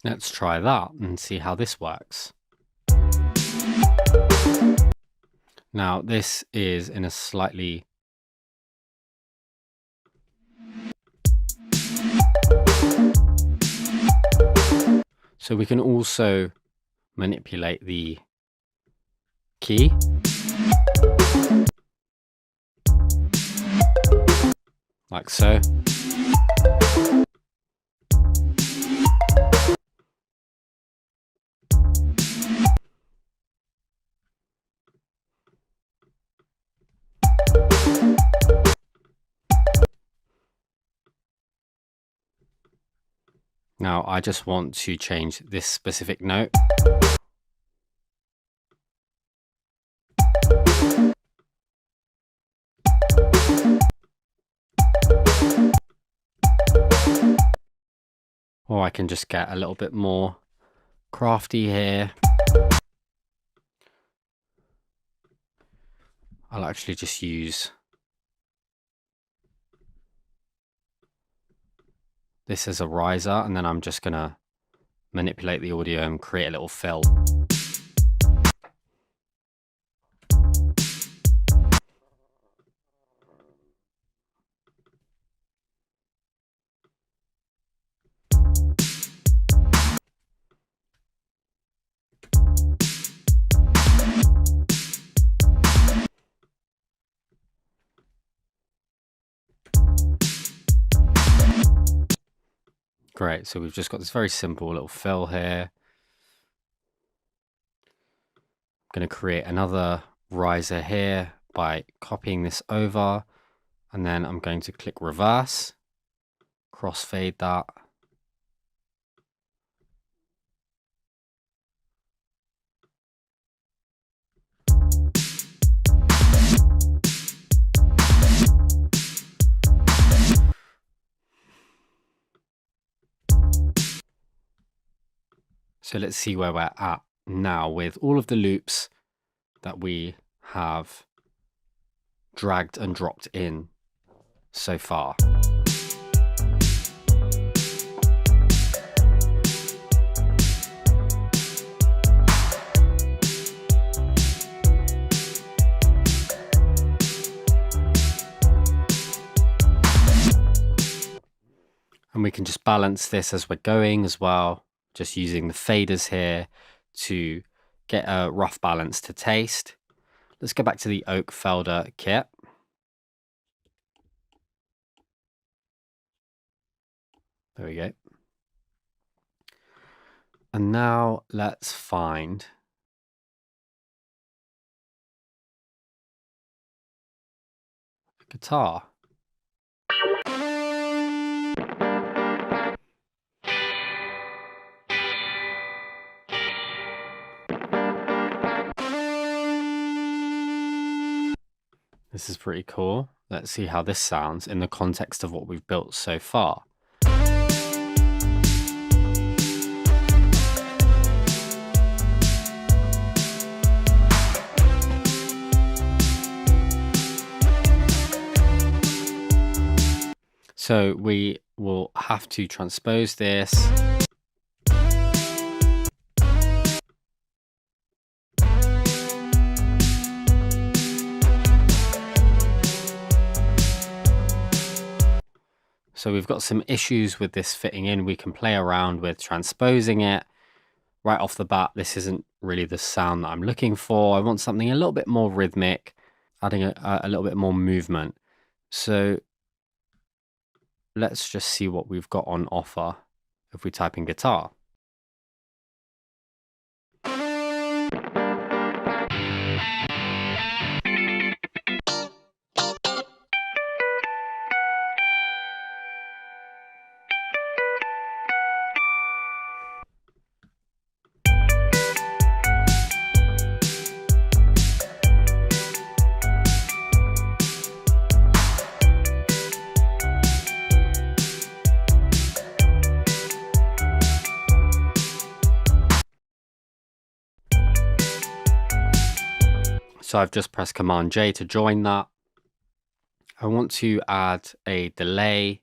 B: Let's try that and see how this works. Now this is in a slightly so we can also manipulate the key. Like so. Now I just want to change this specific note. Or I can just get a little bit more crafty here. I'll actually just use this as a riser, and then I'm just gonna manipulate the audio and create a little fill. Great, so we've just got this very simple little fill here. I'm going to create another riser here by copying this over, and then I'm going to click reverse, crossfade that. So let's see where we're at now with all of the loops that we have dragged and dropped in so far. And we can just balance this as we're going as well. Just using the faders here to get a rough balance to taste. Let's go back to the Oak Felder kit. There we go. And now let's find a guitar. This is pretty cool. Let's see how this sounds in the context of what we've built so far. So we will have to transpose this. So So we've got some issues with this fitting in. We can play around with transposing it. Right off the bat, this isn't really the sound that I'm looking for. I want something a little bit more rhythmic, adding a little bit more movement. So let's just see what we've got on offer if we type in guitar. So I've just pressed Command J to join that. I want to add a delay.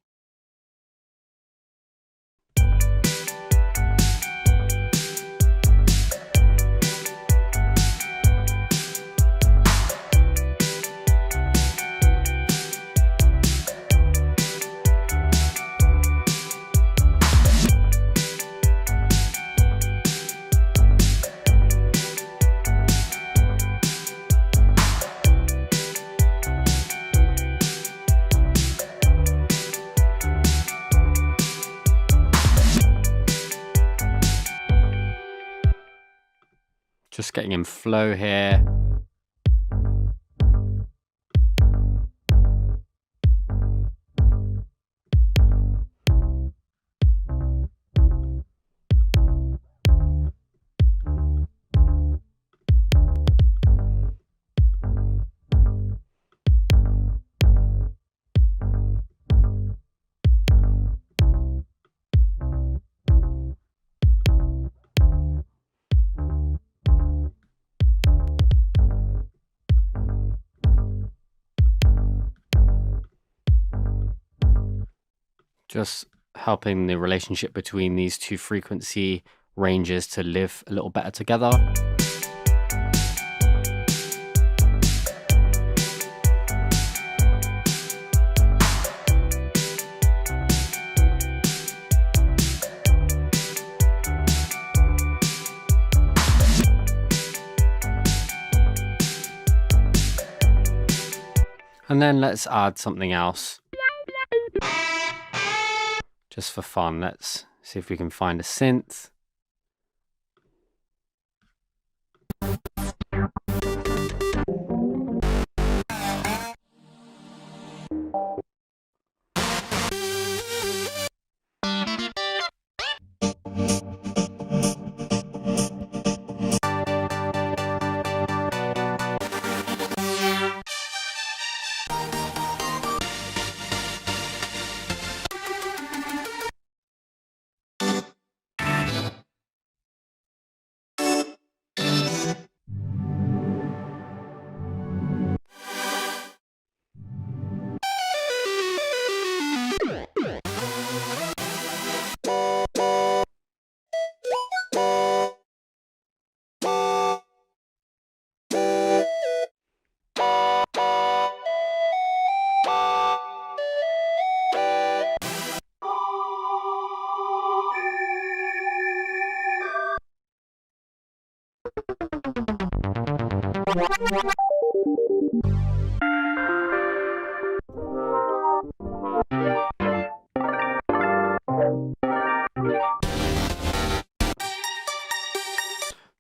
B: Just getting in flow here. Just helping the relationship between these two frequency ranges to live a little better together. And then let's add something else. Just for fun, let's see if we can find a synth.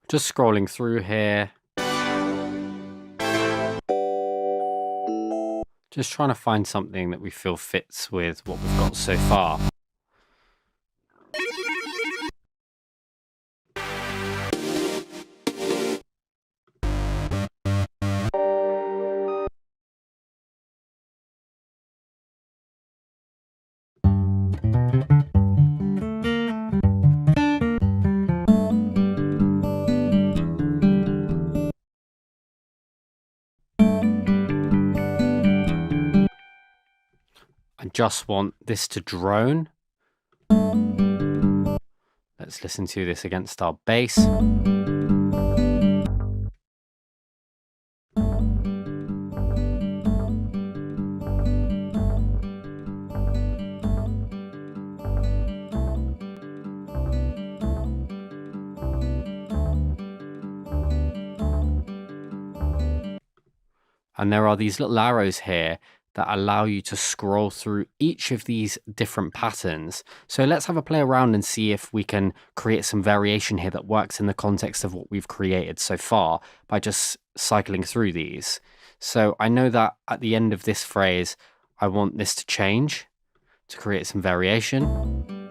B: Just scrolling through here. Just trying to find something that we feel fits with what we've got so far. I just want this to drone. Let's listen to this against our bass. And there are these little arrows here that allow you to scroll through each of these different patterns. So let's have a play around and see if we can create some variation here that works in the context of what we've created so far by just cycling through these. So I know that at the end of this phrase, I want this to change to create some variation.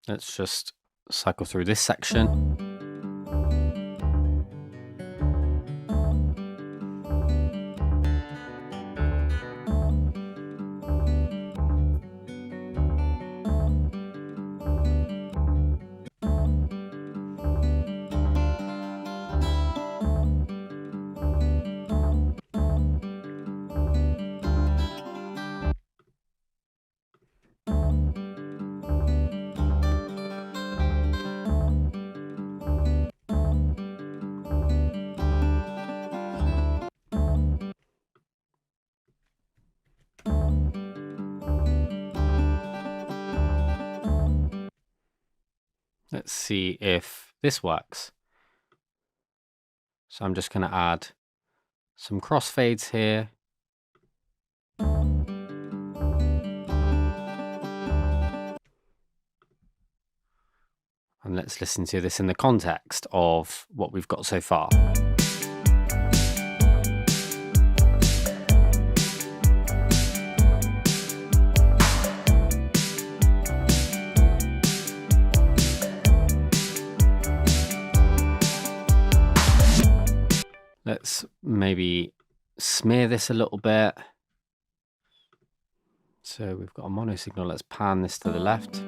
B: Let's just cycle through this section. Let's see if this works. So I'm just going to add some crossfades here. And let's listen to this in the context of what we've got so far. Let's maybe smear this a little bit. So we've got a mono signal. Let's pan this to the left.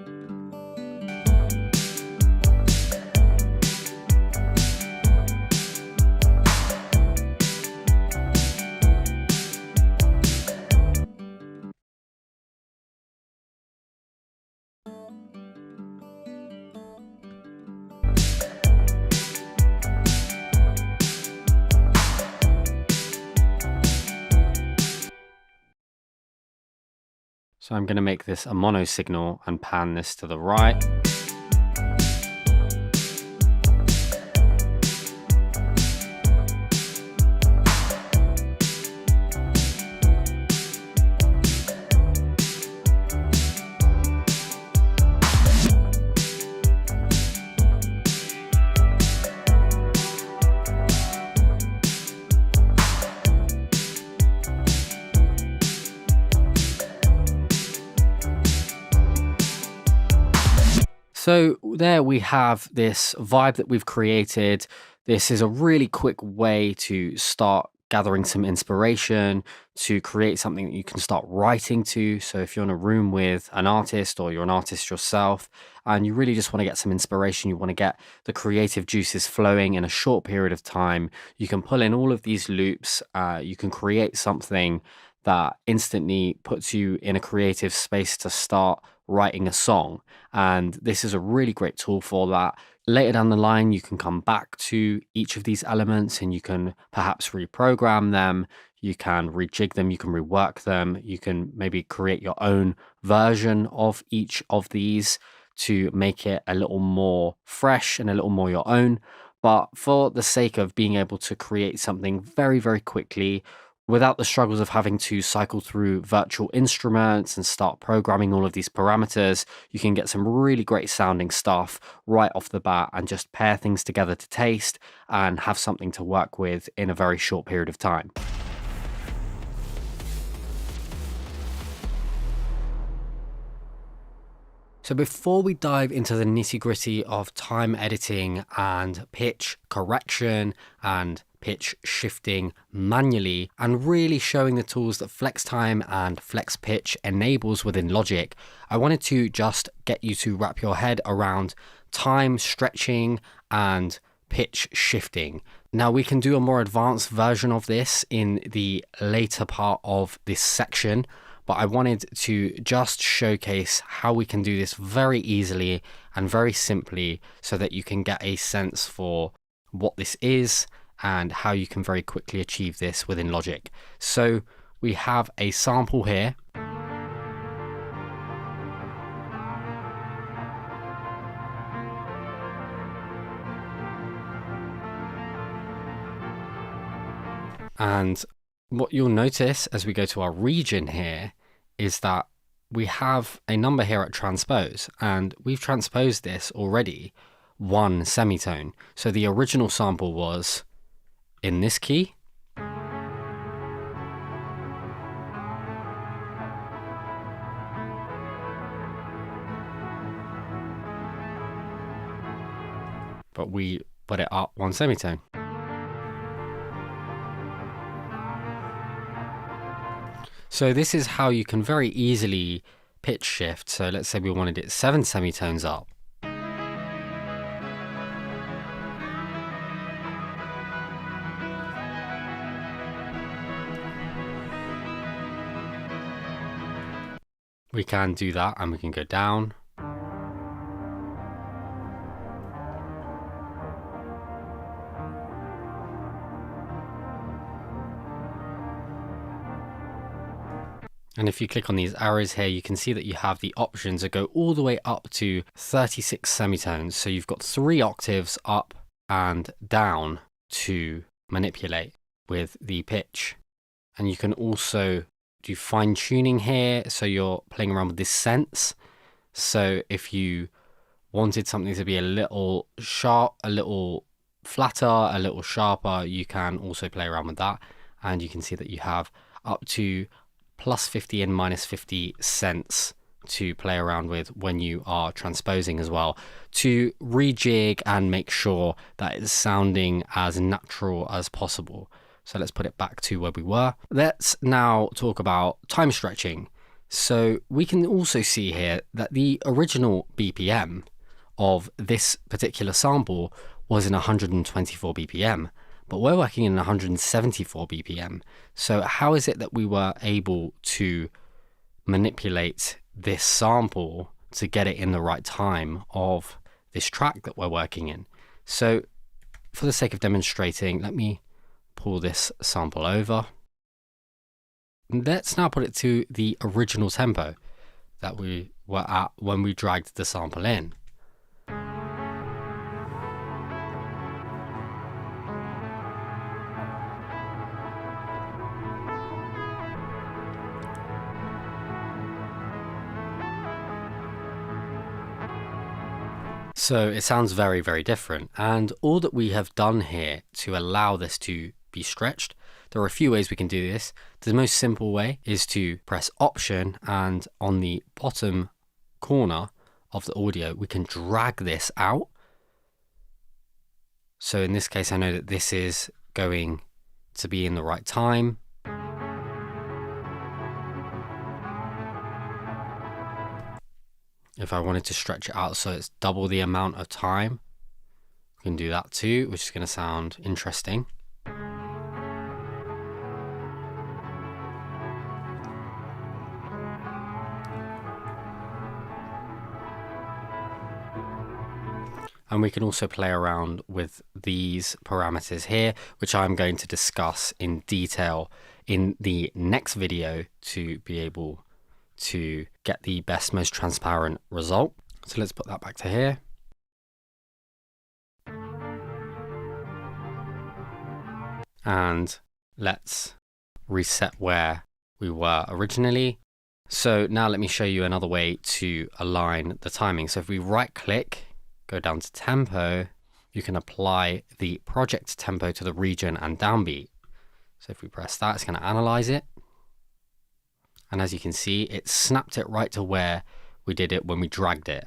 B: So I'm going to make this a mono signal and pan this to the right. So there we have this vibe that we've created. This is a really quick way to start gathering some inspiration, to create something that you can start writing to. So if you're in a room with an artist or you're an artist yourself and you really just want to get some inspiration, you want to get the creative juices flowing in a short period of time, you can pull in all of these loops. You can create something that instantly puts you in a creative space to start writing a song. And this is a really great tool for that. Later down the line, you can come back to each of these elements and you can perhaps reprogram them, you can rejig them, you can rework them, you can maybe create your own version of each of these to make it a little more fresh and a little more your own. But for the sake of being able to create something very, very quickly, without the struggles of having to cycle through virtual instruments and start programming all of these parameters, you can get some really great sounding stuff right off the bat and just pair things together to taste and have something to work with in a very short period of time. So before we dive into the nitty-gritty of time editing and pitch correction and pitch shifting manually and really showing the tools that FlexTime and FlexPitch enables within Logic, I wanted to just get you to wrap your head around time stretching and pitch shifting. Now we can do a more advanced version of this in the later part of this section, but I wanted to just showcase how we can do this very easily and very simply so that you can get a sense for what this is and how you can very quickly achieve this within Logic. So we have a sample here. And what you'll notice as we go to our region here is that we have a number here at transpose, and we've transposed this already 1 semitone. So the original sample was in this key. But we put it up 1 semitone. So this is how you can very easily pitch shift. So let's say we wanted it 7 semitones up. We can do that, and we can go down. And if you click on these arrows here, you can see that you have the option to go all the way up to 36 semitones. So you've got 3 octaves up and down to manipulate with the pitch. And you can also do fine tuning here. So you're playing around with this sense. So if you wanted something to be a little sharp, a little flatter, a little sharper, you can also play around with that. And you can see that you have up to plus 50 and minus 50 cents to play around with when you are transposing as well, to rejig and make sure that it's sounding as natural as possible. So let's put it back to where we were. Let's now talk about time stretching. So we can also see here that the original BPM of this particular sample was in 124 BPM. But we're working in 174 BPM. So how is it that we were able to manipulate this sample to get it in the right time of this track that we're working in? So for the sake of demonstrating, let me pull this sample over. Let's now put it to the original tempo that we were at when we dragged the sample in. So it sounds very, very different. And all that we have done here to allow this to be stretched, there are a few ways we can do this. The most simple way is to press Option, and on the bottom corner of the audio, we can drag this out. So in this case, I know that this is going to be in the right time. If I wanted to stretch it out so it's double the amount of time, we can do that too, which is going to sound interesting. And we can also play around with these parameters here, which I'm going to discuss in detail in the next video to be able to get the best, most transparent result. So let's put that back to here. And let's reset where we were originally. So now let me show you another way to align the timing. So if we right click, go down to tempo, you can apply the project tempo to the region and downbeat. So if we press that, it's going to analyze it. And as you can see, it snapped it right to where we did it when we dragged it.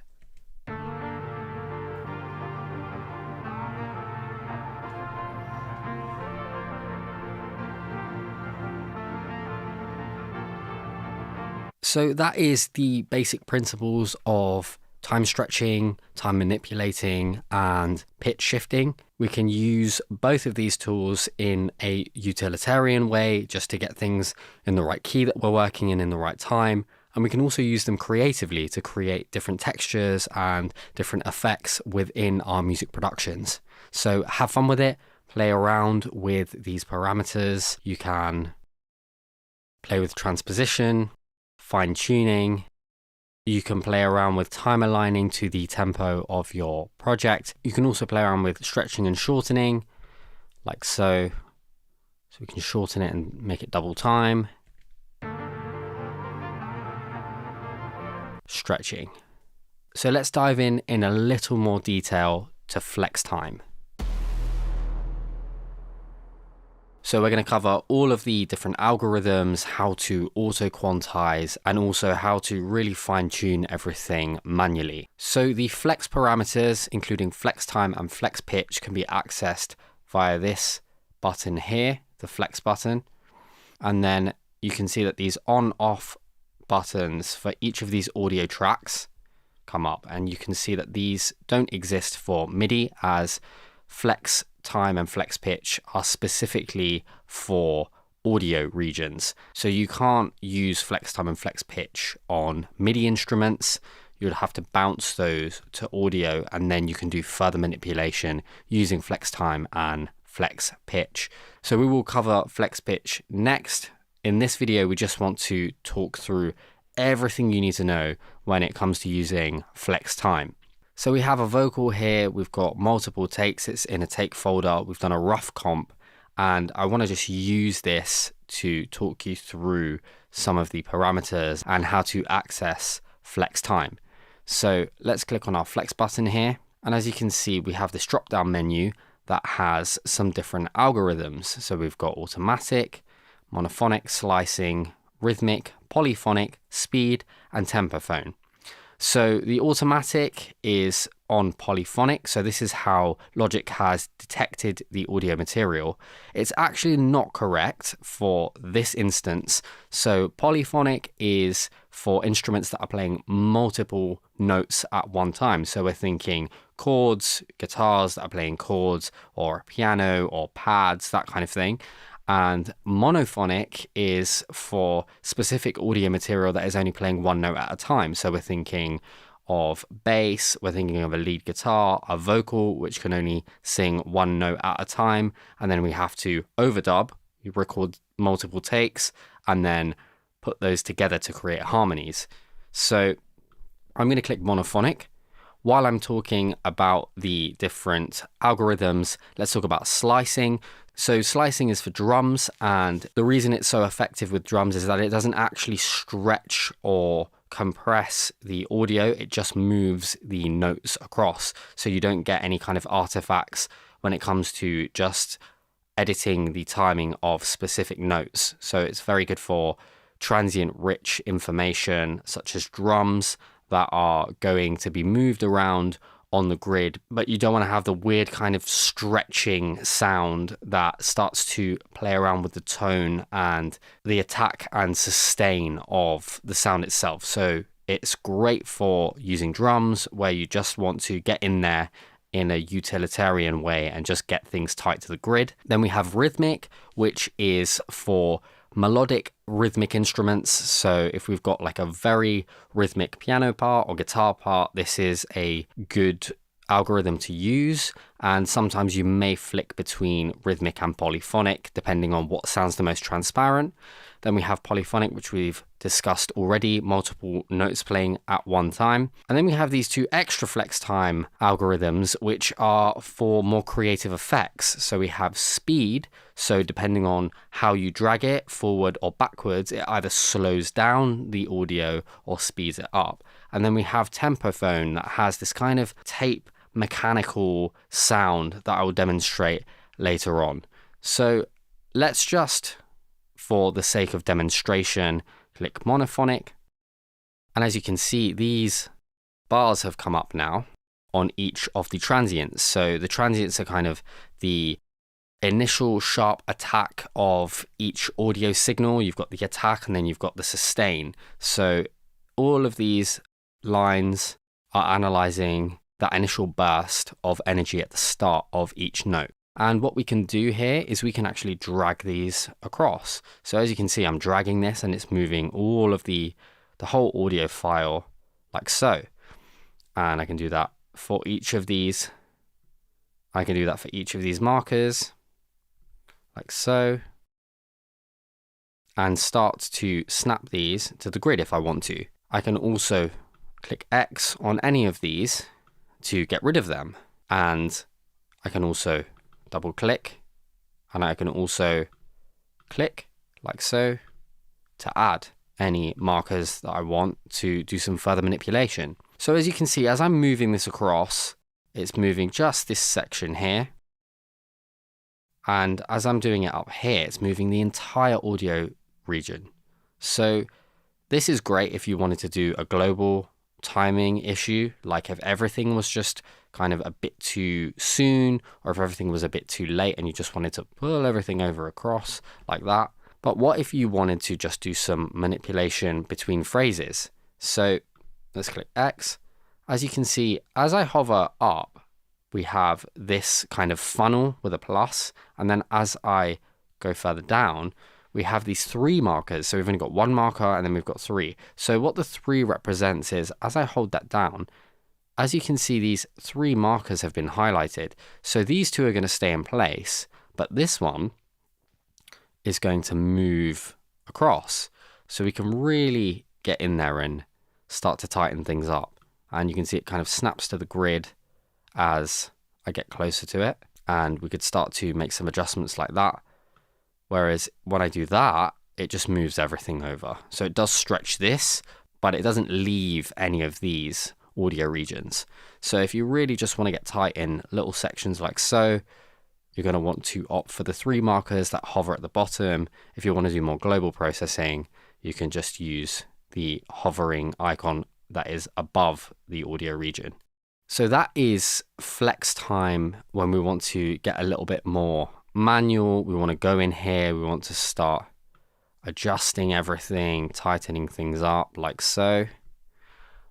B: So that is the basic principles of time stretching, time manipulating, and pitch shifting. We can use both of these tools in a utilitarian way just to get things in the right key that we're working in the right time. And we can also use them creatively to create different textures and different effects within our music productions. So have fun with it, play around with these parameters. You can play with transposition, fine tuning. You can play around with time aligning to the tempo of your project. You can also play around with stretching and shortening, like so. So we can shorten it and make it double time. Stretching. So let's dive in a little more detail to flex time. So we're going to cover all of the different algorithms, how to auto quantize, and also how to really fine tune everything manually. So the flex parameters, including flex time and flex pitch, can be accessed via this button here, the flex button. And then you can see that these on-off buttons for each of these audio tracks come up, and you can see that these don't exist for MIDI, as flex time and flex pitch are specifically for audio regions. So you can't use flex time and flex pitch on MIDI instruments. You'd have to bounce those to audio, and then you can do further manipulation using flex time and flex pitch. So we will cover flex pitch next. In this video, we just want to talk through everything you need to know when it comes to using flex time. So we have a vocal here, we've got multiple takes, it's in a take folder, we've done a rough comp, and I want to just use this to talk you through some of the parameters and how to access flex time. So let's click on our flex button here, and as you can see, we have this drop down menu that has some different algorithms. So we've got automatic, monophonic, slicing, rhythmic, polyphonic, speed, and tempophone. So the automatic is on polyphonic, so this is how Logic has detected the audio material. It's actually not correct for this instance. So polyphonic is for instruments that are playing multiple notes at one time. So we're thinking chords, guitars that are playing chords, or a piano, or pads, that kind of thing. And monophonic is for specific audio material that is only playing one note at a time. So we're thinking of bass, we're thinking of a lead guitar, a vocal, which can only sing one note at a time. And then we have to overdub, you record multiple takes, and then put those together to create harmonies. So I'm going to click monophonic. While I'm talking about the different algorithms, let's talk about slicing. So slicing is for drums, and the reason it's so effective with drums is that it doesn't actually stretch or compress the audio, it just moves the notes across. So you don't get any kind of artifacts when it comes to just editing the timing of specific notes. So it's very good for transient rich information such as drums that are going to be moved around on the grid, but you don't want to have the weird kind of stretching sound that starts to play around with the tone and the attack and sustain of the sound itself. So it's great for using drums where you just want to get in there in a utilitarian way and just get things tight to the grid. Then we have rhythmic, which is for melodic rhythmic instruments. So if we've got like a very rhythmic piano part or guitar part, this is a good algorithm to use. And sometimes you may flick between rhythmic and polyphonic depending on what sounds the most transparent. Then we have polyphonic, which we've discussed already, multiple notes playing at one time. And then we have these two extra flex time algorithms, which are for more creative effects. So we have speed. So depending on how you drag it forward or backwards, it either slows down the audio or speeds it up. And then we have tempophone that has this kind of tape mechanical sound that I will demonstrate later on. So let's just, for the sake of demonstration, click monophonic. And as you can see, these bars have come up now on each of the transients. So the transients are kind of the initial sharp attack of each audio signal. You've got the attack and then you've got the sustain. So all of these lines are analyzing that initial burst of energy at the start of each note. And what we can do here is we can actually drag these across. So as you can see, I'm dragging this and it's moving all of the whole audio file like so. And I can do that for each of these. I can do that for each of these markers. like so, and start to snap these to the grid if I want to. I can also click X on any of these to get rid of them. And I can also double click, and I can also click like so to add any markers that I want to do some further manipulation. So as you can see, as I'm moving this across, it's moving just this section here. And as I'm doing it up here, it's moving the entire audio region. So this is great if you wanted to do a global timing issue, like if everything was just kind of a bit too soon, or if everything was a bit too late and you just wanted to pull everything over across like that. But what if you wanted to just do some manipulation between phrases? So let's click X. As you can see, as I hover up, we have this kind of funnel with a plus. And then as I go further down, we have these 3 markers. So we've only got 1 marker and then we've got 3. So what the 3 represents is, as I hold that down, as you can see, these 3 markers have been highlighted. So these 2 are going to stay in place, but this one is going to move across. So we can really get in there and start to tighten things up. And you can see it kind of snaps to the grid as I get closer to it. And we could start to make some adjustments like that. Whereas when I do that, it just moves everything over. So it does stretch this, but it doesn't leave any of these audio regions. So if you really just want to get tight in little sections like so, you're going to want to opt for the 3 markers that hover at the bottom. If you want to do more global processing, you can just use the hovering icon that is above the audio region. So that is flex time when we want to get a little bit more manual. We want to go in here, we want to start adjusting everything, tightening things up like so.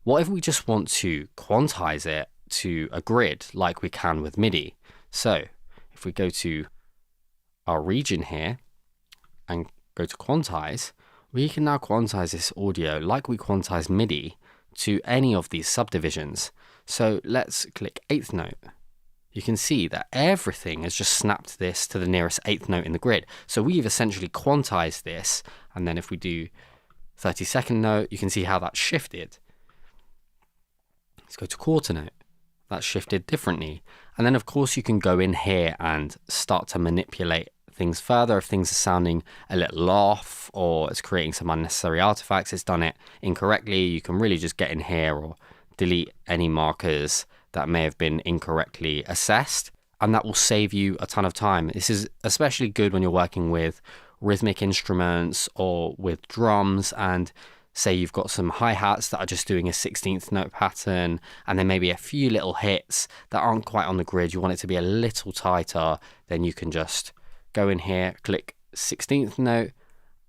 B: What if we just want to quantize it to a grid like we can with MIDI? So if we go to our region here and go to quantize, we can now quantize this audio like we quantize MIDI to any of these subdivisions. So let's click 8th note. You can see that everything has just snapped this to the nearest 8th note in the grid. So we've essentially quantized this. And then if we do 32nd note, you can see how that's shifted. Let's go to quarter note. That's shifted differently. And then of course you can go in here and start to manipulate things further. If things are sounding a little off or it's creating some unnecessary artifacts, it's done it incorrectly, you can really just get in here or delete any markers that may have been incorrectly assessed, and that will save you a ton of time. This is especially good when you're working with rhythmic instruments or with drums, and say you've got some hi-hats that are just doing a 16th note pattern, and then maybe a few little hits that aren't quite on the grid, you want it to be a little tighter, then you can just go in here, click 16th note,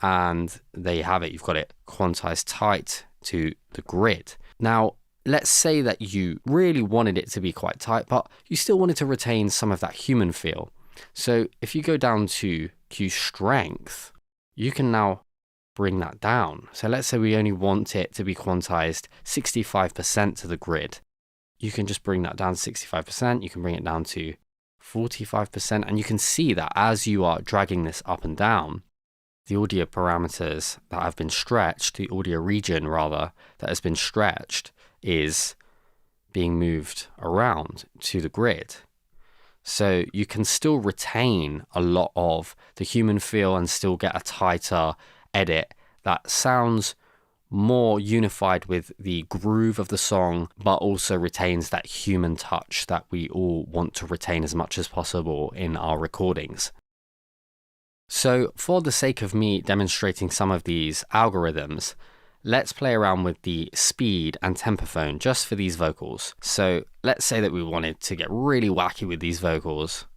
B: and there you have it. You've got it quantized tight to the grid. Now, let's say that you really wanted it to be quite tight, but you still wanted to retain some of that human feel. So if you go down to Q strength, you can now bring that down. So let's say we only want it to be quantized 65% to the grid. You can just bring that down to 65%. You can bring it down to 45%. And you can see that as you are dragging this up and down, the audio parameters that have been stretched, the audio region rather, that has been stretched, is being moved around to the grid. So you can still retain a lot of the human feel and still get a tighter edit that sounds more unified with the groove of the song, but also retains that human touch that we all want to retain as much as possible in our recordings. So for the sake of me demonstrating some of these algorithms, let's play around with the speed and tempophone just for these vocals. So let's say that we wanted to get really wacky with these vocals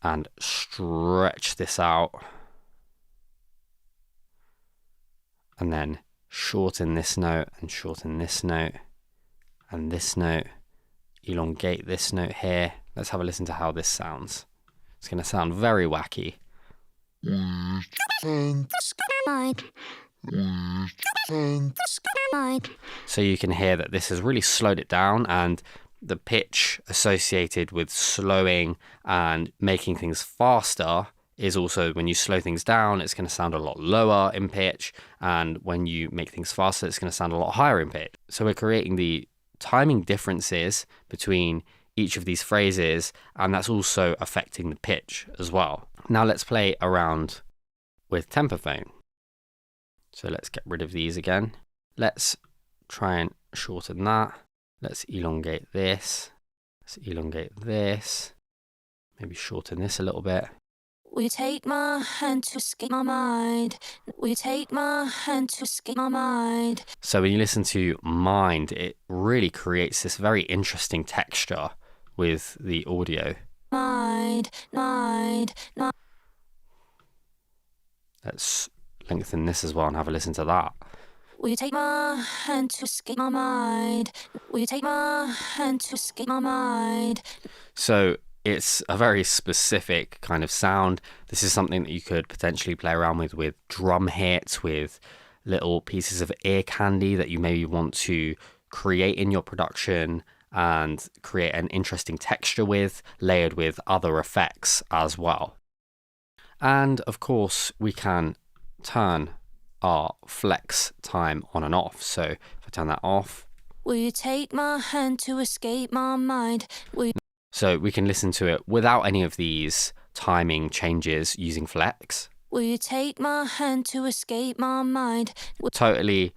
B: and stretch this out and then shorten this note and shorten this note and this note, elongate this note here. Let's have a listen to how this sounds. It's going to sound very wacky. So you can hear that this has really slowed it down, and the pitch associated with slowing and making things faster is also, when you slow things down, it's going to sound a lot lower in pitch, and when you make things faster, it's going to sound a lot higher in pitch. So we're creating the timing differences between each of these phrases, and that's also affecting the pitch as well. Now let's play around with tempophone. So let's get rid of these again. Let's try and shorten that. Let's elongate this. Let's elongate this. Maybe shorten this a little bit.
C: We take my hand to escape my mind. We take my hand to escape my mind.
B: So when you listen to mind, it really creates this very interesting texture with the audio.
C: Mind, mind, mind.
B: Let's lengthen this as well and have a listen to that.
C: We take my hand to escape my mind. We take my hand to escape my mind.
B: So it's a very specific kind of sound. This is something that you could potentially play around with drum hits, with little pieces of ear candy that you maybe want to create in your production and create an interesting texture with, layered with other effects as well. And of course, we can turn our flex time on and off. So if I turn that off.
C: Will you take my hand to escape my mind?
B: So we can listen to it without any of these timing changes using flex.
C: Will you take my hand to escape my mind?
B: Totally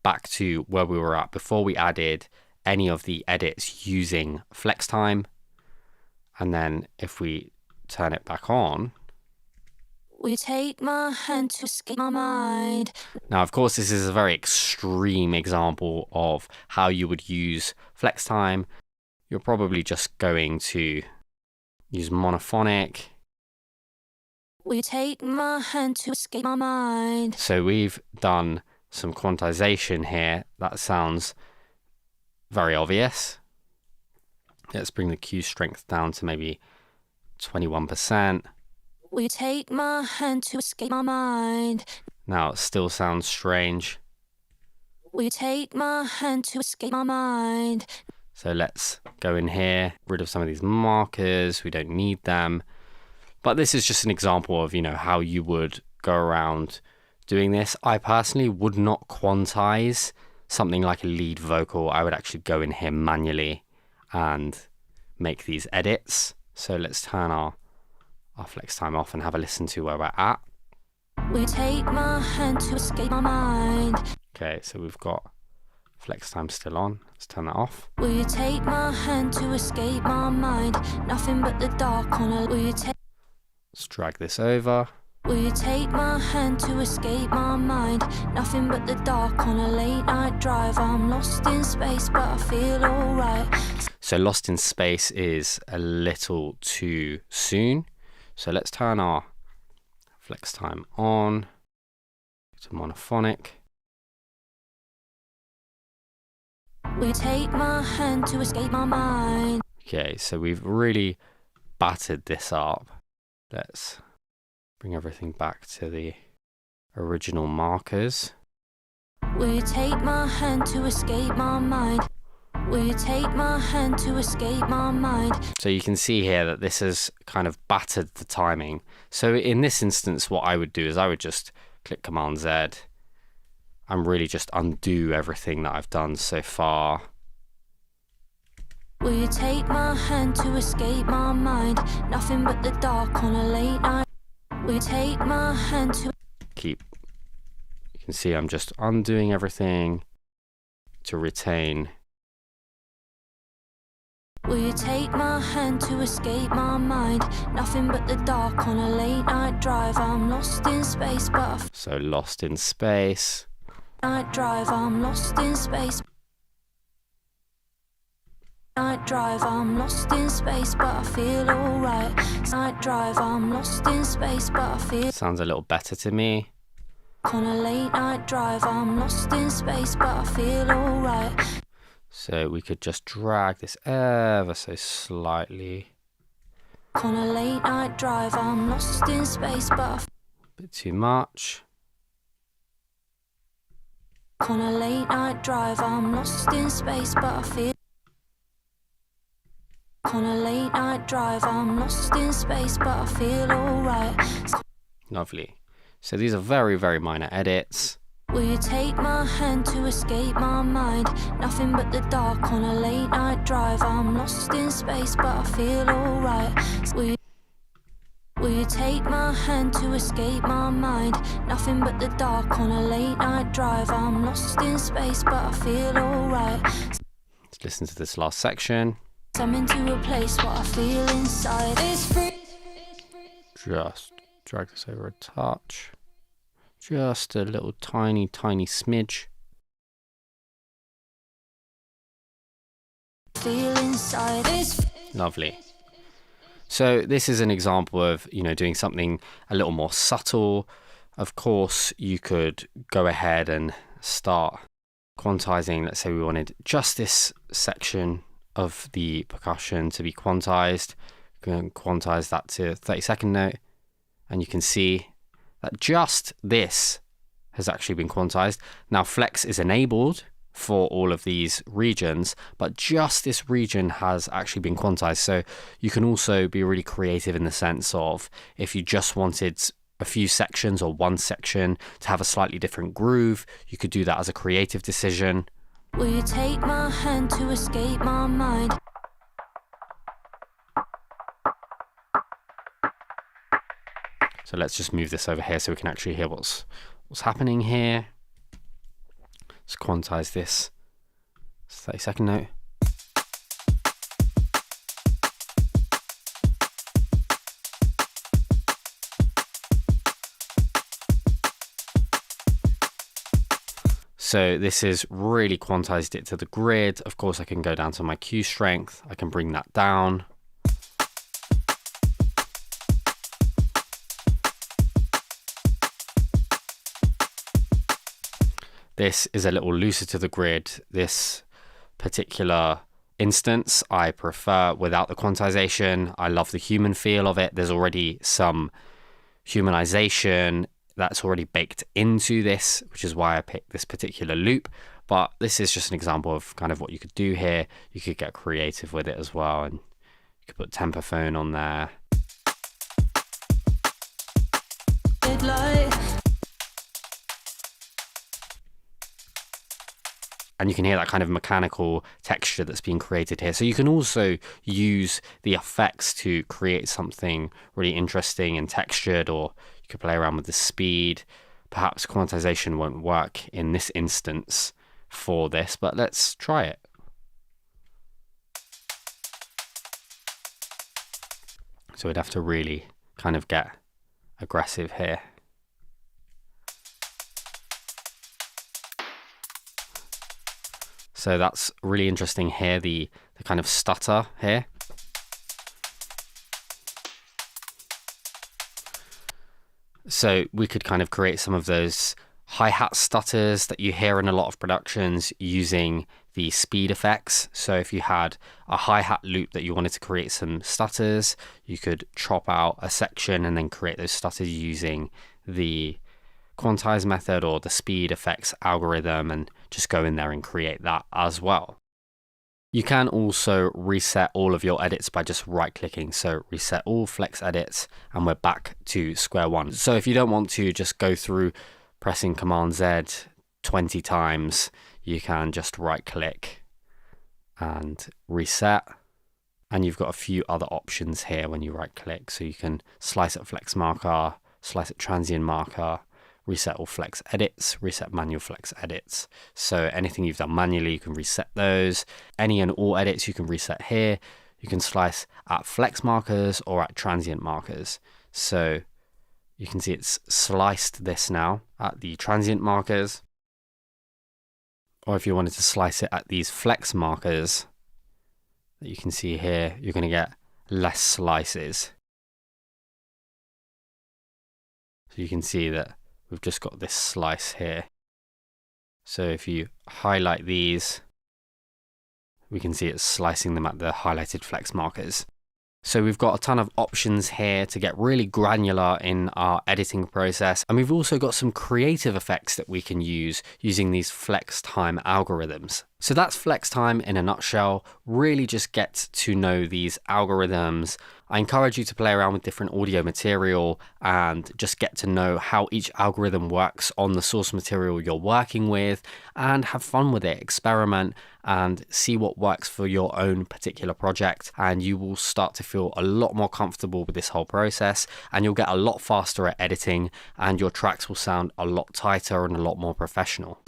B: back to where we were at before we added any of the edits using flex time. And then if we turn it back on.
C: Will you take my hand to escape my mind?
B: Now, of course, this is a very extreme example of how you would use flex time. You're probably just going to use monophonic.
C: Will you take my hand to escape my mind?
B: So we've done some quantization here. That sounds very obvious. Let's bring the Q strength down to maybe 21%.
C: Will you take my hand to escape my mind?
B: Now it still sounds strange.
C: Will you take my hand to escape my mind?
B: So let's go in here, rid of some of these markers. We don't need them. But this is just an example of, how you would go around doing this. I personally would not quantize something like a lead vocal. I would actually go in here manually and make these edits. So let's turn our flex time off and have a listen to where we're at.
C: Will you take my hand to escape my mind?
B: Okay, so we've got flex time still on. Let's turn that off.
C: Will you take my hand to escape my mind? Nothing but the dark on a... Will you take...
B: Let's drag this over.
C: Will you take my hand to escape my mind? Nothing but the dark on a late night drive. I'm lost in space, but I feel alright.
B: So lost in space is a little too soon. So let's turn our flex time on to monophonic.
C: Will you take my hand to escape my mind?
B: Okay, so we've really battered this up. Let's bring everything back to the original markers.
C: Will you take my hand to escape my mind? Will you take my hand to escape my mind?
B: So you can see here that this has kind of battered the timing. So in this instance, what I would do is I would just click Command Z and really just undo everything that I've done so far.
C: Will you take my hand to escape my mind? Nothing but the dark on a late night. Will you take my hand to...
B: You can see I'm just undoing everything to retain.
C: Will you take my hand to escape my mind? Nothing but the dark on a late night drive. I'm lost in space, but
B: So lost in space.
C: Night drive, I'm lost in space. Night drive, I'm lost in space, but I feel alright. Night drive, I'm lost in space, but I feel...
B: Sounds a little better to me.
C: On a late night drive, I'm lost in space, but I feel alright.
B: So we could just drag this ever so slightly.
C: On a late night drive, I'm lost in space, but
B: a bit too much.
C: On a late night drive, I'm lost in space, but I feel... late night drive. I'm lost in space, but I feel alright.
B: Lovely. So these are very, very minor edits.
C: Will you take my hand to escape my mind? Nothing but the dark on a late night drive. I'm lost in space, but I feel alright. Will you take my hand to escape my mind? Nothing but the dark on a late night drive. I'm lost in space, but I feel alright.
B: Let's listen to this last section.
C: I'm into a place what I feel inside. It's free.
B: Just drag this over a touch. Just a little tiny, tiny smidge.
C: Feel inside. It's
B: Lovely. So this is an example of, doing something a little more subtle. Of course, you could go ahead and start quantizing. Let's say we wanted just this section of the percussion to be quantized. You can quantize that to 30-second note, and you can see that just this has actually been quantized. Now flex is enabled for all of these regions, but just this region has actually been quantized. So you can also be really creative in the sense of if you just wanted a few sections or one section to have a slightly different groove, you could do that as a creative decision.
C: Will you take my hand to escape my mind?
B: So let's just move this over here so we can actually hear what's happening here. Let's quantize this 30-second note. So this is really quantized it to the grid. Of course, I can go down to my cue strength. I can bring that down. This is a little looser to the grid. This particular instance I prefer without the quantization. I love the human feel of it. There's already some humanization that's already baked into this, which is why I picked this particular loop. But this is just an example of kind of what you could do here. You could get creative with it as well, and you could put tempophone on there. And you can hear that kind of mechanical texture that's being created here. So you can also use the effects to create something really interesting and textured, or you could play around with the speed. Perhaps quantization won't work in this instance for this, but let's try it. So we'd have to really kind of get aggressive here. So that's really interesting here, the kind of stutter here. So we could kind of create some of those hi-hat stutters that you hear in a lot of productions using the speed effects. So if you had a hi-hat loop that you wanted to create some stutters, you could chop out a section and then create those stutters using the quantize method or the speed effects algorithm, and just go in there and create that as well. You can also reset all of your edits by just right clicking. So reset all, flex edits, and we're back to square one. So if you don't want to just go through pressing Command Z 20 times, you can just right click and reset. And you've got a few other options here when you right click. So you can slice at flex marker, slice at transient marker, reset all flex edits, reset manual flex edits. So anything you've done manually, you can reset those. Any and all edits you can reset here. You can slice at flex markers or at transient markers. So you can see it's sliced this now at the transient markers. Or if you wanted to slice it at these flex markers that you can see here, you're going to get less slices. So you can see that we've just got this slice here. So if you highlight these, we can see it's slicing them at the highlighted flex markers. So we've got a ton of options here to get really granular in our editing process. And we've also got some creative effects that we can use using these flex time algorithms. So that's flex time in a nutshell. Really just get to know these algorithms. I encourage you to play around with different audio material and just get to know how each algorithm works on the source material you're working with, and have fun with it. Experiment and see what works for your own particular project, and you will start to feel a lot more comfortable with this whole process, and you'll get a lot faster at editing, and your tracks will sound a lot tighter and a lot more professional.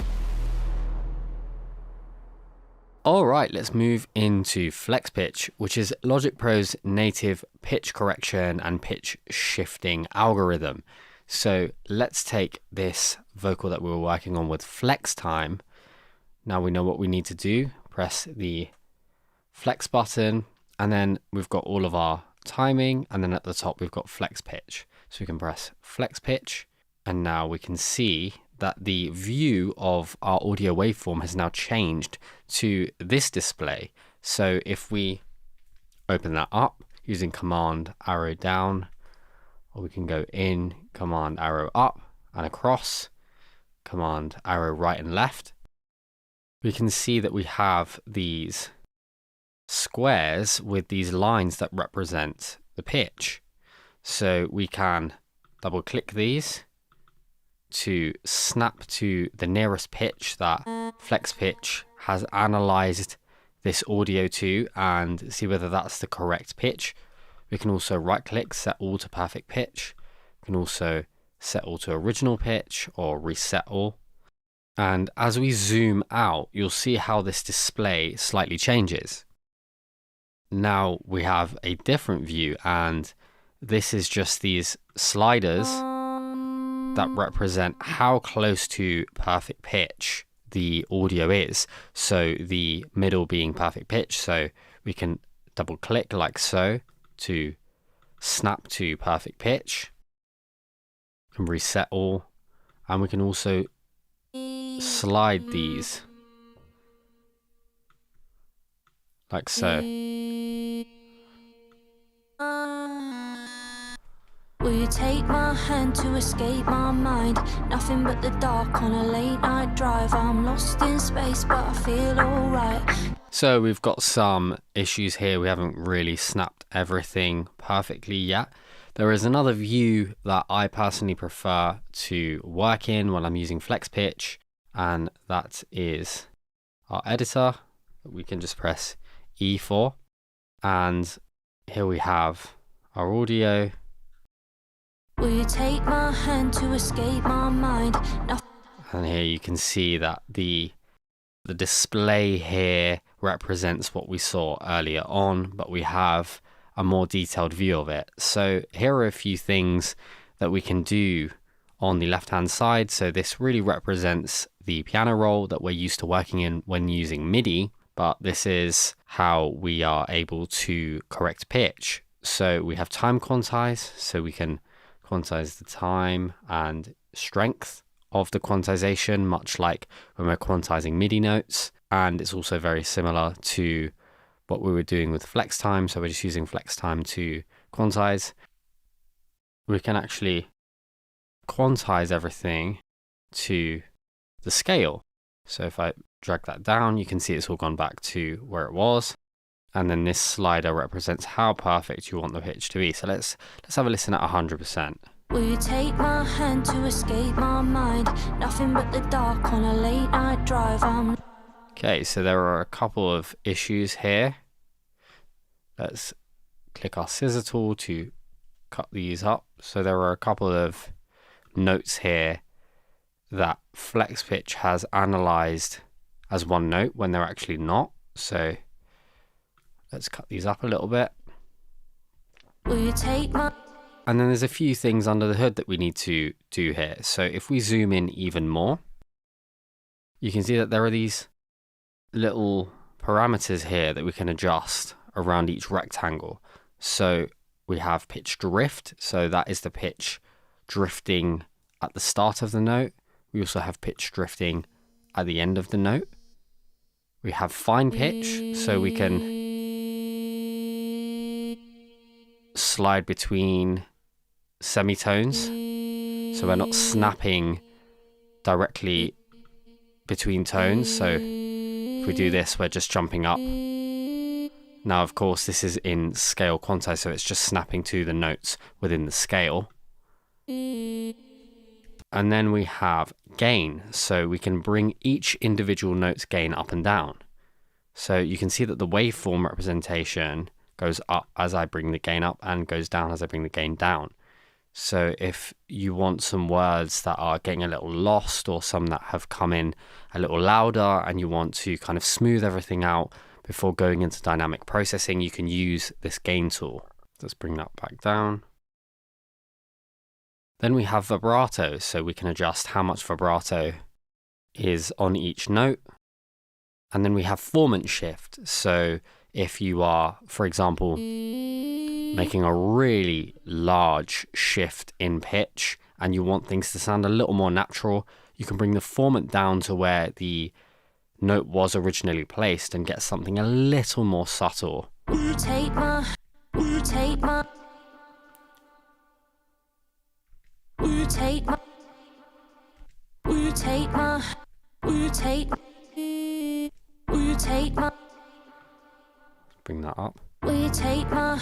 B: All right, let's move into Flex Pitch, which is Logic Pro's native pitch correction and pitch shifting algorithm. So let's take this vocal that we were working on with flex time. Now we know what we need to do. Press the flex button, and then we've got all of our timing, and then at the top we've got flex pitch. So we can press flex pitch, and now we can see that the view of our audio waveform has now changed to this display. So if we open that up using command arrow down, or we can go in, command arrow up and across, command arrow right and left, we can see that we have these squares with these lines that represent the pitch. So we can double click these to snap to the nearest pitch that Flex Pitch has analyzed this audio to and see whether that's the correct pitch. We can also right click, set all to perfect pitch. We can also set all to original pitch or reset all. And as we zoom out, you'll see how this display slightly changes. Now we have a different view, and this is just these sliders that represent how close to perfect pitch the audio is. So the middle being perfect pitch, so we can double click like so to snap to perfect pitch. We can reset all, and we can also slide these like so.
C: Will you take my hand to escape my mind? Nothing but the dark on a late night drive. I'm lost in space, but I feel alright.
B: So we've got some issues here. We haven't really snapped everything perfectly yet. There is another view that I personally prefer to work in when I'm using Flex Pitch, and that is our editor. We can just press E for, and here we have our audio.
C: Will you take my hand to escape my mind?
B: And here you can see that the display here represents what we saw earlier on, but we have a more detailed view of it. So here are a few things that we can do on the left hand side. So this really represents the piano roll that we're used to working in when using MIDI, but this is how we are able to correct pitch. So we have time quantize, so we can quantize the time and strength of the quantization, much like when we're quantizing MIDI notes. And it's also very similar to what we were doing with flex time. So we're just using flex time to quantize. We can actually quantize everything to the scale. So if I drag that down, you can see it's all gone back to where it was. And then this slider represents how perfect you want the pitch to be. So let's have a listen at 100%.
C: Will you take my hand to escape my mind? Nothing but the dark on a late night drive.
B: Okay, so there are a couple of issues here. Let's click our scissor tool to cut these up. So there are a couple of notes here that Flex Pitch has analyzed as one note when they're actually not. So let's cut these up a little bit.
C: Will you take my...
B: And then there's a few things under the hood that we need to do here. So if we zoom in even more, you can see that there are these little parameters here that we can adjust around each rectangle. So we have pitch drift. So that is the pitch drifting at the start of the note. We also have pitch drifting at the end of the note. We have fine pitch, so we can slide between semitones. So we're not snapping directly between tones. So if we do this, we're just jumping up. Now, of course, this is in scale quantize, so it's just snapping to the notes within the scale. And then we have gain, so we can bring each individual note's gain up and down. So you can see that the waveform representation goes up as I bring the gain up and goes down as I bring the gain down. So if you want some words that are getting a little lost or some that have come in a little louder and you want to kind of smooth everything out before going into dynamic processing, you can use this gain tool. Let's bring that back down. Then we have vibrato, so we can adjust how much vibrato is on each note. And then we have formant shift, so if you are, for example, making a really large shift in pitch and you want things to sound a little more natural, you can bring the formant down to where the note was originally placed and get something a little more subtle. Bring that up.
C: Will you take my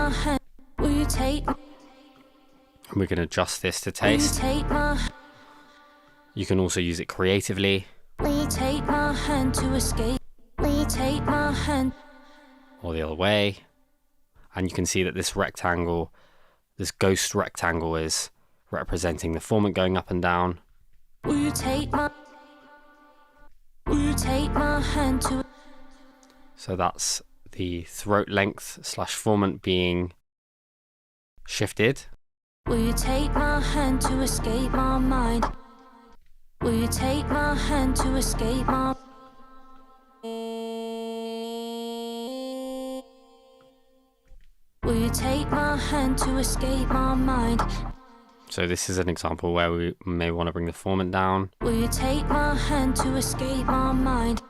C: hand? Will you take?
B: And we can adjust this to taste. You can also use it creatively.
C: Will you take my hand to escape? Will you take my hand?
B: Or the other way. And you can see that this rectangle, this ghost rectangle, is representing the formant going up and down.
C: Will you take my hand to?
B: So that's the throat length / formant being shifted.
C: Will you take my hand to escape my mind? Will you take my hand to escape my? Will you take my hand to escape my mind?
B: So this is an example where we may want to bring the formant down.
C: Will you take my hand to escape my mind?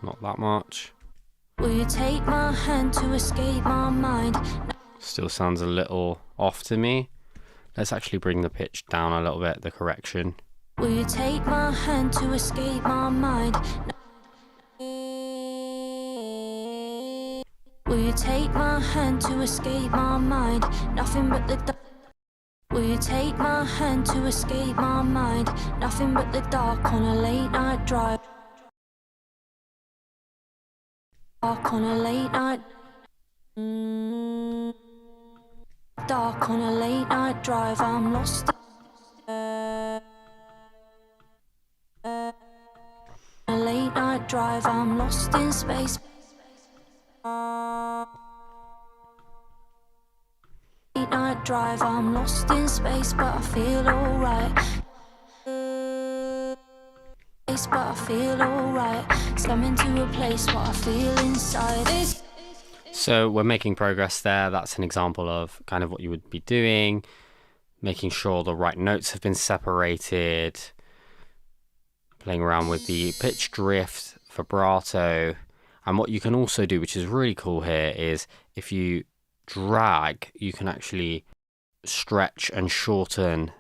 B: Not that much.
C: Will you take my hand to escape my mind?
B: Still sounds a little off to me. Let's actually bring the pitch down a little bit, the correction.
C: Will you take my hand to escape my mind? Will you take my hand to escape my mind? Nothing but the Will you take my hand to escape my mind? Nothing but the dark on a late night drive. Dark on a late night. Dark on a late night drive. I'm lost. A late night drive. I'm lost in space. Late night drive. I'm lost in space, but I feel alright. But I feel alright. Slamming to replace what I feel inside.
B: So we're making progress there. That's an example of kind of what you would be doing, making sure the right notes have been separated, playing around with the pitch drift, vibrato. And what you can also do, which is really cool here, is if you drag, you can actually stretch and shorten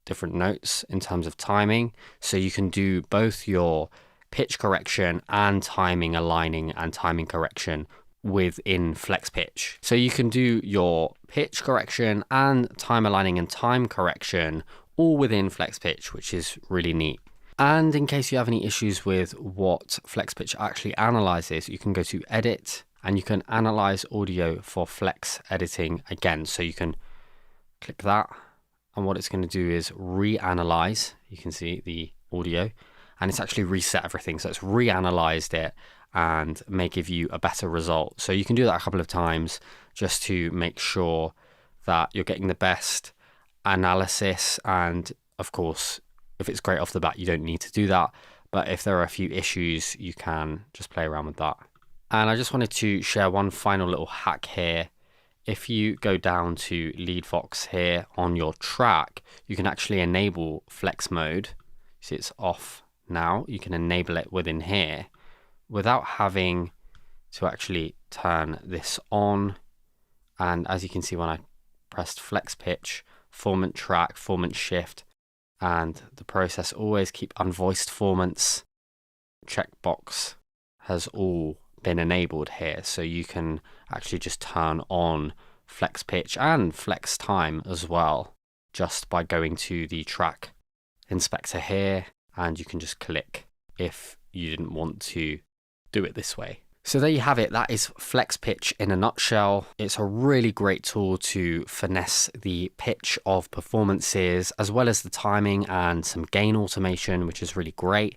B: different notes in terms of timing. So you can do both your pitch correction and timing aligning and timing correction within flex pitch. So you can do your pitch correction and time aligning and time correction all within flex pitch, which is really neat. And in case you have any issues with what flex pitch actually analyzes, you can go to edit and you can analyze audio for flex editing again. So you can click that, and what it's going to do is reanalyze. You can see the audio, and it's actually reset everything. So it's reanalyzed it and may give you a better result. So you can do that a couple of times just to make sure that you're getting the best analysis. And of course, if it's great off the bat, you don't need to do that. But if there are a few issues, you can just play around with that. And I just wanted to share one final little hack here. If you go down to lead vox here on your track, you can actually enable flex mode. See, it's off now. You can enable it within here without having to actually turn this on. And as you can see, when I pressed flex pitch, formant track, formant shift, and the process always keep unvoiced formants checkbox has all been enabled here, so you can actually just turn on flex pitch and flex time as well just by going to the track inspector here, and you can just click if you didn't want to do it this way. So there you have it. That is flex pitch in a nutshell. It's a really great tool to finesse the pitch of performances, as well as the timing and some gain automation, which is really great,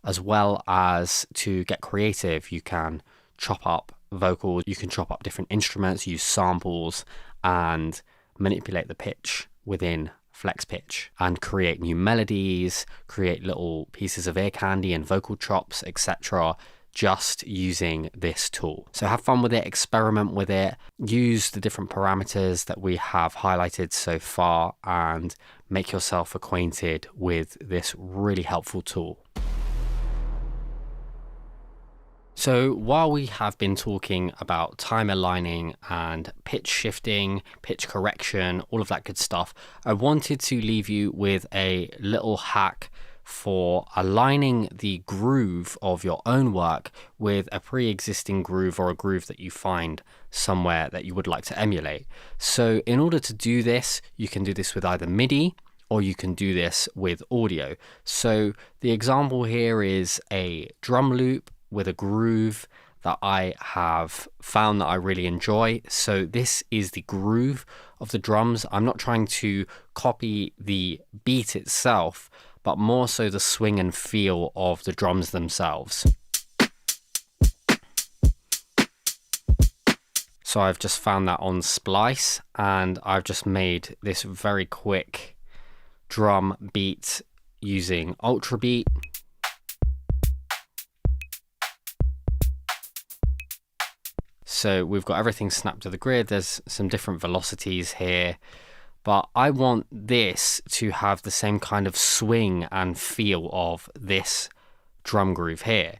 B: as well as to get creative. You can chop up vocals, you can chop up different instruments, use samples, and manipulate the pitch within flex pitch and create new melodies, create little pieces of ear candy and vocal chops, etc., just using this tool. So have fun with it, experiment with it, use the different parameters that we have highlighted so far, and make yourself acquainted with this really helpful tool. So while we have been talking about time aligning and pitch shifting, pitch correction, all of that good stuff, I wanted to leave you with a little hack for aligning the groove of your own work with a pre-existing groove or a groove that you find somewhere that you would like to emulate. So in order to do this, you can do this with either MIDI or you can do this with audio. So the example here is a drum loop with a groove that I have found that I really enjoy. So this is the groove of the drums. I'm not trying to copy the beat itself, but more so the swing and feel of the drums themselves. So I've just found that on Splice, and I've just made this very quick drum beat using Ultra Beat. So we've got everything snapped to the grid. There's some different velocities here, but I want this to have the same kind of swing and feel of this drum groove here.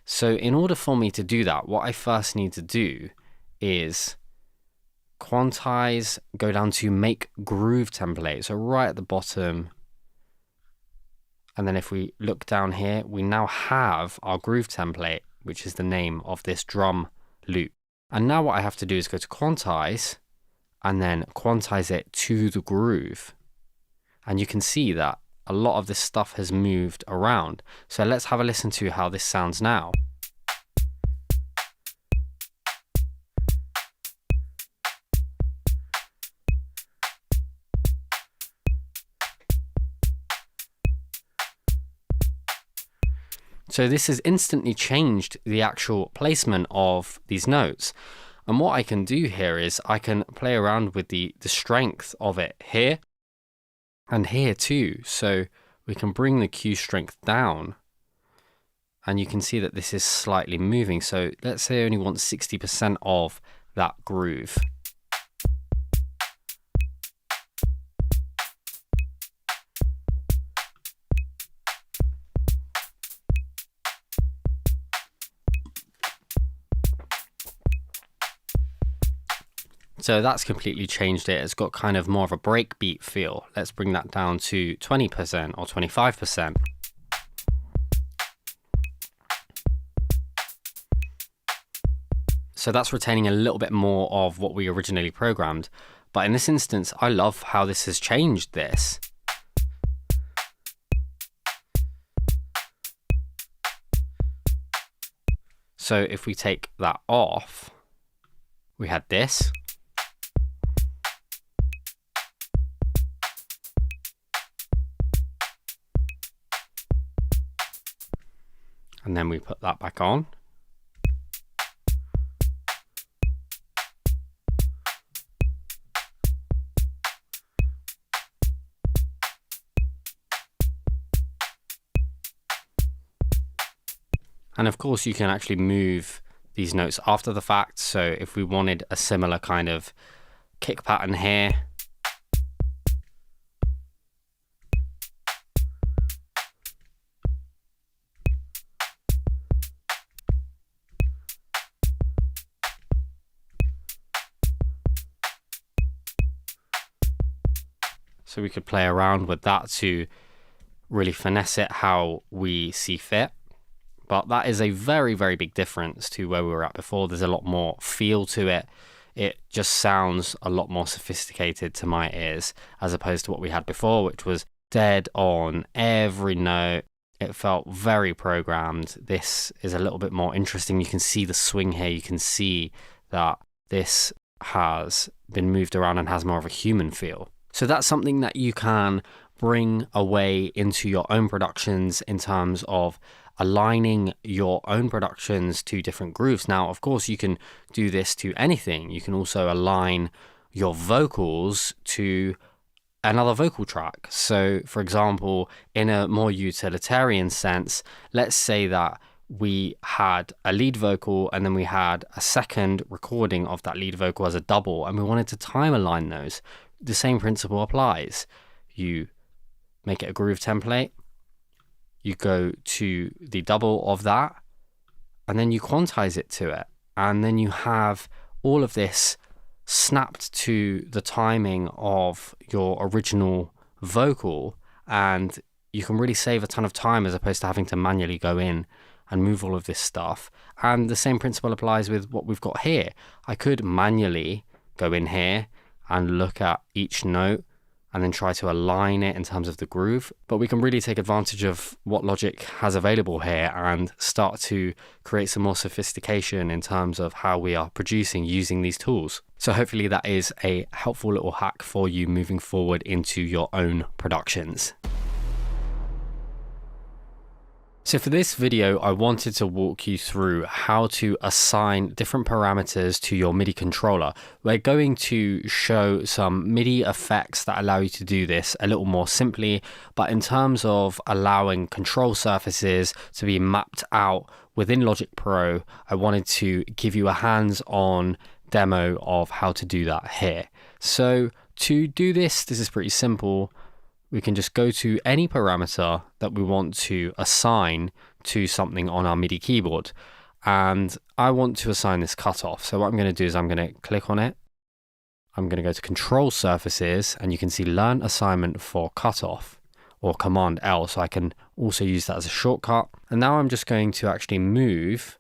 B: So in order for me to do that, what I first need to do is quantize, go down to make groove template. So right at the bottom. And then if we look down here, we now have our groove template, which is the name of this drum loop. And now what I have to do is go to quantize and then quantize it to the groove. And you can see that a lot of this stuff has moved around. So let's have a listen to how this sounds now. So this has instantly changed the actual placement of these notes. And what I can do here is I can play around with the strength of it here and here too. So we can bring the Q strength down and you can see that this is slightly moving. So let's say I only want 60% of that groove. So that's completely changed it. It's got kind of more of a breakbeat feel. Let's bring that down to 20% or 25%. So that's retaining a little bit more of what we originally programmed. But in this instance, I love how this has changed this. So if we take that off, we had this. And then we put that back on. And of course you can actually move these notes after the fact. So if we wanted a similar kind of kick pattern here, so we could play around with that to really finesse it how we see fit. But that is a very, very big difference to where we were at before. There's a lot more feel to it. It just sounds a lot more sophisticated to my ears as opposed to what we had before, which was dead on every note. It felt very programmed. This is a little bit more interesting. You can see the swing here. You can see that this has been moved around and has more of a human feel. So that's something that you can bring away into your own productions in terms of aligning your own productions to different grooves. Now, of course, you can do this to anything. You can also align your vocals to another vocal track. So, for example, in a more utilitarian sense, let's say that we had a lead vocal and then we had a second recording of that lead vocal as a double, and we wanted to time align those. The same principle applies. You make it a groove template, you go to the double of that, and then you quantize it to it. And then you have all of this snapped to the timing of your original vocal, and you can really save a ton of time as opposed to having to manually go in and move all of this stuff. And the same principle applies with what we've got here. I could manually go in here and look at each note and then try to align it in terms of the groove. But we can really take advantage of what Logic has available here and start to create some more sophistication in terms of how we are producing using these tools. So hopefully that is a helpful little hack for you moving forward into your own productions. So for this video, I wanted to walk you through how to assign different parameters to your MIDI controller. We're going to show some MIDI effects that allow you to do this a little more simply, but in terms of allowing control surfaces to be mapped out within Logic Pro, I wanted to give you a hands-on demo of how to do that here. So to do this is pretty simple. We can just go to any parameter that we want to assign to something on our MIDI keyboard. And I want to assign this cutoff. So what I'm going to do is I'm going to click on it. I'm going to go to Control Surfaces, and you can see Learn Assignment for Cutoff, or Command L. So I can also use that as a shortcut. And now I'm just going to actually move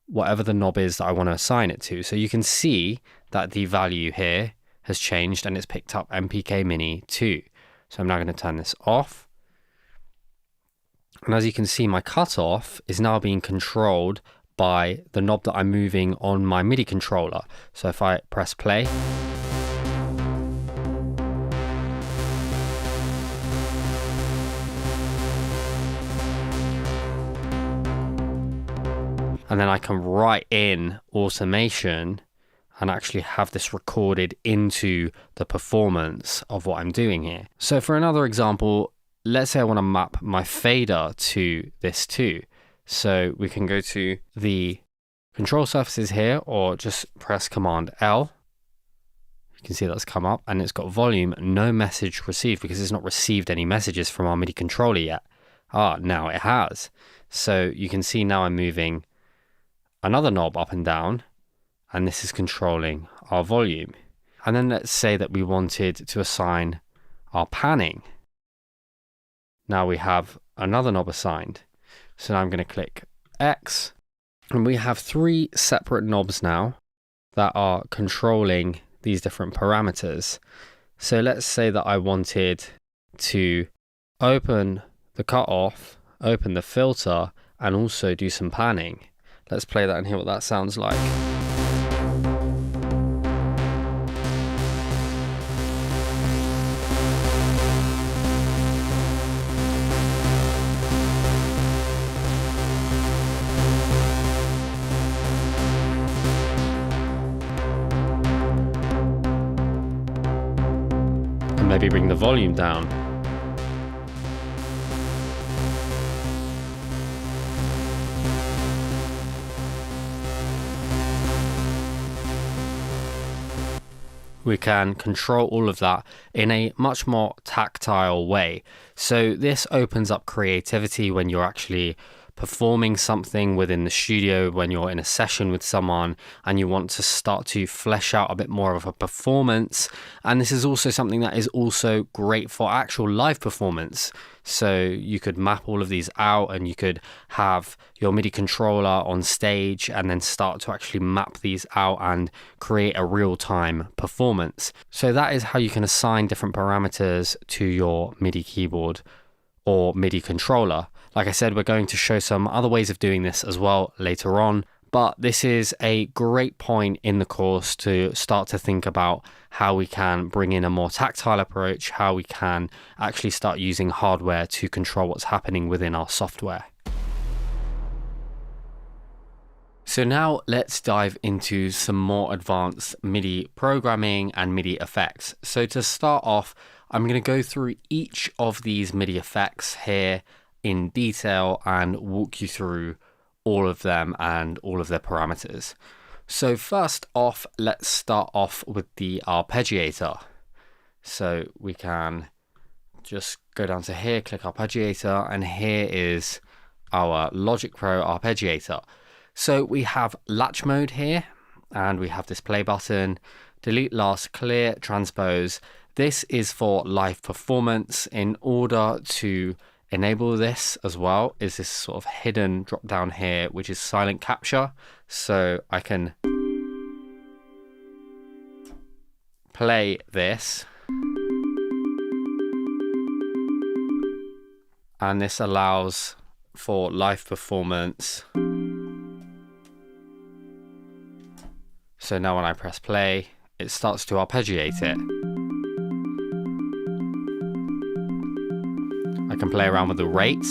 B: whatever the knob is that I want to assign it to. So you can see that the value here has changed and it's picked up MPK Mini 2. So I'm now going to turn this off. And as you can see, my cutoff is now being controlled by the knob that I'm moving on my MIDI controller. So if I press play, and then I can write in automation and actually have this recorded into the performance of what I'm doing here. So for another example, let's say I want to map my fader to this too. So we can go to the control surfaces here, or just press Command L. You can see that's come up, and it's got volume, no message received, because it's not received any messages from our MIDI controller yet. Now it has. So you can see now I'm moving another knob up and down, and this is controlling our volume. And then let's say that we wanted to assign our panning. Now we have another knob assigned. So now I'm going to click X, and we have 3 separate knobs now that are controlling these different parameters. So let's say that I wanted to open the cutoff, open the filter, and also do some panning. Let's play that and hear what that sounds like. Maybe bring the volume down. We can control all of that in a much more tactile way. So this opens up creativity when you're actually performing something within the studio, when you're in a session with someone and you want to start to flesh out a bit more of a performance. And this is also something that is also great for actual live performance. So you could map all of these out and you could have your MIDI controller on stage and then start to actually map these out and create a real-time performance. So that is how you can assign different parameters to your MIDI keyboard or MIDI controller. Like I said, we're going to show some other ways of doing this as well later on, but this is a great point in the course to start to think about how we can bring in a more tactile approach, how we can actually start using hardware to control what's happening within our software. So now let's dive into some more advanced MIDI programming and MIDI effects. So to start off, I'm going to go through each of these MIDI effects here in detail and walk you through all of them and all of their parameters. So first off, let's start off with the arpeggiator. So we can just go down to here, click arpeggiator, and here is our Logic Pro arpeggiator. So we have latch mode here, and we have this play button, delete last, clear, transpose. This is for live performance. In order to enable this as well is this sort of hidden drop down here, which is silent capture. So I can play this, and this allows for live performance. So now when I press play, it starts to arpeggiate it. I can play around with the rate.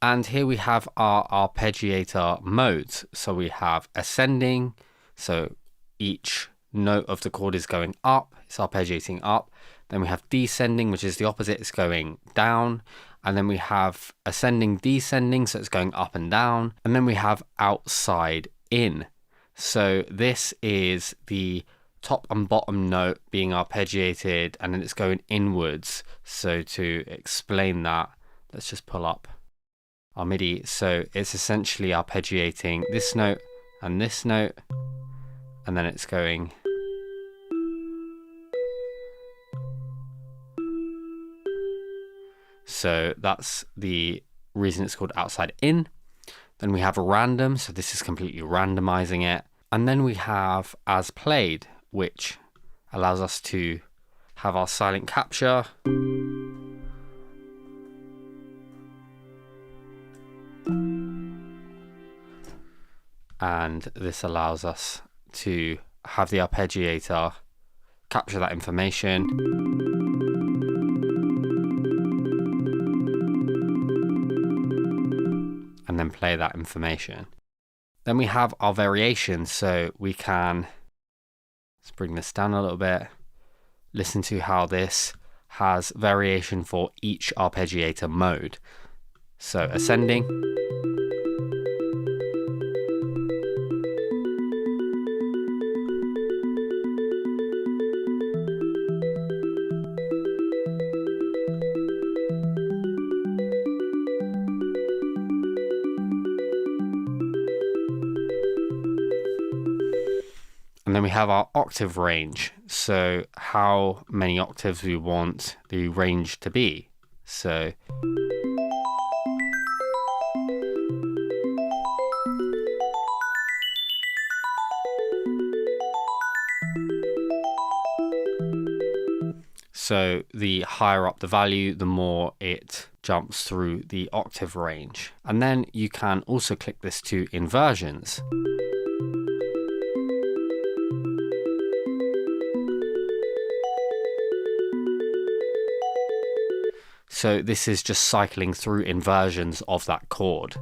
B: And here we have our arpeggiator modes. So we have ascending, so each note of the chord is going up, it's arpeggiating up. Then we have descending, which is the opposite, it's going down. And then we have ascending, descending, so it's going up and down. And then we have outside in. So this is the top and bottom note being arpeggiated, and then it's going inwards. So to explain that, let's just pull up our MIDI. So it's essentially arpeggiating this note, and then it's going . So that's the reason it's called outside in. Then we have random, so this is completely randomizing it. And then we have as played, which allows us to have our silent capture. And this allows us to have the arpeggiator capture that information. And then play that information. Then we have our variations, so we can, let's bring this down a little bit, listen to how this has variation for each arpeggiator mode. So ascending, and then we have our octave range, so how many octaves we want the range to be. So the higher up the value, the more it jumps through the octave range. And then you can also click this to inversions. So this is just cycling through inversions of that chord.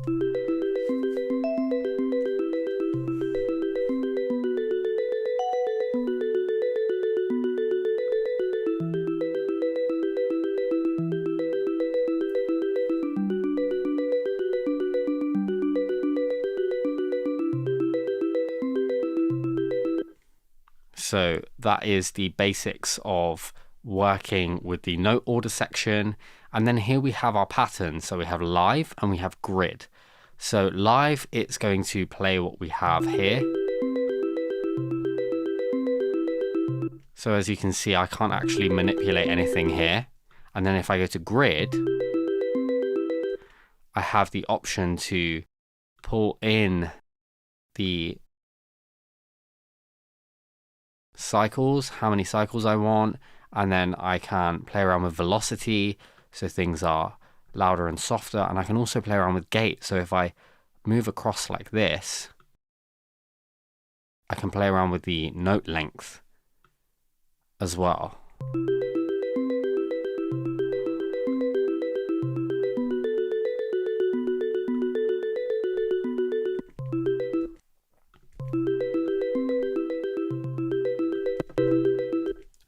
B: So that is the basics of working with the note order section. And then here we have our pattern. So we have live and we have grid. So live, it's going to play what we have here. So as you can see, I can't actually manipulate anything here. And then if I go to grid, I have the option to pull in the cycles, how many cycles I want, and then I can play around with velocity, so things are louder and softer, and I can also play around with gate. So if I move across like this, I can play around with the note length as well.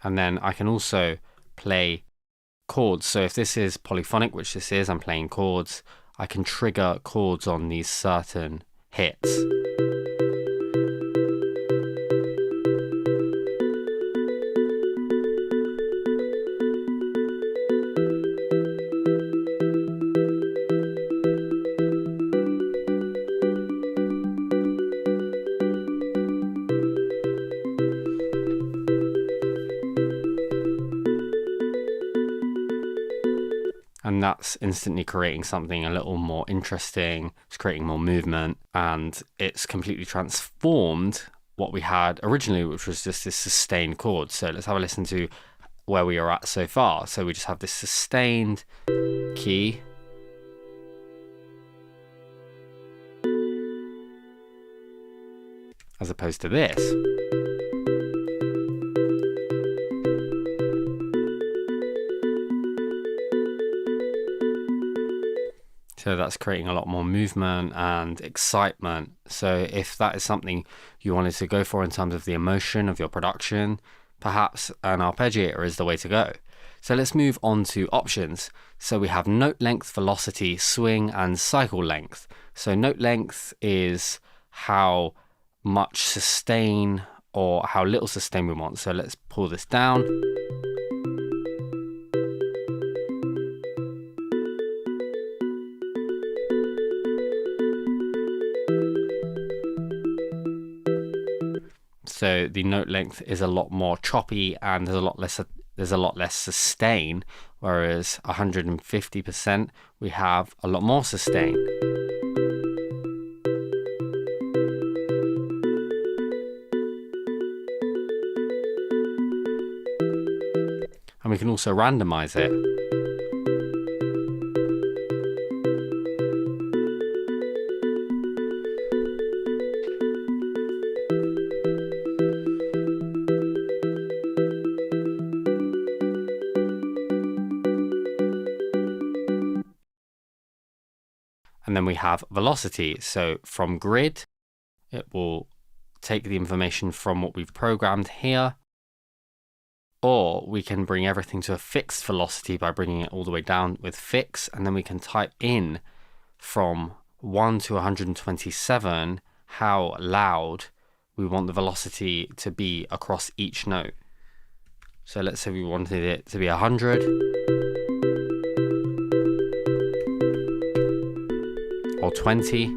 B: And then I can also play chords. So if this is polyphonic, which this is, I'm playing chords, I can trigger chords on these certain hits. And that's instantly creating something a little more interesting. It's creating more movement, and it's completely transformed what we had originally, which was just this sustained chord. So let's have a listen to where we are at so far. So we just have this sustained key. As opposed to this. So that's creating a lot more movement and excitement. So if that is something you wanted to go for in terms of the emotion of your production, perhaps an arpeggiator is the way to go. So let's move on to options. So we have note length, velocity, swing, and cycle length. So note length is how much sustain or how little sustain we want. So let's pull this down. So the note length is a lot more choppy and there's a lot less sustain, whereas 150% we have a lot more sustain. And we can also randomize it. And then we have velocity. So from grid, it will take the information from what we've programmed here, or we can bring everything to a fixed velocity by bringing it all the way down with fix, and then we can type in from 1 to 127 how loud we want the velocity to be across each note. So let's say we wanted it to be 100. Or 20.